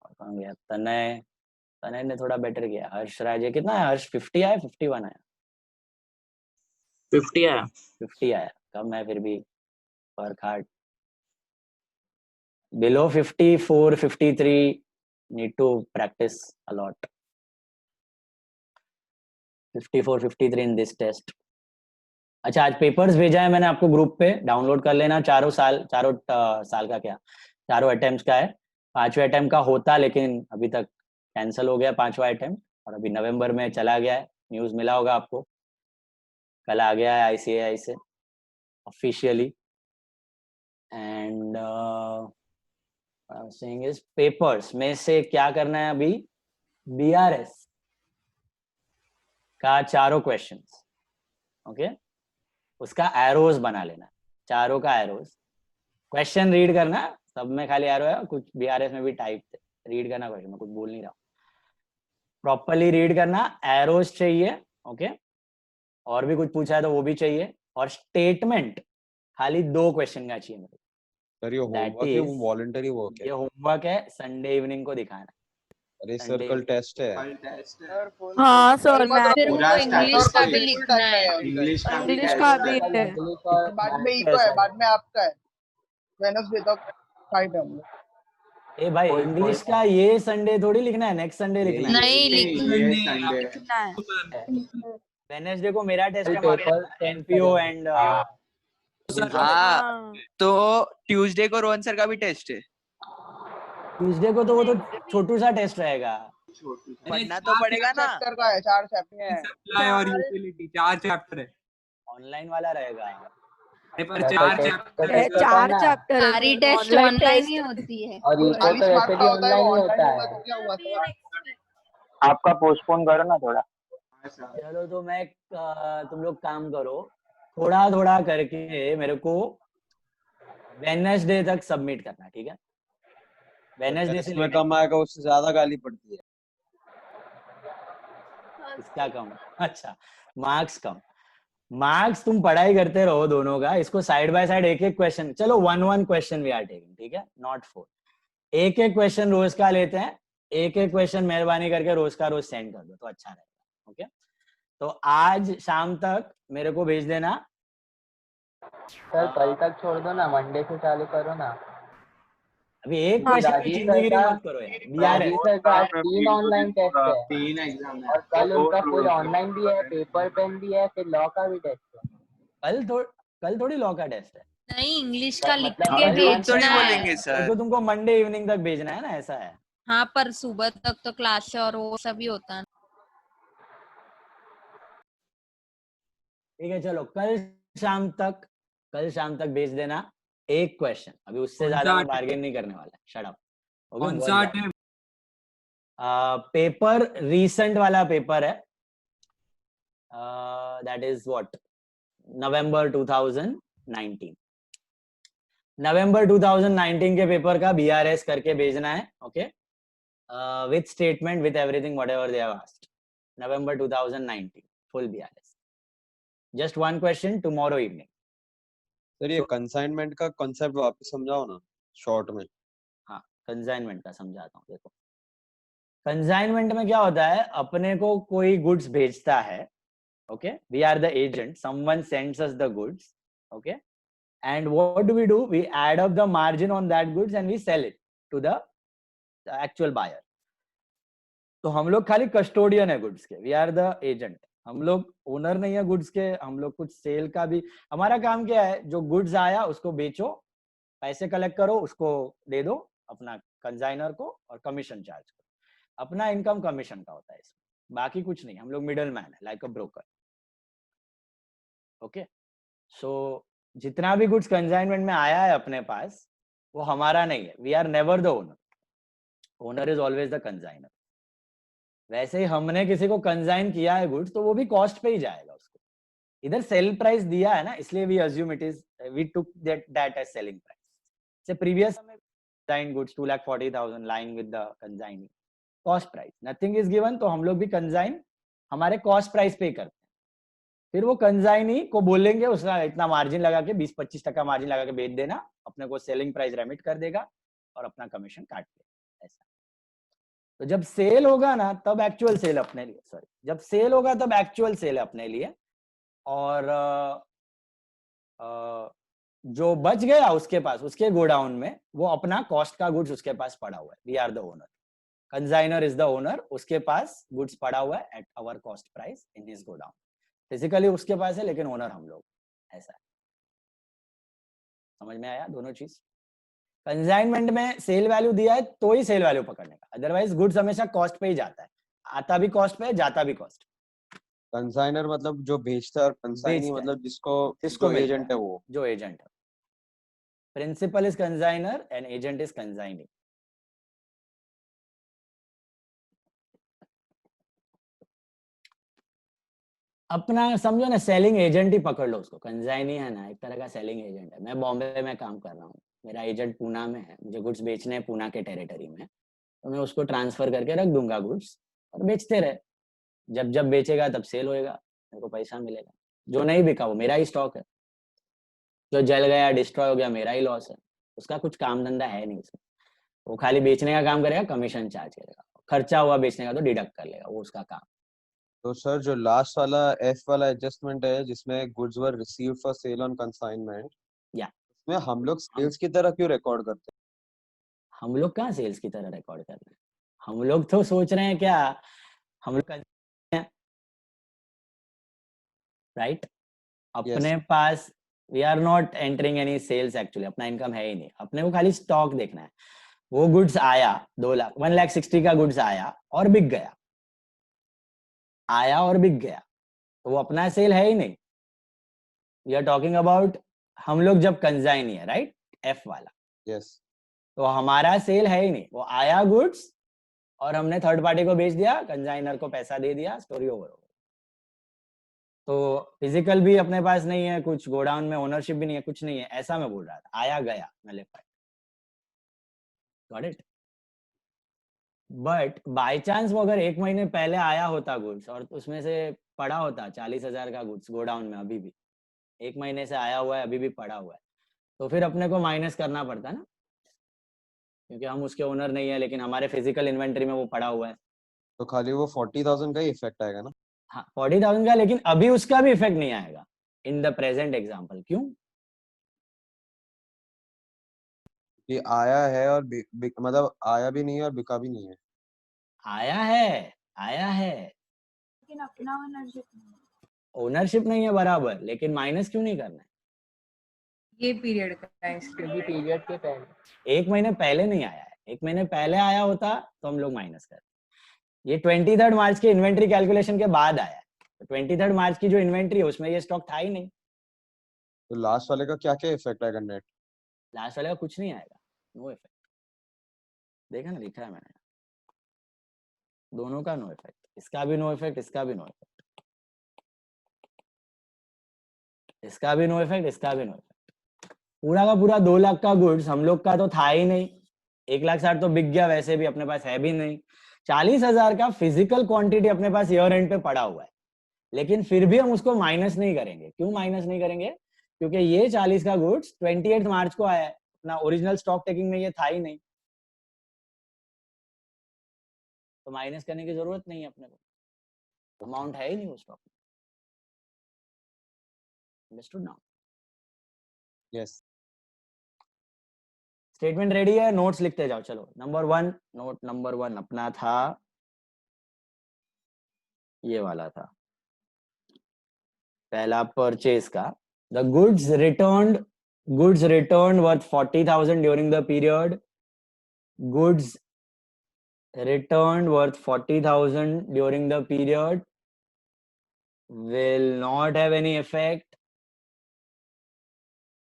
और कौन गया, तनय, तनय ने थोड़ा बेटर किया। हर्ष राजे कितना है हर्ष? 50 आया, 51 आया? 50 आया। 50 आया, कम है फिर भी। फरखाट below 54, 53 need to practice a lot. 54, 53 in this test. अच्छा, आज पेपर्स भेजा है मैंने आपको ग्रुप पे, डाउनलोड कर लेना। चारों साल का क्या, चारों अटेम्प्ट का है। 5वें अटेम्प्ट का होता, लेकिन अभी तक कैंसिल हो गया 5वां अटेम्प्ट, और अभी नवंबर में चला गया है। न्यूज मिला होगा आपको, कल आ गया है ICAI से officially. And saying is papers में से क्या करना है अभी, BRS का चारों क्वेश्चंस, ओके, उसका एरोज बना लेना, चारों का एरोज। क्वेश्चन रीड करना, सब में खाली एरो है, कुछ BRS में भी टाइप रीड करना क्वेश्चन, मैं कुछ बोल नहीं रहा, प्रॉपरली रीड करना। एरोज चाहिए, ओके, और भी कुछ पूछा है तो वो भी चाहिए, और स्टेटमेंट खाली 2 क्वेश्चन का चाहिए मेरे को। सर ये होमवर्क है, वो वॉलंटरी वर्क है? ये होमवर्क है, संडे इवनिंग को दिखाना। अरे सर कल टेस्ट है। हाँ सर, मैं पूरा इंग्लिश का भी लिखना है, इंग्लिश का भी है। बाद में इको है, बाद में आपका है, वेडनेसडे तक फाइट है हम लोग। ए भाई, इंग्लिश का ये संडे थोड़ी लिखना है, नेक्स्ट संडे लिखना है। नहीं लिखना है। वेडनेसडे को मेरा टेस्ट है, NPO एंड हाँ, तो ट्यूसडे को रोहन सर का भी टेस्ट है। ट्यूसडे को तो वो तो छोटू सा टेस्ट रहेगा, पढ़ना तो पड़ेगा ना। चैप्टर का है, 4 चैप्टर है, सप्लाई और यूटिलिटी 4 चैप्टर है। ऑनलाइन वाला रहेगा। पर 4 चैप्टर है, 4 चैप्टर है। सारी टेस्ट ऑनलाइन ही होती है, और इको तो वैसे भी ऑनलाइन ही होता है। आपका पोस्टपोन करो ना थोड़ा। चलो तो मैं तुम लोग काम करो, थोड़ा थोड़ा करके मेरे को वेडनेसडे तक सबमिट करना, ठीक है? वेडनेसडे से इसमें कम आएगा, उससे ज्यादा गाली पड़ती है। इसका कम? अच्छा, मार्क्स कम। मार्क्स तुम पढ़ाई करते रहो दोनों का, इसको साइड बाय साइड एक एक क्वेश्चन, चलो 1 क्वेश्चन वी आर टेकिंग, ठीक है, नॉट 4। एक एक क्वेश्चन रोज का लेते हैं, एक एक क्वेश्चन मेहरबानी करके रोज का रोज सेंड कर दो तो अच्छा रहेगा, ओके? तो आज शाम तक मेरे को भेज देना। सर कल तक छोड़ दो ना, मंडे से चालू करो ना। अभी एक क्वेश्चन की जिंदगी मत करो यार। BRS सर का 3 ऑनलाइन टेस्ट है, 3 एग्जाम है, और कल उनका फुल ऑनलाइन भी है, पेपर पेन भी है, फिर लॉ का भी टेस्ट है। कल थोड़ी लॉ का टेस्ट है। नहीं इंग्लिश का लिख मतलब के थोड़ी भेजना है, बोलेंगे सर। तो तुमको मंडे इवनिंग तक भेजना है ना, ऐसा है। हाँ पर सुबह तक तो क्लास है और वो सभी होता है। ठीक है, चलो कल शाम तक भेज देना एक क्वेश्चन। अभी उससे ज्यादा मैं बार्गेन नहीं करने वाला, शट अप। कौन सा पेपर रीसेंट वाला पेपर है, दैट इज व्हाट, नवंबर 2019। नवंबर 2019 के पेपर का BRS करके भेजना है, okay, with statement, with everything, whatever they have asked. November 2019 full BRS। Just 1 question tomorrow evening. Sir ये कंसाइनमेंट का कांसेप्ट वापस समझाओ ना शॉर्ट में। हाँ, कंसाइनमेंट का समझाता हूँ। देखो, कंसाइनमेंट में क्या होता है, अपने को कोई गुड्स भेजता है, okay, we are the agent, someone sends us the goods, okay, and what do? We add up the margin on that goods and we sell it to the actual buyer. तो हम लोग खाली कस्टोडियन है गुड्स के, वी आर द एजेंट। हम लोग ओनर नहीं है गुड्स के, हम लोग कुछ सेल का भी, हमारा काम क्या है, जो गुड्स आया उसको बेचो पैसे कलेक्ट करो, उसको दे दो अपना कंसाइनर को और कमीशन चार्ज करो। अपना इनकम कमीशन का होता है इसमें, बाकी कुछ नहीं, हम लोग मिडल मैन है, लाइक अ ब्रोकर। ओके, सो जितना भी गुड्स कंसाइनमेंट में आया है अपने पास वो हमारा नहीं है, we are never the owner, owner is always the consignor. वैसे ही हमने किसी को कंसाइन किया है गुड्स तो वो भी कॉस्ट पे ही जाएगा उसको। इधर सेल प्राइस दिया है ना, इसलिए we assume it is, we took that as selling price. से प्रीवियस हमें consign goods 2,40,000 lying with the consignee cost price, nothing is given, तो हम लोग भी कंसाइन हमारे कॉस्ट प्राइस पे करते हैं। फिर वो कंसाइनी को बोलेंगे उसका इतना मार्जिन लगा के 20-25% मार्जिन लगा के बेच देना, अपने को सेलिंग प्राइस रेमिट कर देगा और अपना कमीशन काट लेगा, ऐसा। तो जब सेल होगा ना तब एक्चुअल सेल अपने लिए, सॉरी, जब सेल होगा तब एक्चुअल सेल है अपने लिए, और जो बच गया उसके पास, उसके गोडाउन में, वो अपना कॉस्ट का गुड्स उसके पास पड़ा हुआ है, we are the owner, consignor is the owner, उसके पास गुड्स पड़ा हुआ है at our cost price in his godown. Physically उसके पास है लेकिन ओनर हम लोग, ऐसा है। समझ में आया दोनों चीज? कंसाइनमेंट में सेल वैल्यू दिया है तो ही सेल वैल्यू पकड़ने का, अदरवाइज गुड्स हमेशा कॉस्ट पे ही जाता है, आता भी कॉस्ट पे, जाता भी कॉस्ट। कंसाइनर मतलब जो बेचता है, और कंसाइनी मतलब जिसको जिसको जो एजेंट है वो, जो एजेंट है। Principal is consignor and agent is consignee. अपना समझो ना, सेलिंग एजेंट ही पकड़ लो उसको, कंसाइनी है ना एक तरह का सेलिंग एजेंट है। मैं बॉम्बे में काम कर रहा हूँ, मेरा एजेंट पूना में है, मुझे गुड्स बेचने हैं पूना के टेरिटरी में, तो मैं उसको ट्रांसफर करके रख दूंगा गुड्स और बेचते रहे, जब जब बेचेगा तब सेल होएगा, मेरे को पैसा मिलेगा। जो नहीं बिका वो मेरा ही स्टॉक है, जो जल गया डिस्ट्रॉय हो गया मेरा ही लॉस है, उसका कुछ काम धंधा है नहीं उसमें, वो खाली बेचने का काम करेगा, कमीशन चार्ज करेगा, खर्चा हुआ बेचने का तो डिडक्ट कर लेगा, वो उसका काम। तो सर जो लास्ट वाला एफ वाला एडजस्टमेंट है जिसमें goods were received for sale on consignment, या उसमें हम लोग सेल्स की तरह क्यों रिकॉर्ड करते हैं? हम लोग कहाँ सेल्स की तरह रिकॉर्ड कर रहे हैं, हम लोग तो सोच रहे हैं क्या, हम लोग राइट अपने पास, we are not entering any sales actually, अपना इनकम है ही नहीं, अपने को खाली स्टॉक देखना है। वो गुड्स आया 1,60,000 का गुड्स आया और बिक गया, आया और बिक गया, तो वो अपना सेल है ही नहीं। वी आर टॉकिंग अबाउट हम लोग जब कंसाइनी है, राइट, एफ वाला, यस, तो हमारा सेल है ही नहीं, वो आया गुड्स और हमने थर्ड पार्टी को बेच दिया, कंसाइनर को पैसा दे दिया, स्टोरी ओवर हो गई। तो फिजिकल भी अपने पास नहीं है कुछ, गोडाउन में ओनरशिप भी नहीं है, कुछ नहीं है, ऐसा मैं बोल रहा था, आया गया nullified, got it. But by chance वो अगर 1 महीने पहले आया होता गुड्स और उसमें से पड़ा होता 40,000 का गुड्स गोडाउन में, अभी भी 1 महीने से आया हुआ है, अभी भी पड़ा हुआ है, तो फिर अपने को माइनस करना पड़ता ना, क्योंकि हम उसके ओनर नहीं है लेकिन हमारे फिजिकल इन्वेंटरी में वो पड़ा हुआ है। तो खाली वो 40,000 का ही इफेक्ट आएगा ना? हाँ 40,000 का, लेकिन अभी उसका भी इफेक्ट नहीं आएगा इन द प्रेजेंट एग्जाम्पल। क्यों? कि आया है और मतलब आया भी नहीं है और बिका भी नहीं है। आया है, आया है, लेकिन अपना ओनरशिप नहीं, ओनरशिप नहीं है बराबर, लेकिन माइनस क्यों नहीं करना है? ये पीरियड का है, इसके पीरियड के पहले 1 महीने पहले नहीं आया है, 1 महीने पहले आया होता तो हम लोग माइनस करते। ये 23 मार्च के इन्वेंट्री कैलकुलेशन के बाद आया है, तो 23 मार्च की जो इन्वेंट्री है उसमें ये स्टॉक था ही नहीं। तो लास्ट वाले का क्या क्या इफेक्ट आएगा नेट? लास्ट वाले का कुछ नहीं आएगा, नो इफेक्ट। देखा ना, लिखा है मैंने, दोनों का नो इफेक्ट, इसका भी नो इफेक्ट, इसका भी नो इफेक्ट, इसका भी नो इफेक्ट, इसका भी नो इफेक्ट। पूरा का पूरा 2 लाख का गुड्स हम लोग का तो था ही नहीं, 1,60,000 तो बिक गया, वैसे भी अपने पास है भी नहीं। 40,000 का फिजिकल क्वांटिटी अपने पास ईयर एंड पे पड़ा हुआ है, लेकिन फिर भी हम उसको माइनस नहीं करेंगे। क्यों माइनस नहीं करेंगे? क्योंकि ये 40 का गुड्स 28 मार्च को आया है, अपना ओरिजिनल स्टॉक टेकिंग में ये था ही नहीं, तो माइनस करने की जरूरत नहीं है अपने को, अमाउंट है ही नहीं उस स्टॉक में। Understood now? Yes. Statement ready है, नोट्स लिखते जाओ। चलो नंबर 1, नोट नंबर 1 अपना था, ये वाला था पहला परचेज का, the goods returned goods returned worth 40,000 during the period. Goods returned worth 40,000 during the period will not have any effect.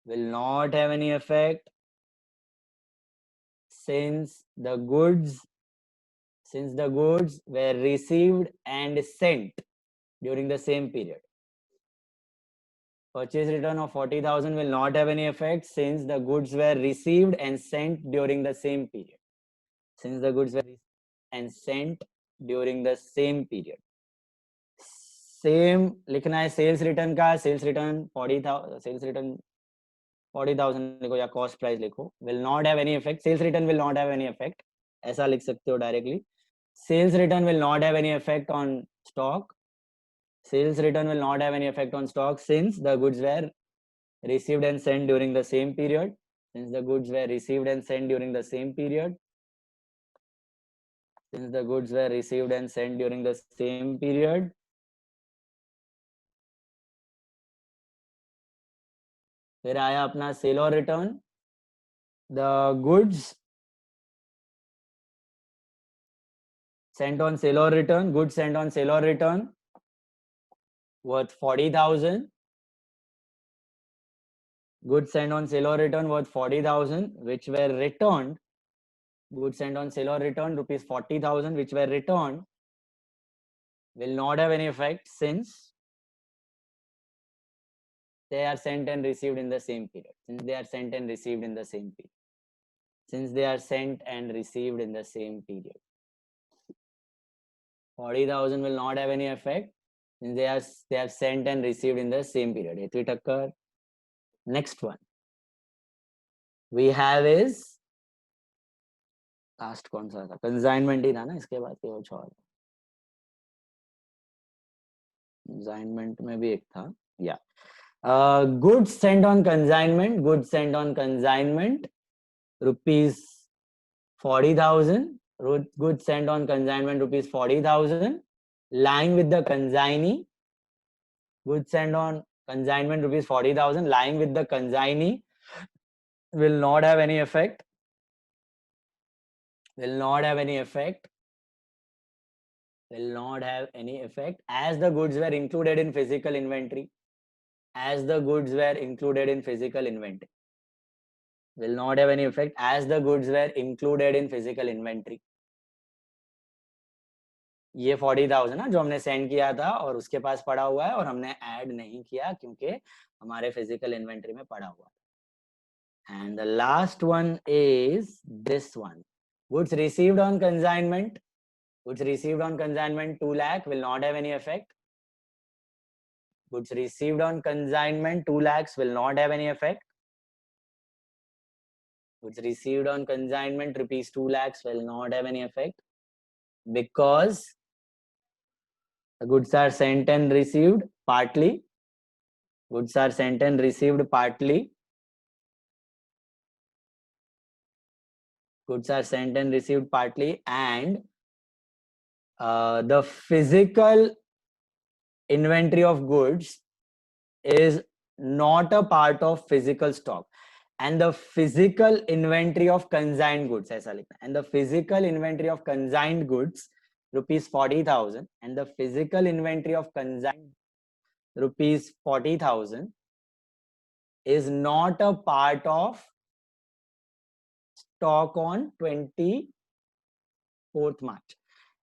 Will not have any effect since the goods were received and sent during the same period. Purchase return of 40,000 will not have any effect since the goods were received and sent during the same period. Since the goods were received and sent during the same period. Same लिखना है सेल्स रिटर्न का. सेल्स रिटर्न 40,000, सेल्स रिटर्न 40,000 लिखो या कॉस्ट प्राइस लिखो. Will not have any effect. Sales return will not have any effect. ऐसा लिख सकते हो directly. Sales return will not have any effect on stock. Sales return will not have any effect on stock since the goods were received and sent during the same period. Since the goods were received and sent during the same period. Since the goods were received and sent during the same period. फिर आया अपना सेल और return. The goods sent on sale or return, goods sent on sale or return worth 40,000. Goods sent on sale or return worth 40,000 which were returned. Goods sent on sale or return rupees 40,000 which were returned will not have any effect since they are sent and received in the same period. Since they are sent and received in the same period. Since they are sent and received in the same period. 40,000 will not have any effect since they have sent and received in the same period. Hetvi Thakkar. Next one we have is last कौन सा था? Consignment ही था ना, इसके बाद कुछ और. Consignment में भी एक था. Yeah. Goods sent on consignment. Goods sent on consignment rupees 40,000. Goods sent on consignment rupees 40,000 lying with the consignee. Goods sent on consignment rupees 40,000 lying with the consignee will not have any effect. Will not have any effect. Will not have any effect as the goods were included in physical inventory. As the goods were included in physical inventory. Will not have any effect as the goods were included in physical inventory. ये 40,000 ना जो हमने सेंड किया था और उसके पास पड़ा हुआ है और हमने ऐड नहीं किया क्योंकि हमारे फिजिकल इन्वेंटरी में पड़ा हुआ है. And the last one is this one. Goods received on consignment. Goods received on consignment 2 lakh will not have any effect. Goods received on consignment 2 lakhs will not have any effect. Goods received on consignment rupees 2 lakhs will not have any effect because the goods are sent and received partly. Goods are sent and received partly. Goods are sent and received partly, and the physical inventory of goods is not a part of physical stock. And the physical inventory of consigned goods, ऐसा लिखना. And the physical inventory of consigned goods rupees 40,000 and the physical inventory of consigned rupees 40,000 is not a part of stock on 24th March.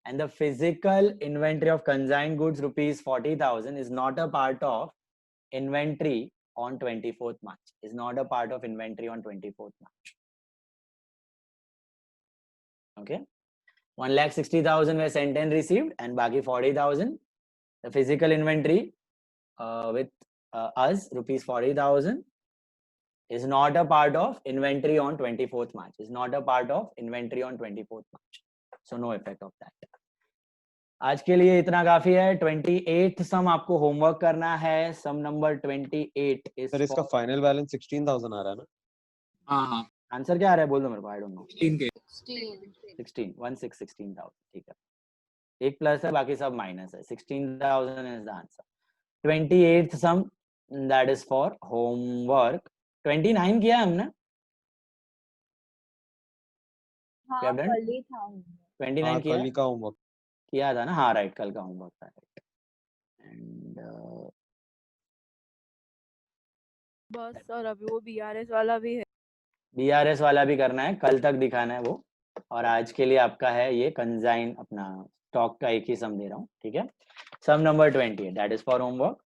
And the physical inventory of consigned goods rupees 40,000 is not a part of inventory on 24th March. Is not a part of inventory on 24th March. Okay. 1,60,000 were sent and received, and baki 40,000. The physical inventory with us rupees 40,000 is not a part of inventory on 24th March. Is not a part of inventory on 24th March. So no effect of that. आज के लिए इतना काफी है. 28th सम आपको होमवर्क करना है. सम नंबर 28 इस सर इसका फाइनल बैलेंस 16,000 आ रहा है ना? हाँ. आंसर क्या आ रहा है बोल दो मेरे को. I don't know. 16 16,000 ठीक है. एक प्लस है बाकी सब माइनस है. 16,000 is the answer. 28th some that is for homework. 29 किया है हमने, हाँ We have done? कल ही था homework। 29 हाँ किया कल ही का होमवर्क किया था ना, हाँ राइट, कल का होमवर्क था राइट। एंड बस, और अभी वो बीआरएस वाला भी है। बीआरएस वाला भी करना है, कल तक दिखाना है वो। और आज के लिए आपका है ये कंजाइन, अपना स्टॉक का एक ही सम दे रहा हूँ, ठीक है। Sum number 28 that is for homework,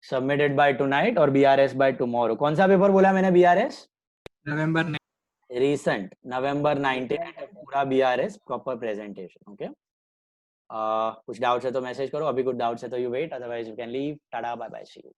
submitted by tonight और बीआरएस बाय टुमारो। कौन सा पेपर बोला मैंने? बीआरएस नवंबर रिसेंट, नवंबर 19 पूरा बीआरएस प्रॉपर प्रेजेंटेशन, ओके। कुछ डाउट्स है तो मैसेज करो, अभी कुछ डाउट्स है तो you wait, otherwise you can leave. Tata bye bye, see you.